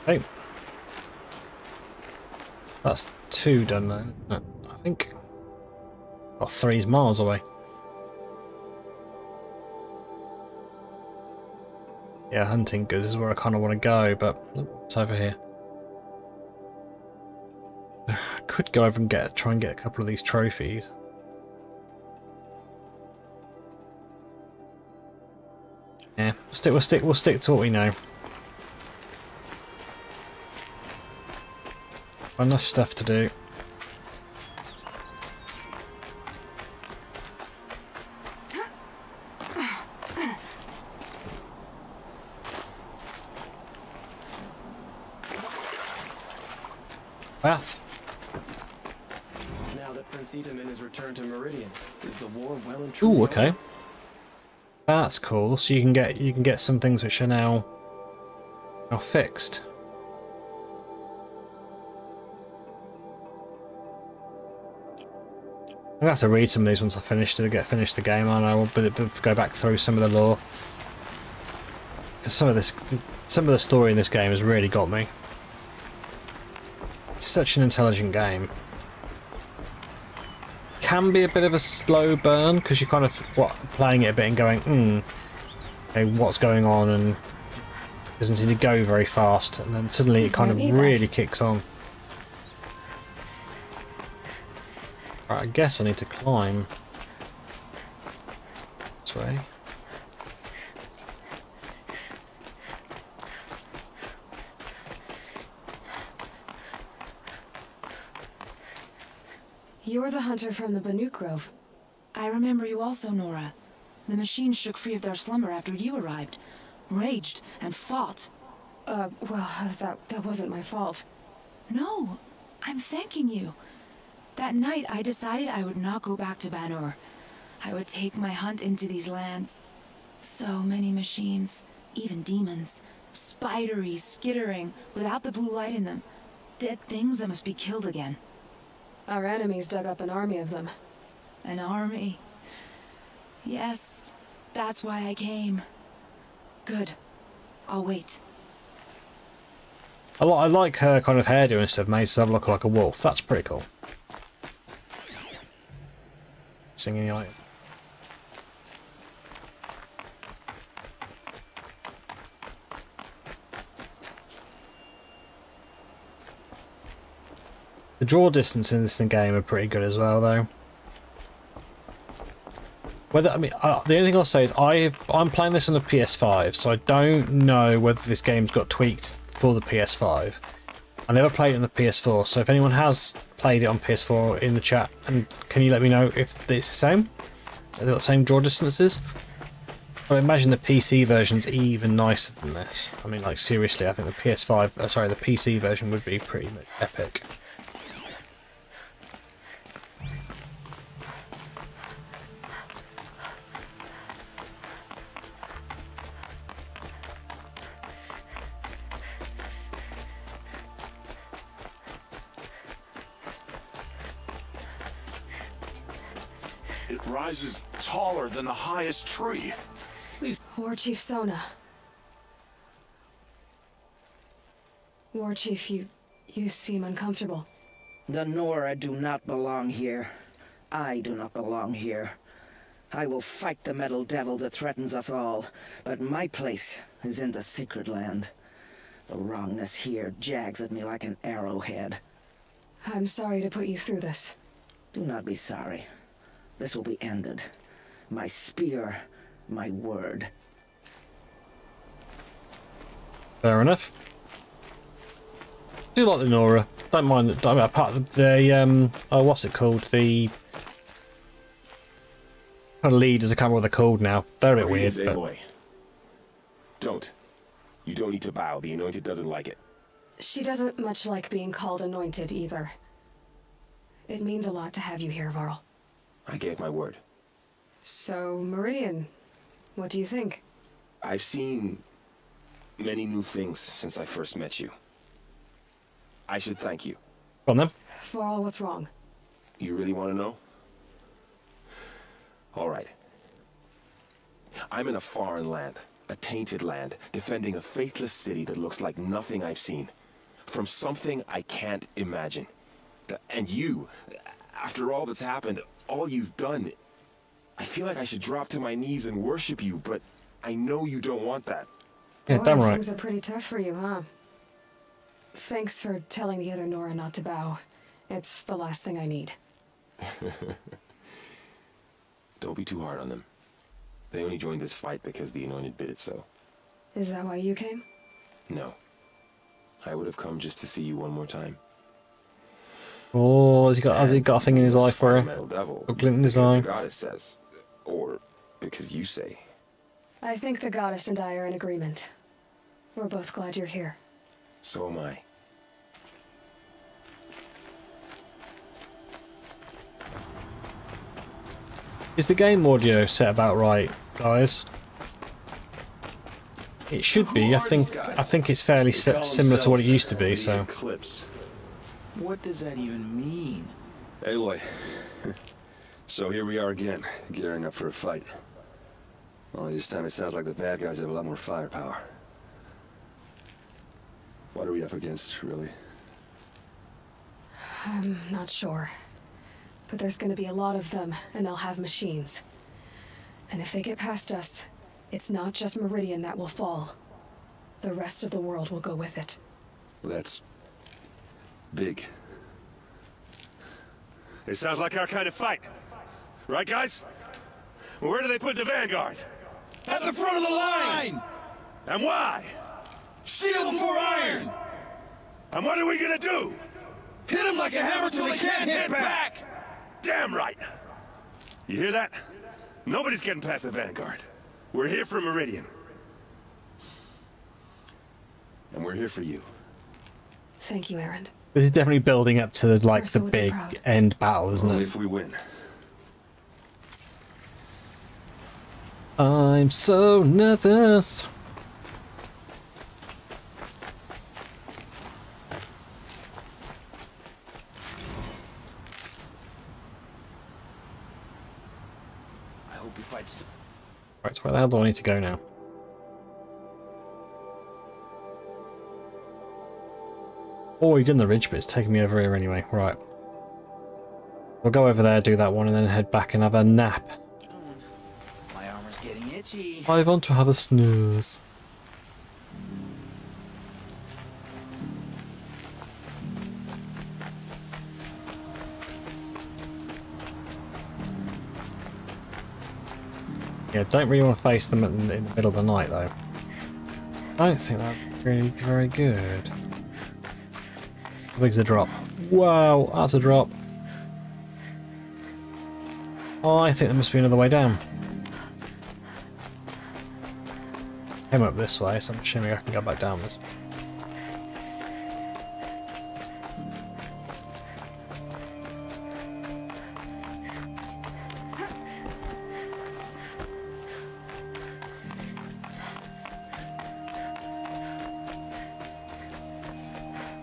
Hey. That's 2 done now. No, I think. Oh, 3's miles away. Yeah, hunting goods is where I kind of want to go, but it's over here. I could go over and try and get a couple of these trophies. Yeah, we'll stick to what we know. Enough stuff to do. Bath. Now that Prince Itaman has returned to Meridian, is the war well and truly Ooh, okay. That's cool. So you can get some things which are now fixed. I'm gonna have to read some of these once I finish the game, and I will go back through some of the lore. Because some of the story in this game has really got me. It's such an intelligent game. Can be a bit of a slow burn because you're kind of playing it a bit and going, okay, what's going on, and doesn't seem to go very fast, and then suddenly it kind of really kicks on. Right, I guess I need to climb this way. You're the hunter from the Banuk Grove. I remember you also, Nora. The machines shook free of their slumber after you arrived. Raged and fought. Well, that wasn't my fault. No, I'm thanking you. That night, I decided I would not go back to Banur. I would take my hunt into these lands. So many machines, even demons. Spidery, skittering, without the blue light in them. Dead things that must be killed again. Our enemies dug up an army of them. An army? Yes, that's why I came. Good. I'll wait. I like her kind of hairdo and stuff, makes her look like a wolf. That's pretty cool. Singing like. The draw distance in this game are pretty good as well, though. The only thing I'll say is I'm playing this on the PS5, so I don't know whether this game's got tweaked for the PS5. I never played it on the PS4, so if anyone has played it on PS4 in the chat, and can you let me know if it's the same? They've got the same draw distances? I imagine the PC version's even nicer than this. I mean, like, seriously, I think the the PC version would be pretty epic. It rises taller than the highest tree. War Chief Sona. War Chief, you seem uncomfortable. The Nora do not belong here. I do not belong here. I will fight the metal devil that threatens us all, but my place is in the sacred land. The wrongness here jags at me like an arrowhead. I'm sorry to put you through this. Do not be sorry. This will be ended. My spear, my word. Fair enough. Do like the Nora. Don't mind that. Apart of the what's it called? The kind of leaders. I can't remember what they're called now. They're a bit weird. But... Don't. You don't need to bow. The Anointed doesn't like it. She doesn't much like being called Anointed either. It means a lot to have you here, Varl. I gave my word. So, Meridian, what do you think? I've seen many new things since I first met you. I should thank you. Go on then. Varl, what's wrong? You really want to know? All right. I'm in a foreign land, a tainted land, defending a faithless city that looks like nothing I've seen. From something I can't imagine. And you, after all that's happened, all you've done, I feel like I should drop to my knees and worship you, but I know you don't want that. Yeah, damn right. Things are pretty tough for you, huh? Thanks for telling the other Nora not to bow. It's the last thing I need. Don't be too hard on them. They only joined this fight because the Anointed bid it so. Is that why you came? No. I would have come just to see you one more time. Oh, has he got a thing in his eye for her? A glint in his eye. The goddess says. Or because you say. I think the goddess and I are in agreement. We're both glad you're here. So am I. Is the game audio set about right, guys? It should be. I think it's fairly similar to what it used to be. So. Eclipse. What does that even mean? Aloy. So here we are again, gearing up for a fight. Only this time it sounds like the bad guys have a lot more firepower. What are we up against, really? I'm not sure. But there's gonna be a lot of them, and they'll have machines. And if they get past us, it's not just Meridian that will fall. The rest of the world will go with it. Well, that's big. It sounds like our kind of fight. Right, guys? Well, where do they put the Vanguard? At the front of the line! And why? Steel before iron! And what are we gonna do? Hit them like a hammer till they can't hit back! Damn right! You hear that? Nobody's getting past the Vanguard. We're here for Meridian. And we're here for you. Thank you, Erend. This is definitely building up to the big end battle, isn't Only it? if we win. I'm so nervous. I hope we fight soon. Right, so where the hell do I need to go now? Oh, he done the ridge, but it's taking me over here anyway. Right. We'll go over there, do that one, and then head back and have a nap. My armor's getting itchy. I want to have a snooze. Yeah, don't really want to face them in the middle of the night, though. I don't think that's really very good. How big's the drop? Wow, that's a drop. Oh, I think there must be another way down. Came up this way, so I'm assuming I can go back down this.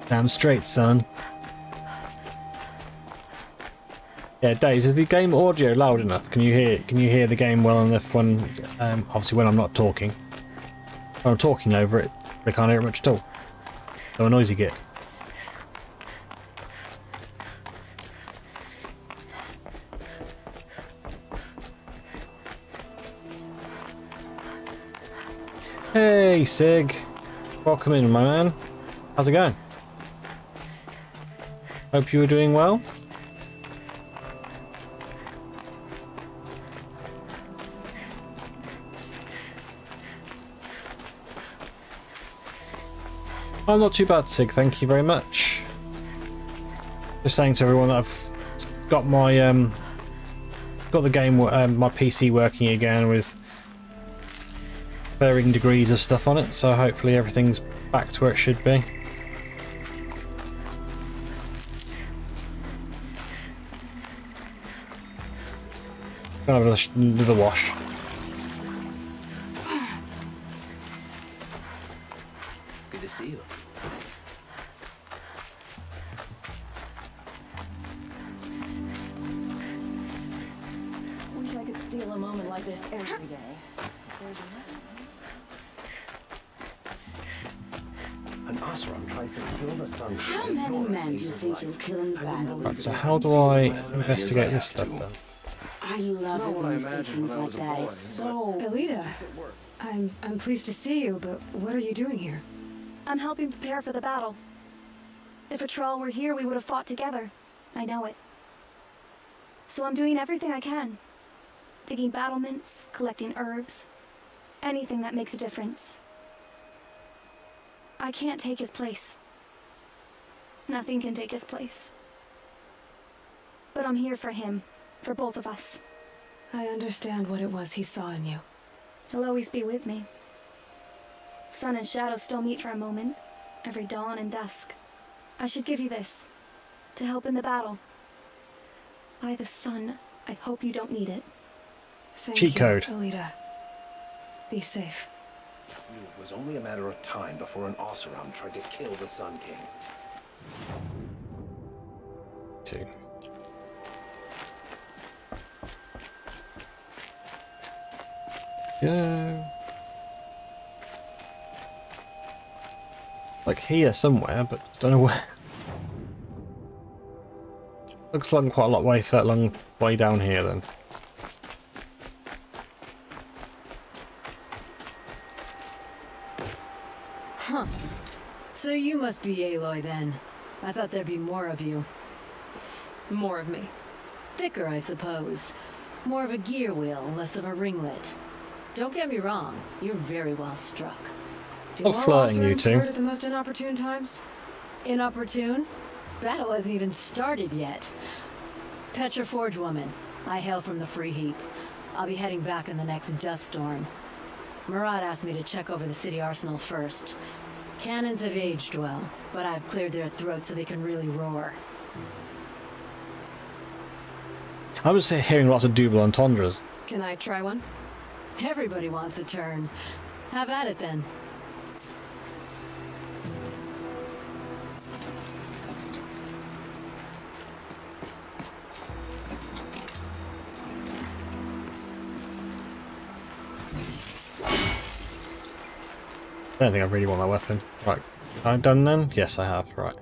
Damn straight, son. Yeah, Days, is the game audio loud enough? Can you hear the game well enough when obviously when I'm not talking? When I'm talking over it, they can't hear it much at all. So a noisy git. Hey Sig. Welcome in, my man. How's it going? Hope you were doing well. I'm not too bad, Sig, thank you very much. Just saying to everyone that I've got my got the game, my PC working again with varying degrees of stuff on it, so hopefully everything's back to where it should be. Gonna have another wash. Good to see you. Wish I could steal a moment like this every day. An Osram tries to kill the sun. How many men do you think you'll kill in battle? Right, so how do I investigate this stuff then? I love it when you say things like that. It's so... Elita, I'm pleased to see you, but what are you doing here? I'm helping prepare for the battle. If a troll were here, we would have fought together. I know it. So I'm doing everything I can. Digging battlements, collecting herbs. Anything that makes a difference. I can't take his place. Nothing can take his place. But I'm here for him. For both of us. I understand what it was he saw in you. He'll always be with me. Sun and shadow still meet for a moment. Every dawn and dusk. I should give you this. To help in the battle. By the sun, I hope you don't need it. Thank Cheat code. you, Elita. Be safe. It was only a matter of time before an Osram tried to kill the Sun King. 2. Go. Like here somewhere, but don't know where. Looks like quite a long way down here then. Huh. So you must be Aloy then. I thought there'd be more of you. More of me. Thicker, I suppose. More of a gear wheel, less of a ringlet. Don't get me wrong, you're very well struck. Stop flirting, you two. At the most inopportune times? Inopportune? Battle hasn't even started yet. Petra Forge woman. I hail from the Free Heap. I'll be heading back in the next dust storm. Murad asked me to check over the city arsenal first. Cannons have aged well, but I've cleared their throats so they can really roar. I was hearing lots of double entendres. Can I try one? Everybody wants a turn. Have at it then. I don't think I really want that weapon. Right, I'm done then? Yes, I have. Right.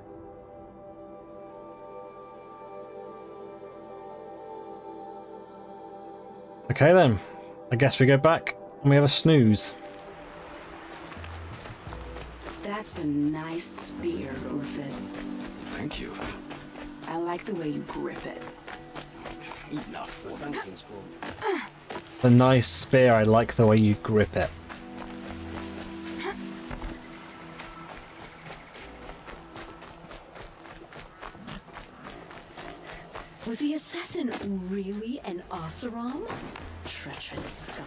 Okay then. I guess we go back and we have a snooze. That's a nice spear, Uthid. Thank you. I like the way you grip it. Enough. A nice spear. I like the way you grip it. Was the assassin really an Oseram? Treacherous scum.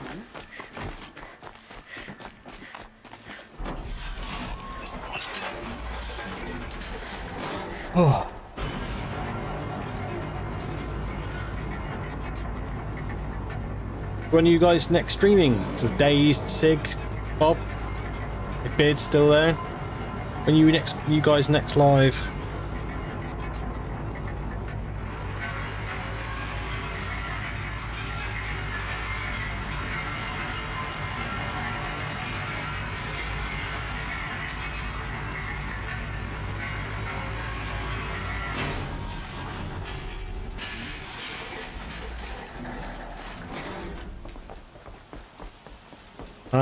Oh. When are you guys next streaming? This is Dazed, Sig, Bob, if Beard's still there. When you guys next live?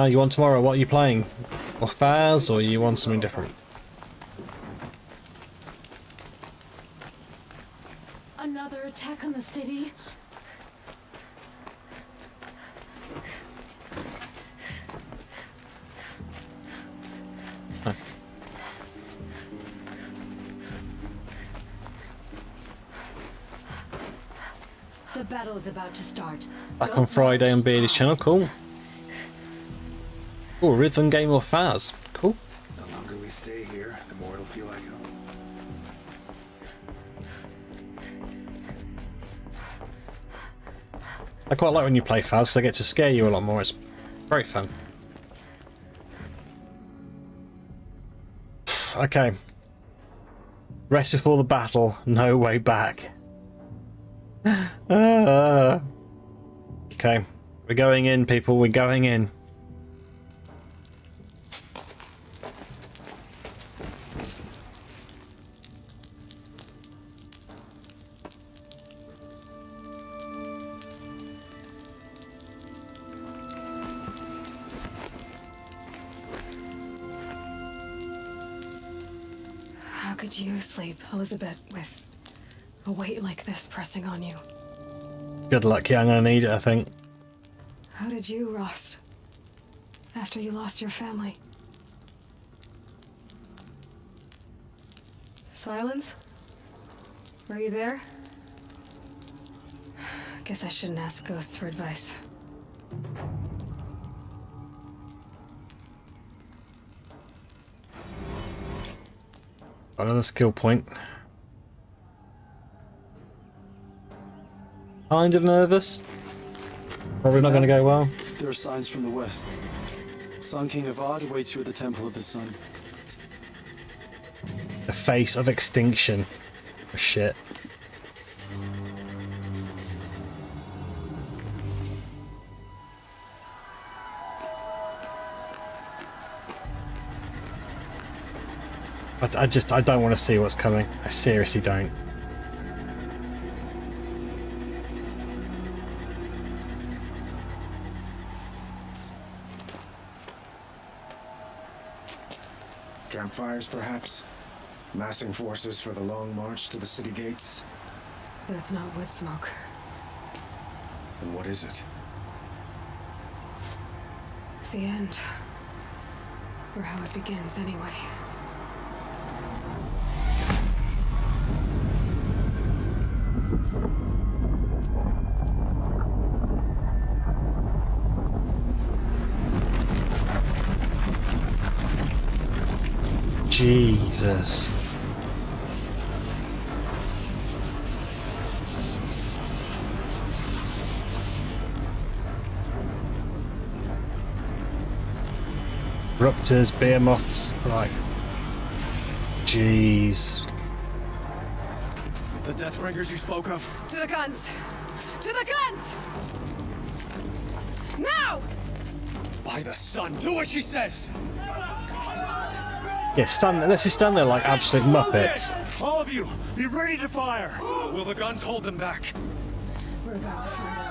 You want tomorrow? What are you playing? Or Faz, or you want something different? Another attack on the city? Huh. The battle is about to start. Back on Friday on Beardy's channel, cool. Oh, rhythm game or Faz, cool. The longer we stay here, the more it'll feel like home. I quite like when you play Faz because I get to scare you a lot more. It's very fun. Okay. Rest before the battle, no way back. Okay. We're going in, people, we're going in. How could you sleep, Elizabeth, with a weight like this pressing on you? Good luck, yeah, I'm gonna need it, I think. How did you, Rost? After you lost your family? Silence? Were you there? Guess I shouldn't ask ghosts for advice. Another skill point. Kind of nervous. Probably not going to go well. There are signs from the west. Sun King Avad awaits you at the Temple of the Sun. The face of extinction. Oh, shit. But I don't want to see what's coming. I seriously don't. Campfires, perhaps? Massing forces for the long march to the city gates? That's not wood smoke. Then what is it? The end. Or how it begins, anyway. Jesus. Raptors, bear moths, right. Jeez. The Deathbringers you spoke of? To the guns! To the guns! Now! By the sun, do what she says! Yeah, let's just stand there like absolute muppets. All of you, be ready to fire! Will the guns hold them back? We're about to find out.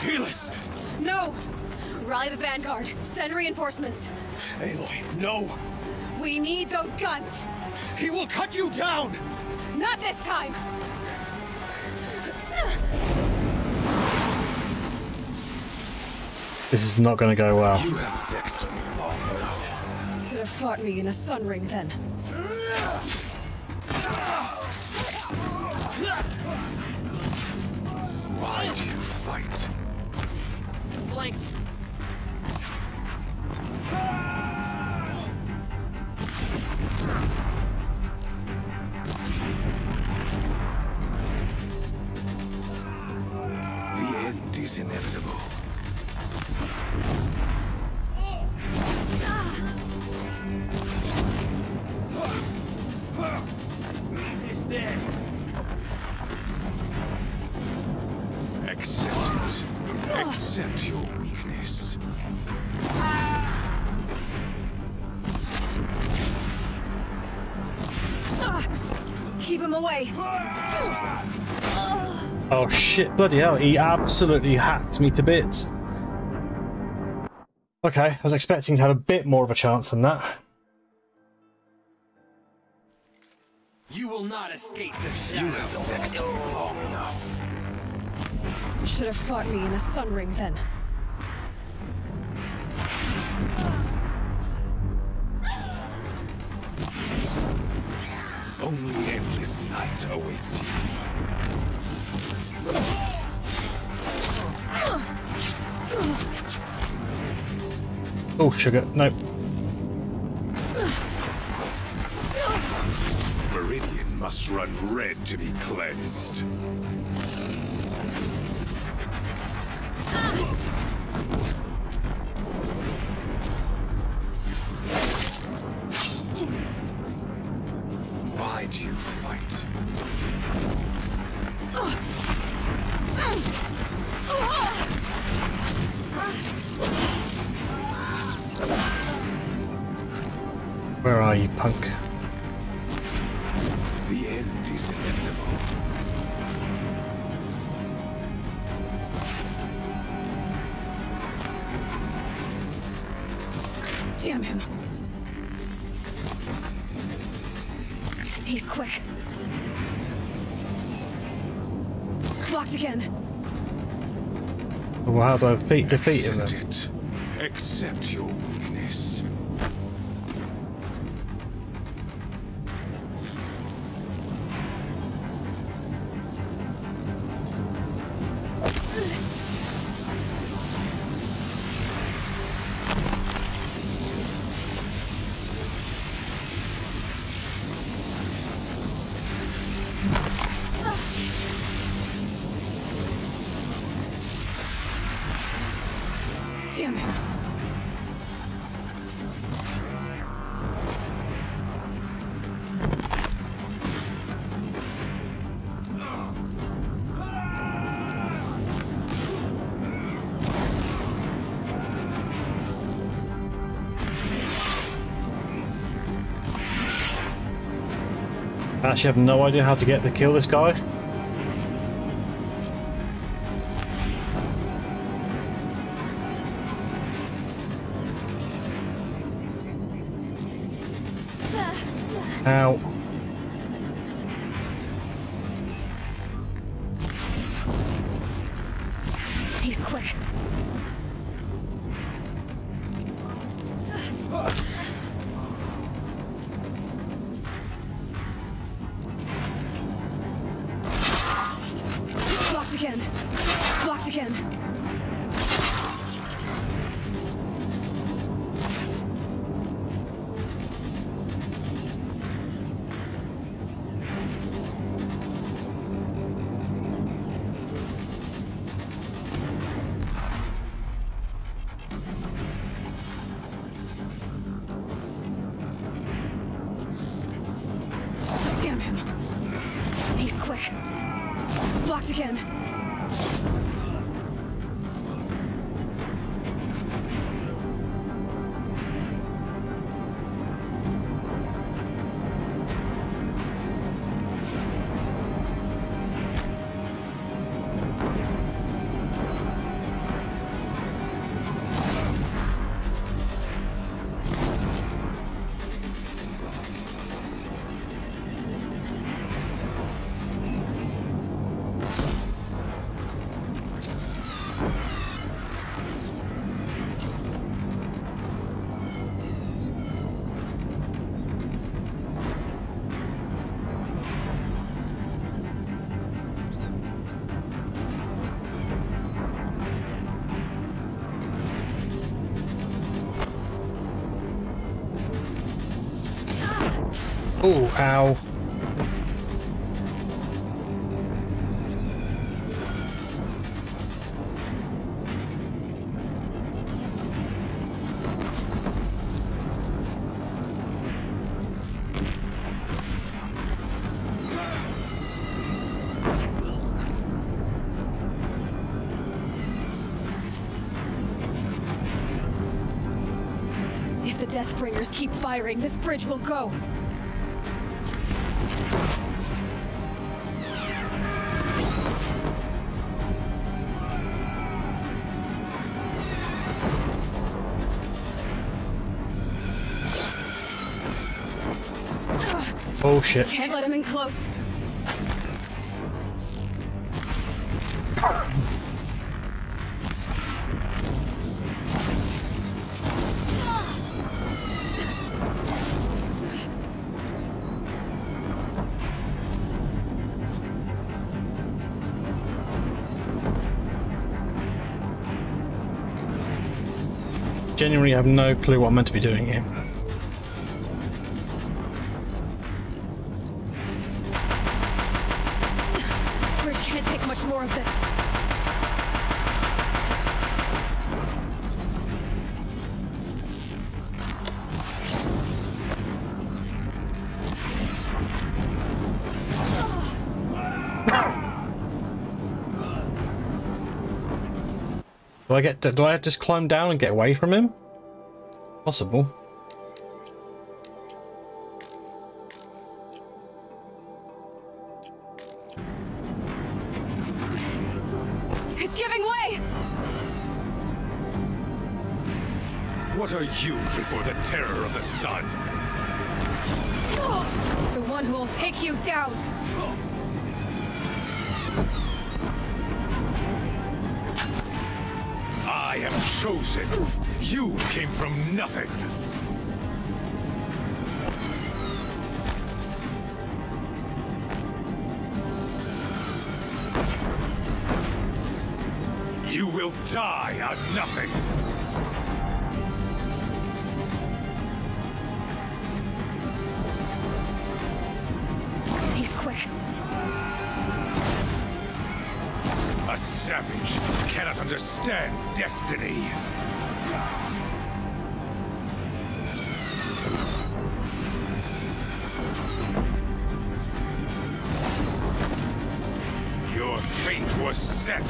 Helis! No! Rally the vanguard. Send reinforcements. Aloy, no! We need those guns! He will cut you down! Not this time! This is not going to go well. You have vexed me long enough. Could have fought me in a sun ring then. Why do you fight? Blank. The end is inevitable. Accept it. Accept your weakness. Keep him away! Oh shit, bloody hell, he absolutely hacked me to bits. Okay, I was expecting to have a bit more of a chance than that. You will not escape the shadow. You have vexed me long enough. Should have fought me in a sun ring then. Only endless night awaits you. Oh, sugar, nope. Meridian must run red to be cleansed. Why do you fight? Where are you, punk? The end is inevitable. Damn him. He's quick. Blocked again. Well, how do I defeat him then? Accept it. Accept your weakness. Damn him. I actually have no idea how to get to kill this guy. Ow. He's quick. Blocked again. Blocked again. Damn him. He's quick. Blocked again. Oh, ow. If the Deathbringers keep firing, this bridge will go. Oh shit. Can't let him in close. Genuinely have no clue what I'm meant to be doing here. Bridge can't take much more of this. Do I just climb down and get away from him? Possible. It's giving way! What are you before the terror of the sun? The one who will take you down! I am chosen. You came from nothing. You will die a nothing. He's quick. A savage cannot understand destiny. Your fate was set.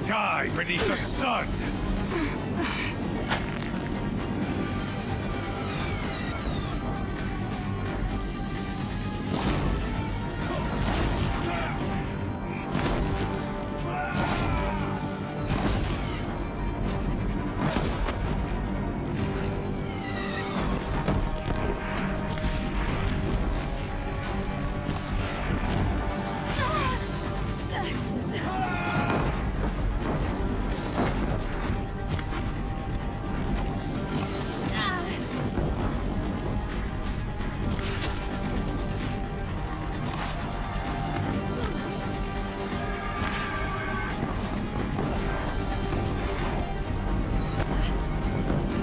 Die beneath the sun.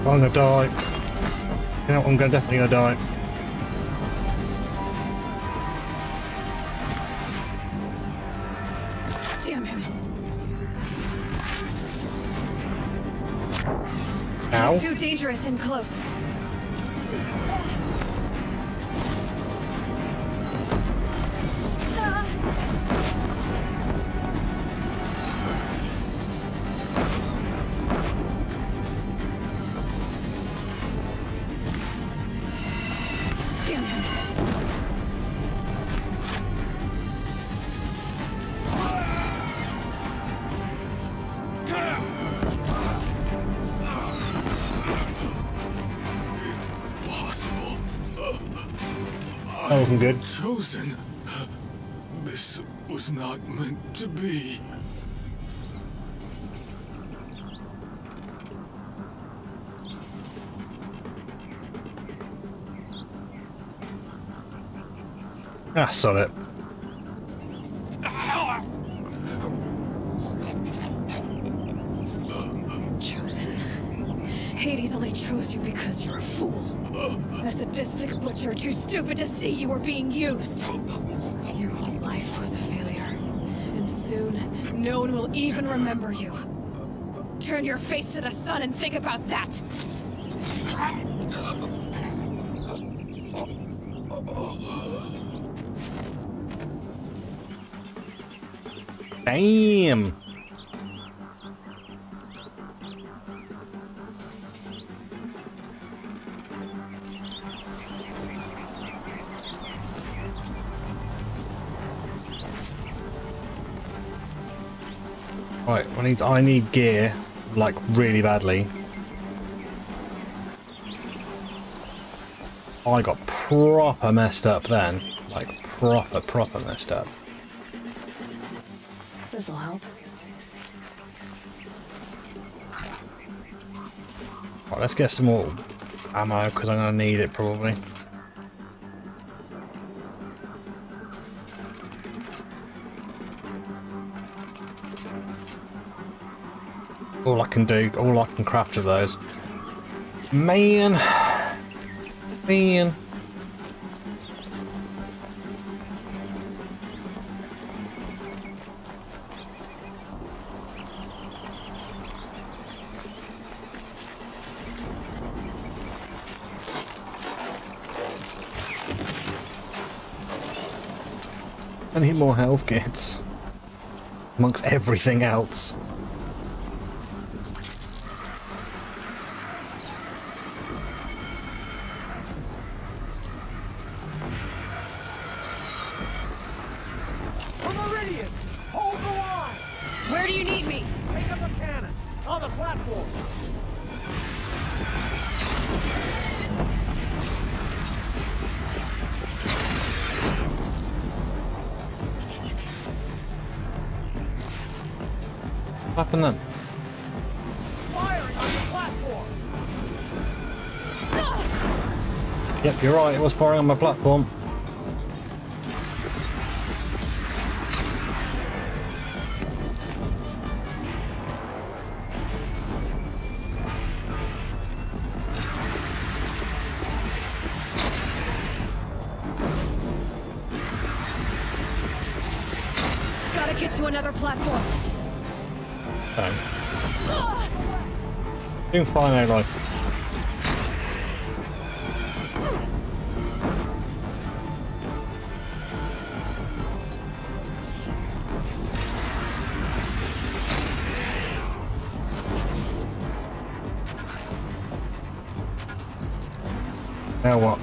I'm gonna die. You know, I'm definitely gonna die. Damn him. Ow. He's too dangerous and close. That wasn't good. Chosen. This was not meant to be. Ah, sod it. only chose you because you're a fool. A sadistic butcher too stupid to see you were being used. Your whole life was a failure. And soon, no one will even remember you. Turn your face to the sun and think about that! Damn! Right, I need gear, like, really badly. I got proper messed up then. Like, proper messed up. This'll help. Right, let's get some more ammo, because I'm going to need it, probably. All I can craft of those. Man. I need more health kits. Amongst everything else. Where do you need me? Take up a cannon on the platform. What happened then? Firing on the platform. Yep, you're right, it was firing on my platform. Gotta get to another platform. Okay. Doing fine, Aloy. Now what?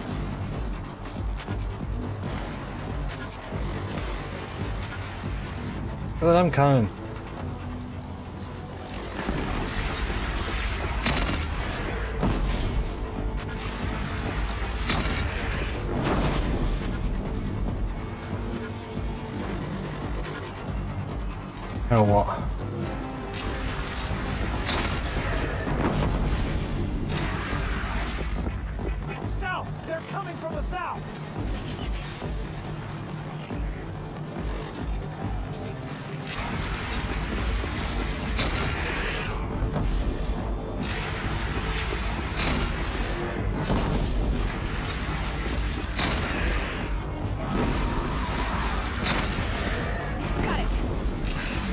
Well, I'm coming. Now what? South! They're coming from the south! Got it.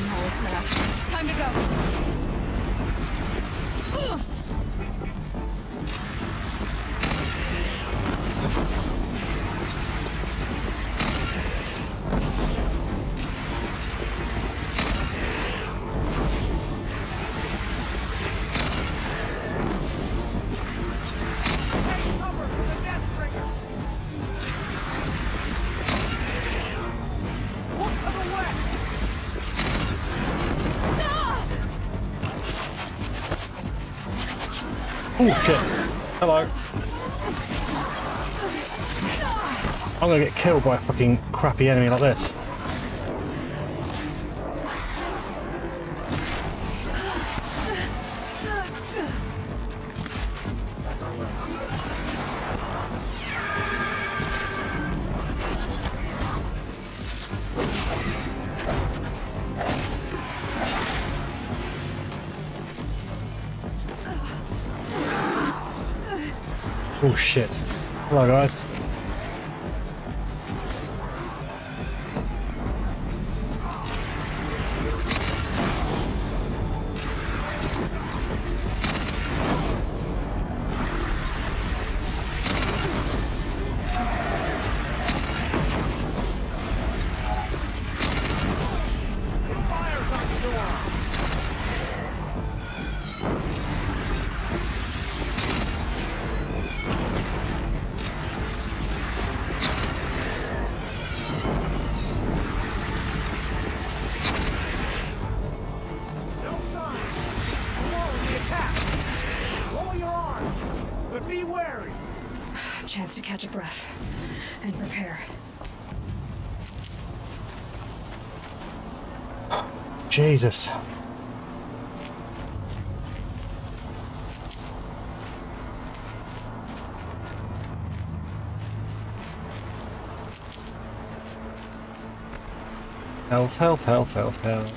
Now it's enough. Time to go. Ugh. Oh shit. Hello. I'm gonna get killed by a fucking crappy enemy like this. shit. Hello, guys. Chance to catch a breath and prepare. Jesus. Health, health, health, health, health.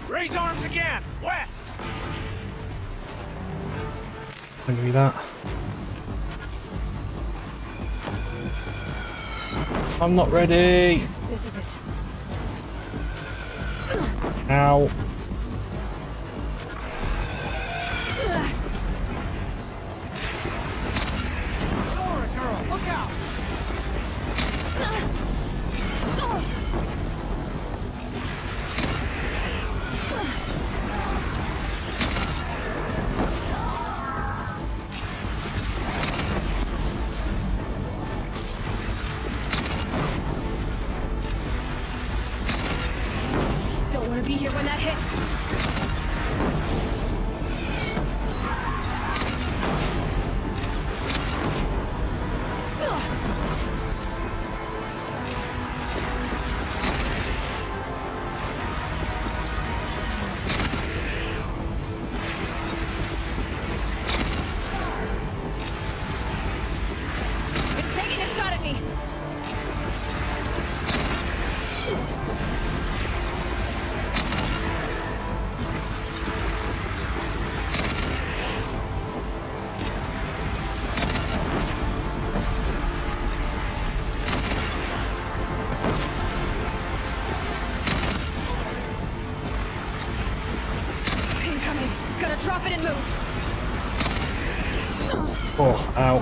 Raise arms again! West! I'll give you that. I'm not ready. This is it. Ow. Girl, look out! Don't want to be here when that hits. It's taking a shot at me. Incoming. Gonna drop it and move. Oh, ow.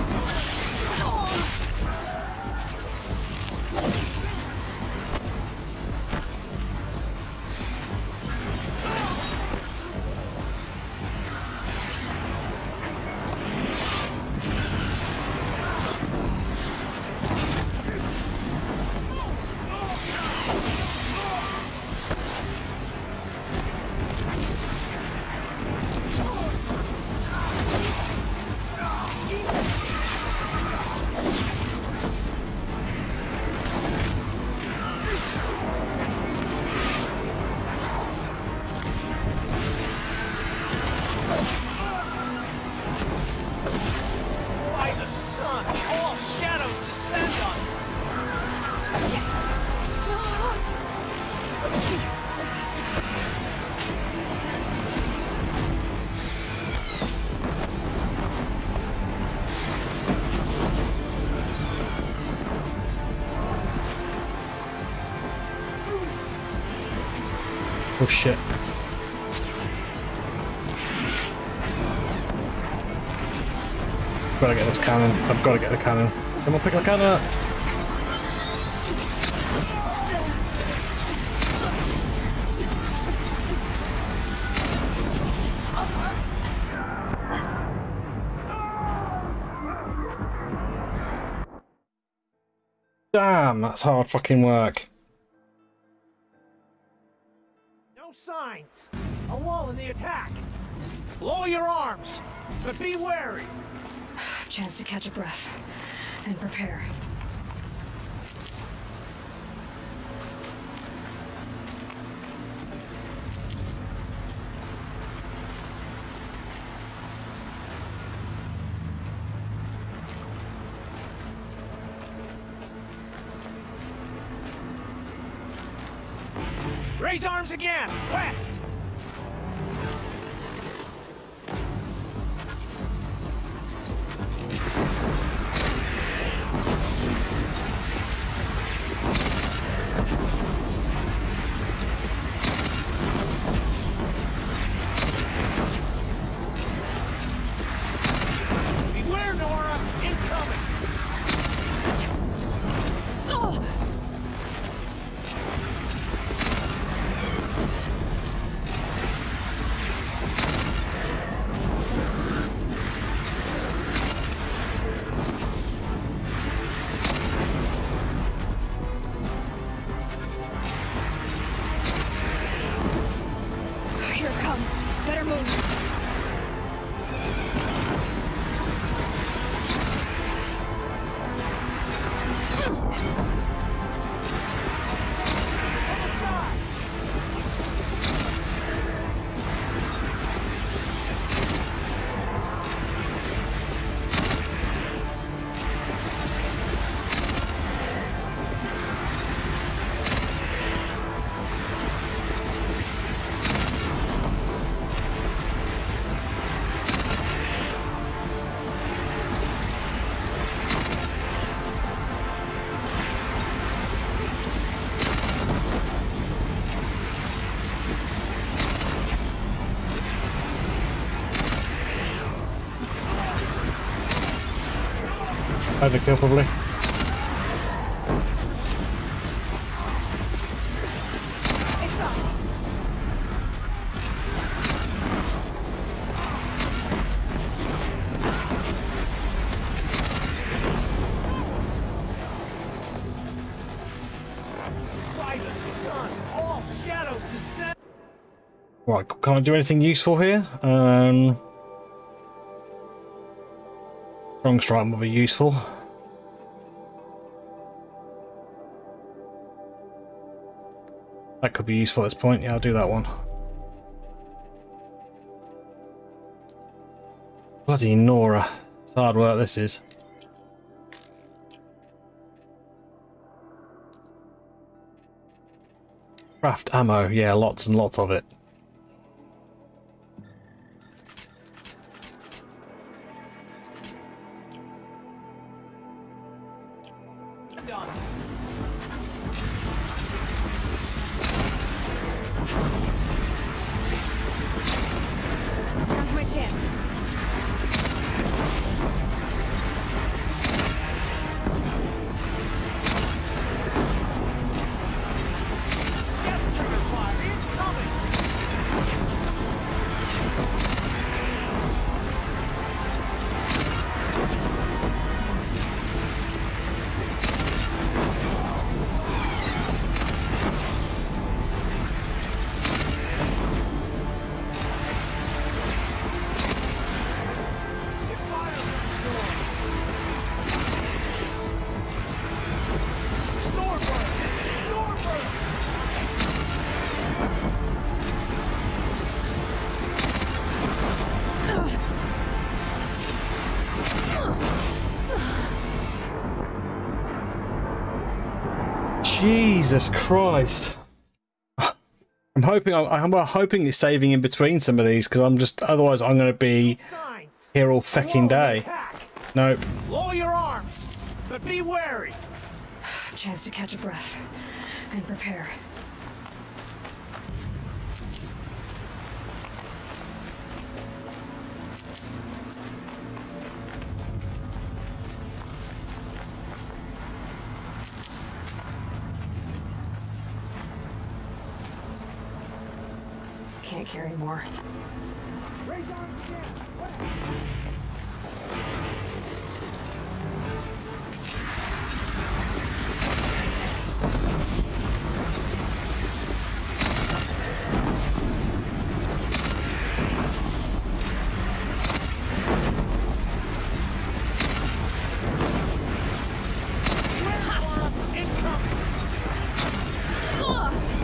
By the sun, all shadows descend on us. Oh shit. Gotta get this cannon. I've gotta get the cannon. Come on, pick the cannon up. Damn, that's hard fucking work. No signs. A wall in the attack. Lower your arms, but be wary. Chance to catch a breath and prepare. Raise arms again, west. Overkill probably. Right, can't I do anything useful here? Strong strike might be useful. That could be useful at this point. Yeah, I'll do that one. Bloody Nora. It's hard work, this is. Craft ammo. Yeah, lots and lots of it. Now's my chance. Jesus Christ! I'm hoping it's saving in between some of these because otherwise I'm going to be here all fecking day. No. Lower your arms, but be wary. Chance to catch a breath and prepare. Can't carry more.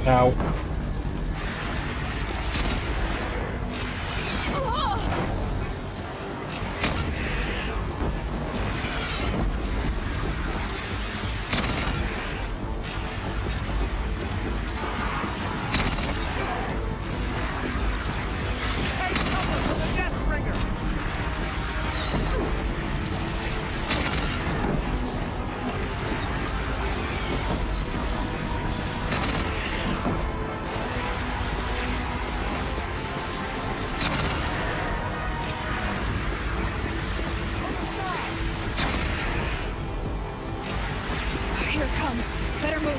Ow. Here it comes. Better move.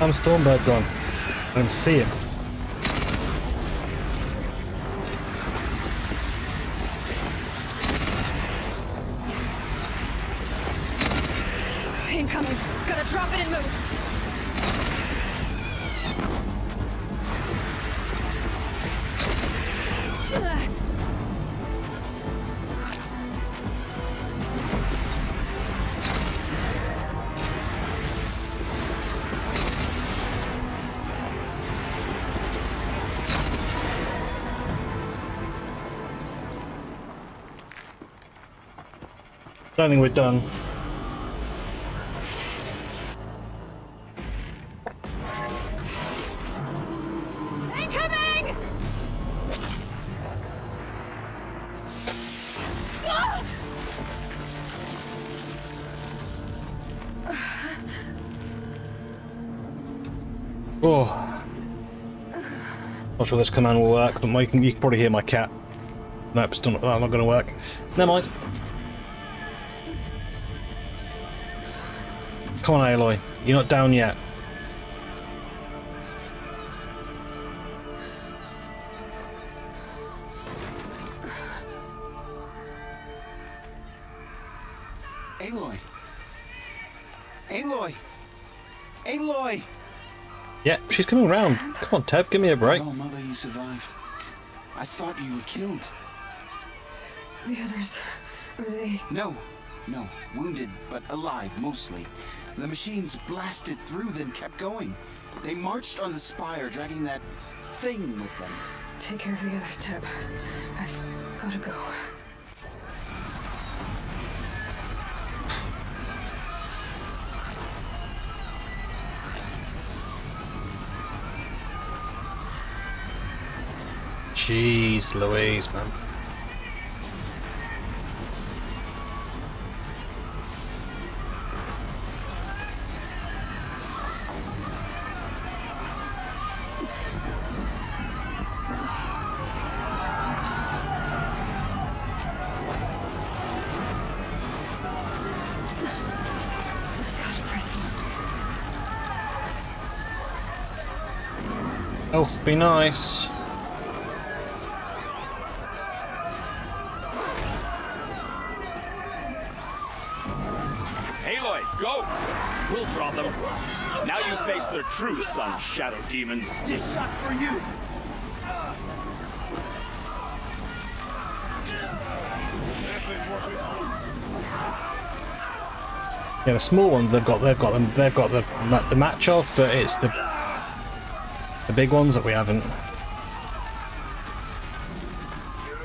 One Stormbird gone. I don't see him. Incoming. Gotta drop it and move. Don't think we're done. Incoming! Oh. Not sure this command will work, but you can probably hear my cat. Nope, still not going to work. Never mind. Come on, Aloy. You're not down yet. Aloy! Aloy! Aloy! Yeah, she's coming around. Come on, Teb, give me a break. Oh, Mother, you survived. I thought you were killed. The others, are they? No, wounded, but alive, mostly. The machines blasted through, then kept going. They marched on the spire, dragging that thing with them. Take care of the others, Teb. I've gotta go. Jeez Louise, man. Health be nice. Aloy, go! We'll draw them. Now you face their true son, Shadow Demons. This shot's for you! Yeah, the small ones they've got the match of, but it's the big ones that we haven't.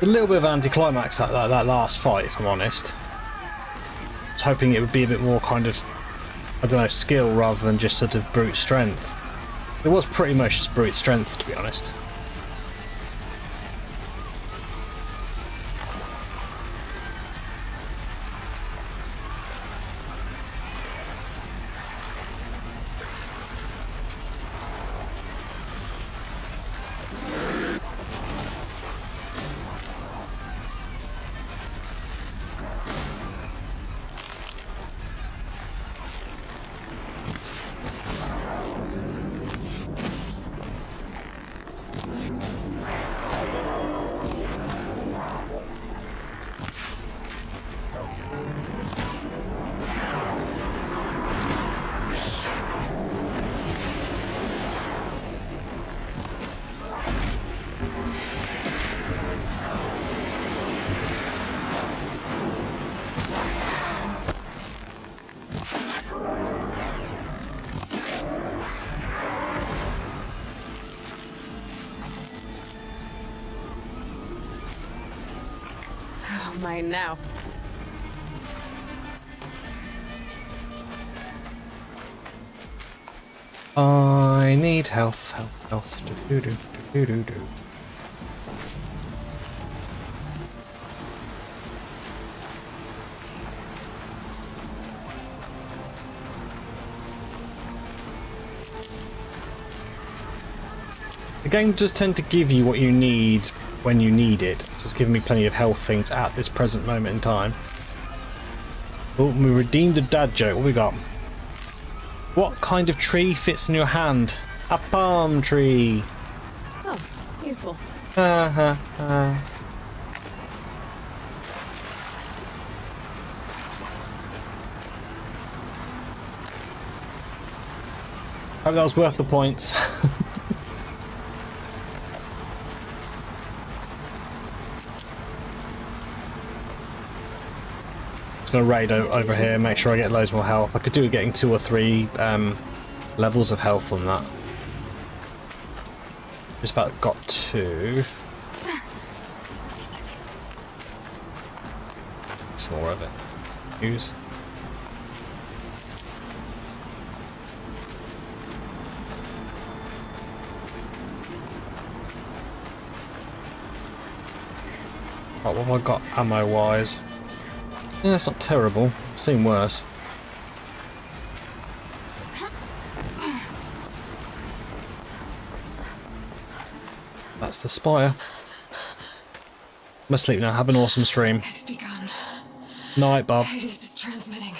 A little bit of anticlimax that last fight, if I'm honest. I was hoping it would be a bit more kind of, I don't know, skill rather than just sort of brute strength. It was pretty much just brute strength, to be honest. Mine now. I need health. Do, do, do, do, do. The game does tend to give you what you need when you need it, so it's giving me plenty of health things at this present moment in time. Oh, we redeemed a dad joke. What we got? What kind of tree fits in your hand? A palm tree. Oh, useful. Ha ha ha. Hope that was worth the points. Just gonna raid over here, make sure I get loads more health. I could do with getting 2 or 3 levels of health on that. Just about got 2. Some more of it. Use. Right, what have I got ammo-wise? Yeah, that's not terrible. I've seen worse. That's the spire. I'm asleep now. Have an awesome stream. It's begun. Night, Bob. Hades is transmitting.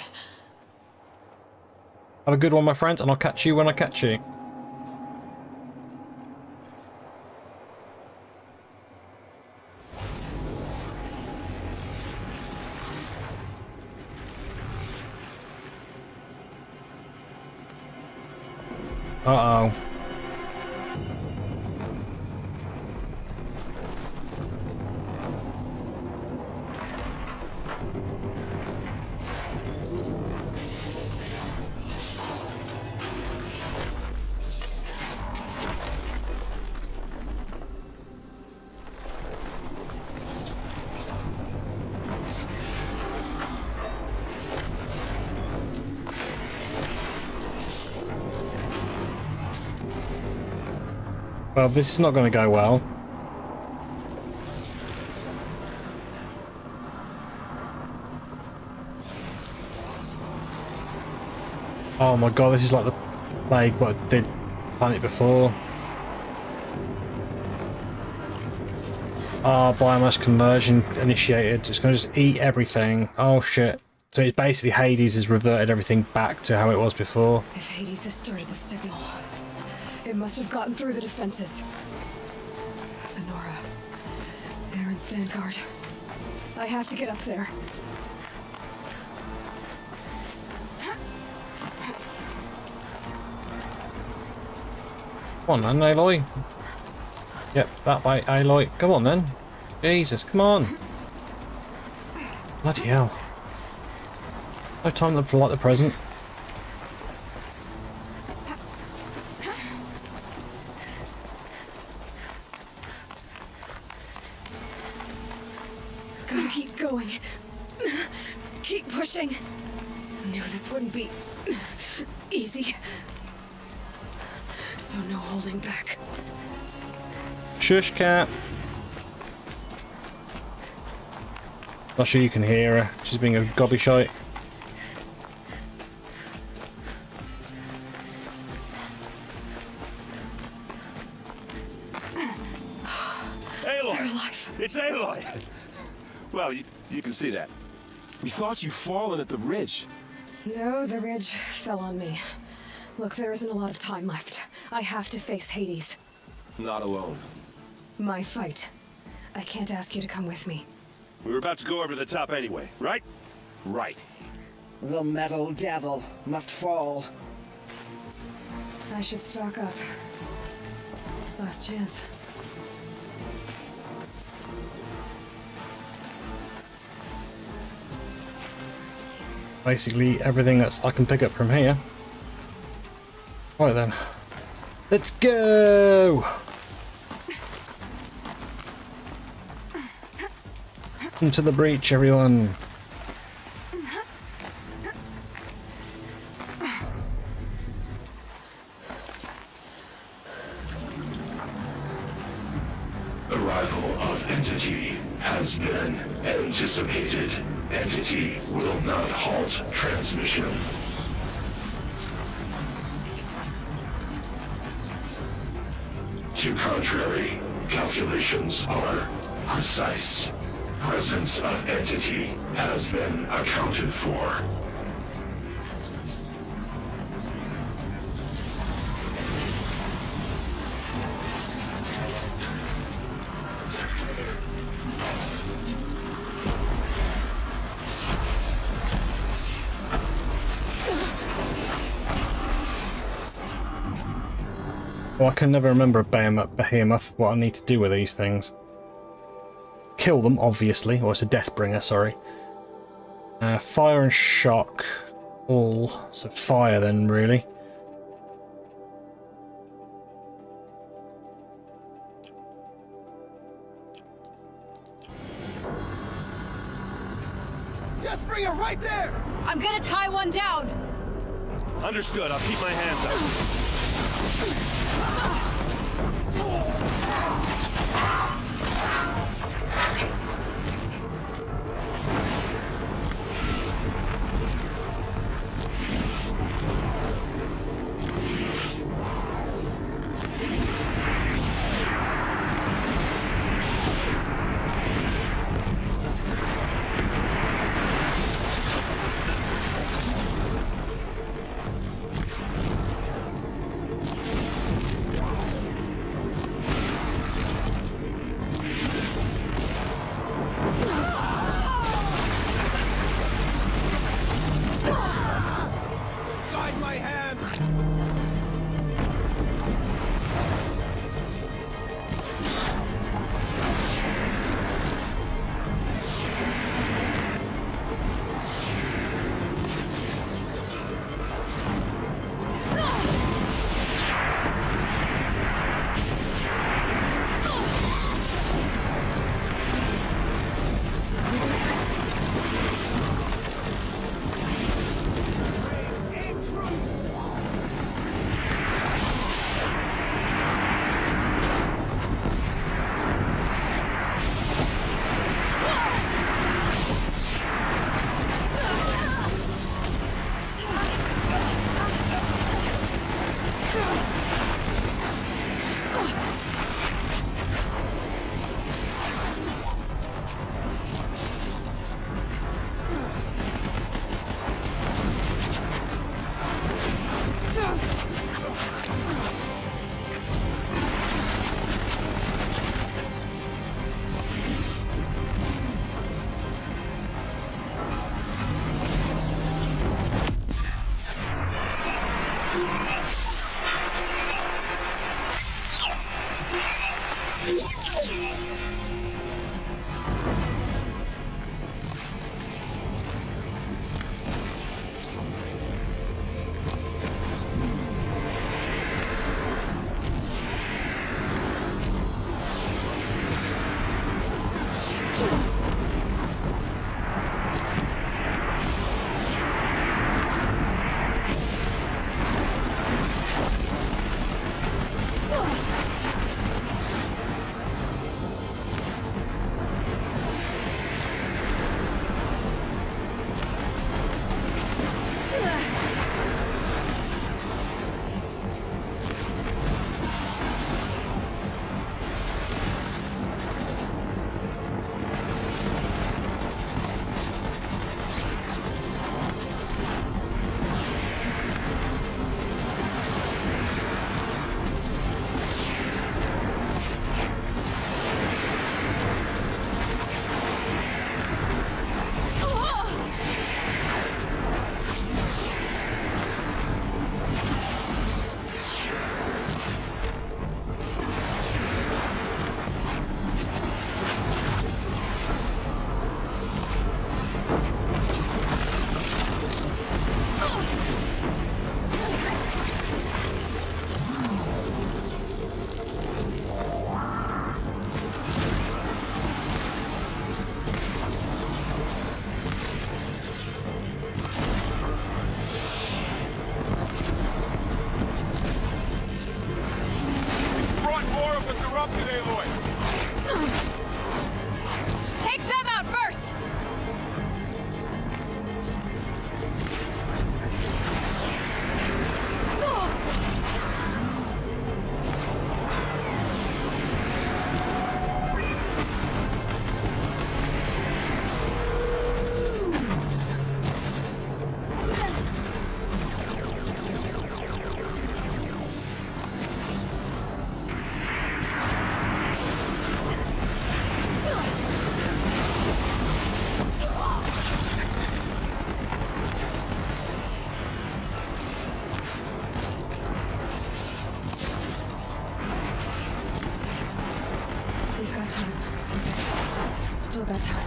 Have a good one, my friend, and I'll catch you when I catch you. Uh-oh. Well, this is not going to go well. Oh my god, this is like the plague what I did planet before. Ah, biomass conversion initiated. It's going to just eat everything. Oh shit. So it's basically Hades has reverted everything back to how it was before. If Hades has started the signal, it must have gotten through the defenses. The Nora. Aaron's vanguard. I have to get up there. Come on then, Aloy. Yep, that way, Aloy. Come on then. Jesus, come on. Bloody hell. No time to pull out the present. Gotta keep going. Keep pushing. Knew this wouldn't be easy. So no holding back. Shush, cat. Not sure you can hear her. She's being a gobby shite. Aloy! It's Aloy! Well, you can see that. We thought you'd fallen at the ridge. No, the ridge fell on me. Look, there isn't a lot of time left. I have to face Hades. Not alone. My fight. I can't ask you to come with me. We were about to go over the top anyway, right? Right. The metal devil must fall. I should stock up. Last chance. Basically everything that I can pick up from here. Right then. Let's go! Into the breach, everyone. Arrival of Entity has been anticipated. Entity will not halt transmission. To contrary, calculations are precise. Presence of Entity has been accounted for. But I can never remember a behemoth, what I need to do with these things. Kill them, obviously, or it's a Deathbringer, sorry. Fire and shock, all. So fire then, really. Deathbringer right there! I'm gonna tie one down! Understood, I'll keep my hands up. Still got time.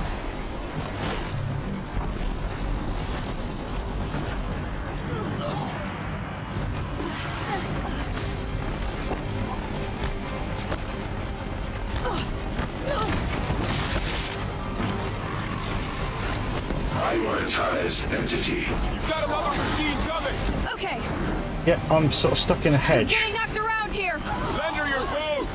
Prioritize entity. You've got another machine coming! Okay. Yeah, I'm sort of stuck in a hedge. Getting knocked around here. Lend her your boat!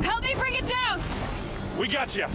Help me bring it down. We got you!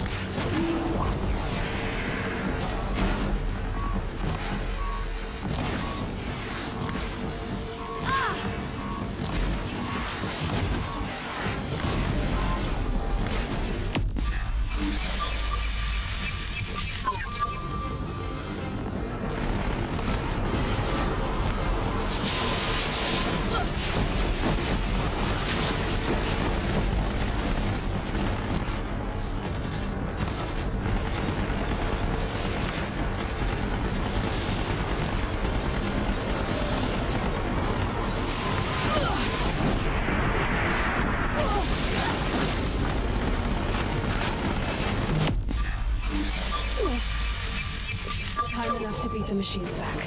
Time enough to beat the machines back.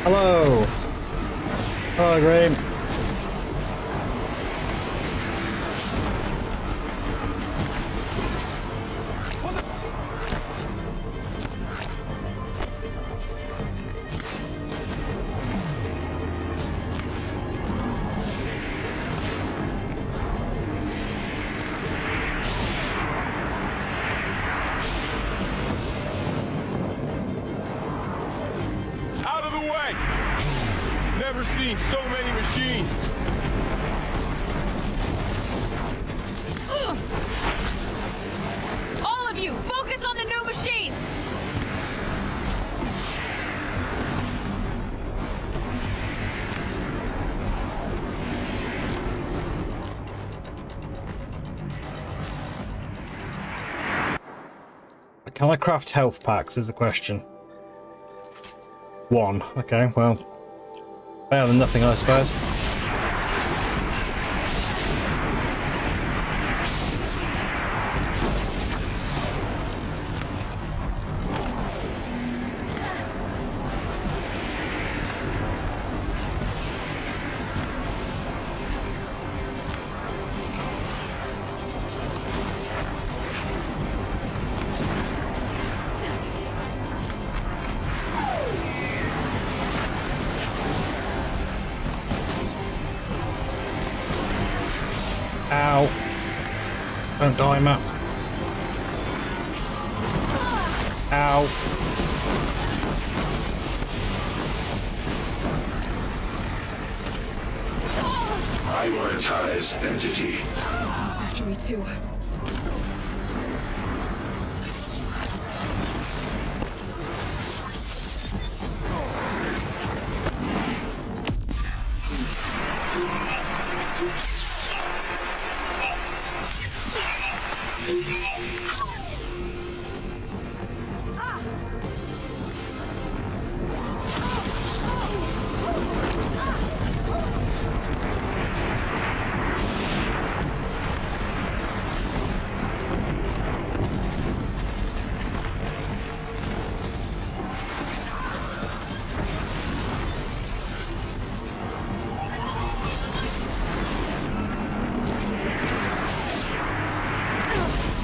Hello. Hello, Graham. Out of the way! Never seen so many machines! All of you, focus on the new machines. Can I craft health packs is the question. One. Okay, well. Better than nothing, I suppose. Ow. Don't die, Matt. Ow. Prioritize entity. This one's after me too.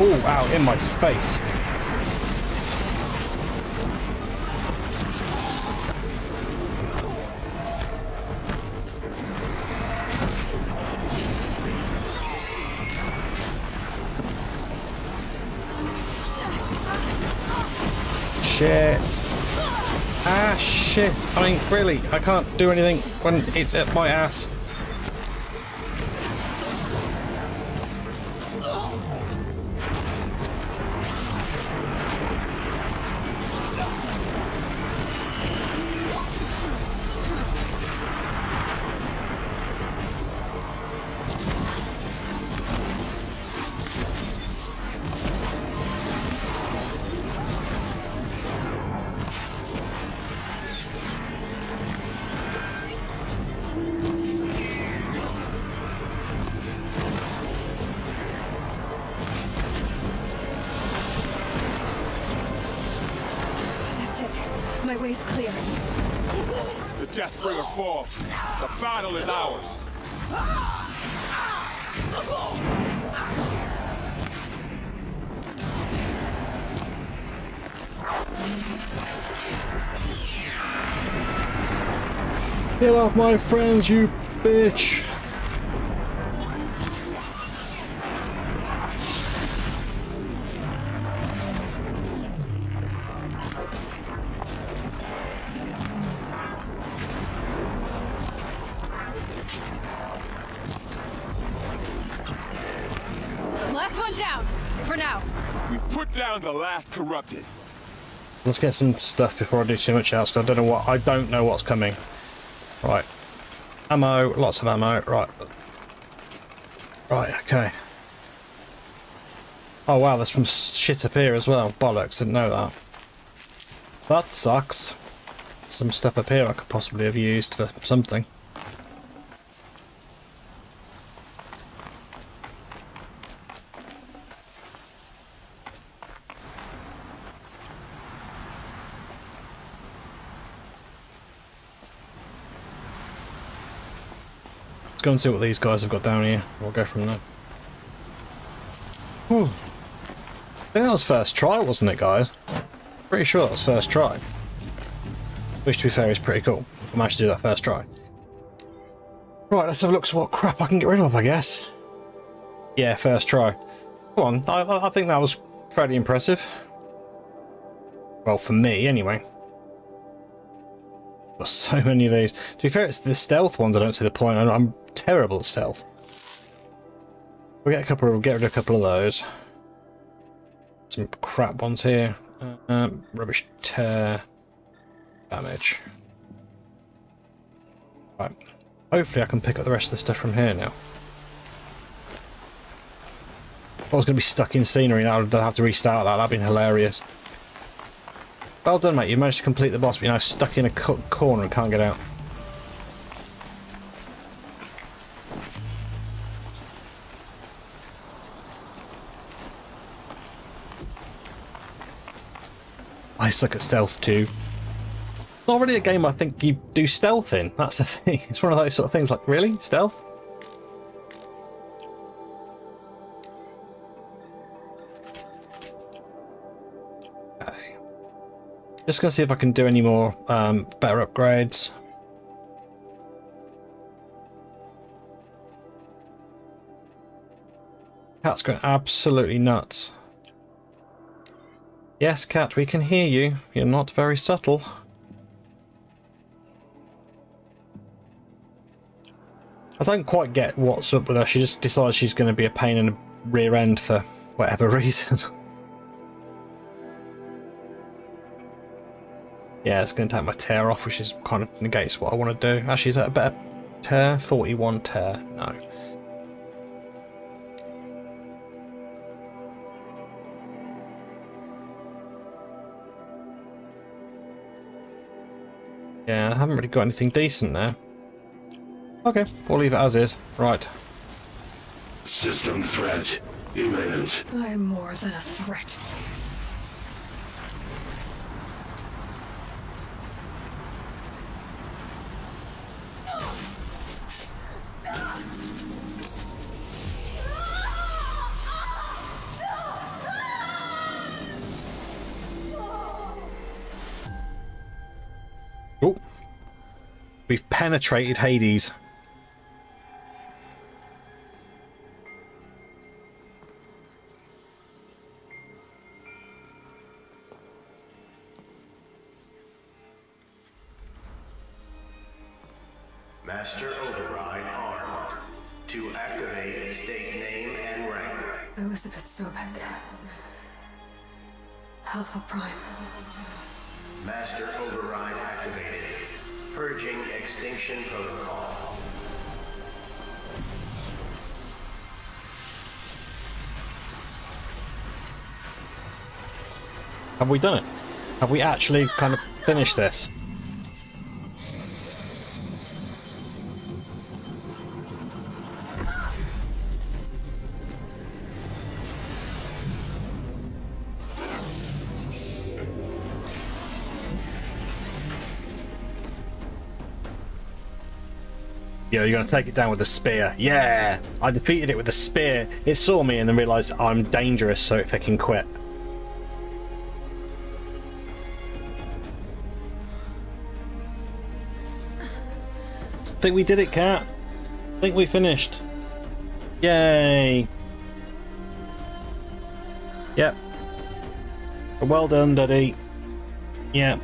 Oh, ow, in my face. Shit. Ah. Ah, shit. I mean, really, I can't do anything when it's at my ass. My way's clear. The Deathbringer falls. The battle is ours. Get off my friends, you bitch! Last one down, for now. We put down the last corrupted. Let's get some stuff before I do too much else, because I don't know what's coming. Right. Ammo, lots of ammo, right. Right, okay. Oh wow, there's some shit up here as well. Bollocks, didn't know that. That sucks. Some stuff up here I could possibly have used for something. Let's go and see what these guys have got down here. We'll go from there. Whew. I think that was first try, wasn't it, guys? Pretty sure that was first try. Which, to be fair, is pretty cool. I managed to do that first try. Right, let's have a look at what crap I can get rid of, I guess. Yeah, first try. Come on, I think that was fairly impressive. Well, for me, anyway. Got so many of these. To be fair, it's the stealth ones I don't see the point. I'm terrible at stealth. We'll get rid of a couple of those. Some crap ones here. Rubbish tear. Damage. Right. Hopefully I can pick up the rest of the stuff from here now. If I was going to be stuck in scenery now, I'd have to restart that. That'd been hilarious. Well done, mate. You managed to complete the boss, but you're now stuck in a corner and can't get out. I suck at stealth too. It's not really a game I think you do stealth in. That's the thing. It's one of those sort of things like, really? Stealth? Okay. Just gonna see if I can do any more better upgrades. Cat's going absolutely nuts. Yes, cat, we can hear you. You're not very subtle. I don't quite get what's up with her. She just decides she's going to be a pain in the rear end for whatever reason. Yeah, it's going to take my tear off, which is kind of negates what I want to do. Actually, is that a better tear? 41 tear. No. Yeah, I haven't really got anything decent there. Okay, we'll leave it as is. Right. System threat imminent. I'm more than a threat. Oh, we've penetrated Hades. Master Override armed. To activate, state name and rank. Elizabeth Sobek. Alpha Prime. Master Override activated. Purging extinction protocol. Have we done it? Have we actually kind of finished this? Yo, you're gonna take it down with a spear. Yeah! I defeated it with a spear. It saw me and then realised I'm dangerous, so it fucking quit. I think we did it, Cat. I think we finished. Yay! Yep. Well done, Daddy. Yep.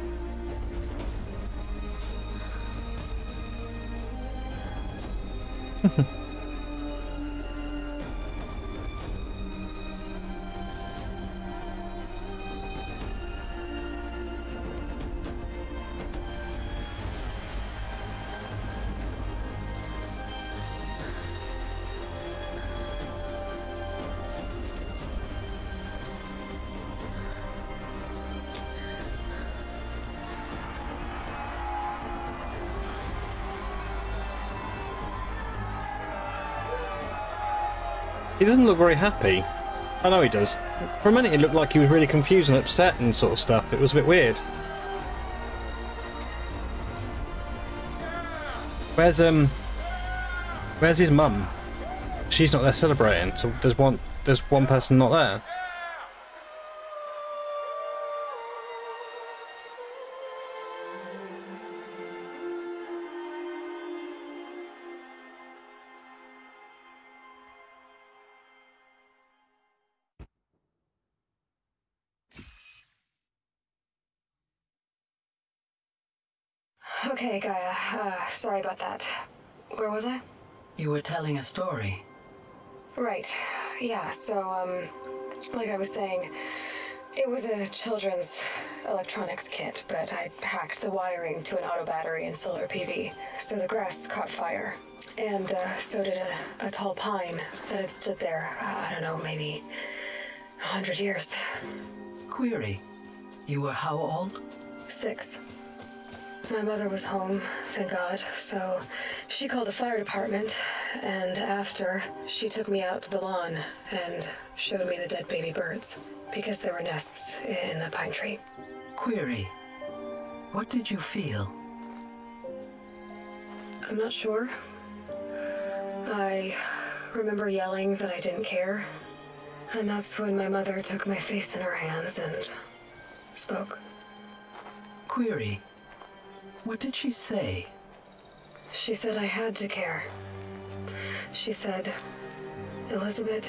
He doesn't look very happy. I know he does. For a minute it looked like he was really confused and upset and sort of stuff. It was a bit weird. Where's his mum? She's not there celebrating, so there's one person not there. Okay, Gaia. Sorry about that. Where was I? You were telling a story. Right. Yeah, so, like I was saying, it was a children's electronics kit, but I hacked the wiring to an auto battery and solar PV, so the grass caught fire. And, so did a tall pine that had stood there, I don't know, maybe 100 years. Query. You were how old? 6. My mother was home, thank God, so she called the fire department, and after, she took me out to the lawn and showed me the dead baby birds, because there were nests in the pine tree. Query. What did you feel? I'm not sure. I remember yelling that I didn't care, and that's when my mother took my face in her hands and spoke. Query. What did she say? She said I had to care. She said, Elizabeth,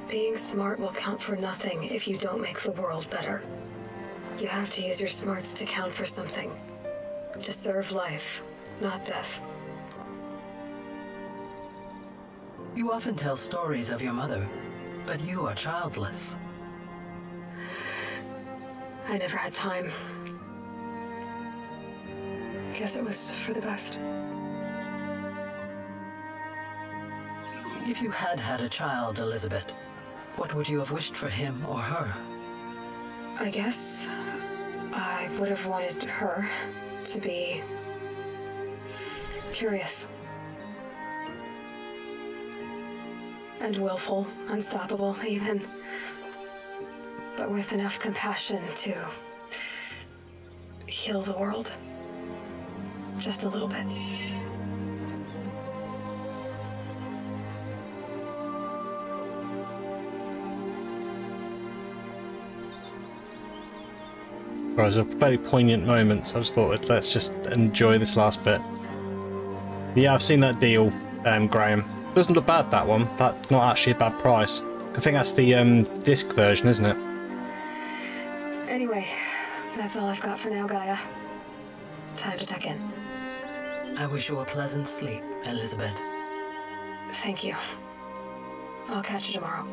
being smart will count for nothing if you don't make the world better. You have to use your smarts to count for something. To serve life, not death. You often tell stories of your mother, but you are childless. I never had time. Guess it was for the best. If you had had a child, Elizabeth, what would you have wished for him or her? I guess I would have wanted her to be curious. And willful, unstoppable even. But with enough compassion to heal the world. Just a little bit. It was a very poignant moment, so I just thought let's just enjoy this last bit. Yeah, I've seen that deal, Graham. Doesn't look bad, that one. That's not actually a bad price. I think that's the disc version, isn't it? Anyway, that's all I've got for now, Gaia. Time to tuck in. I wish you a pleasant sleep, Elizabeth. Thank you. I'll catch you tomorrow.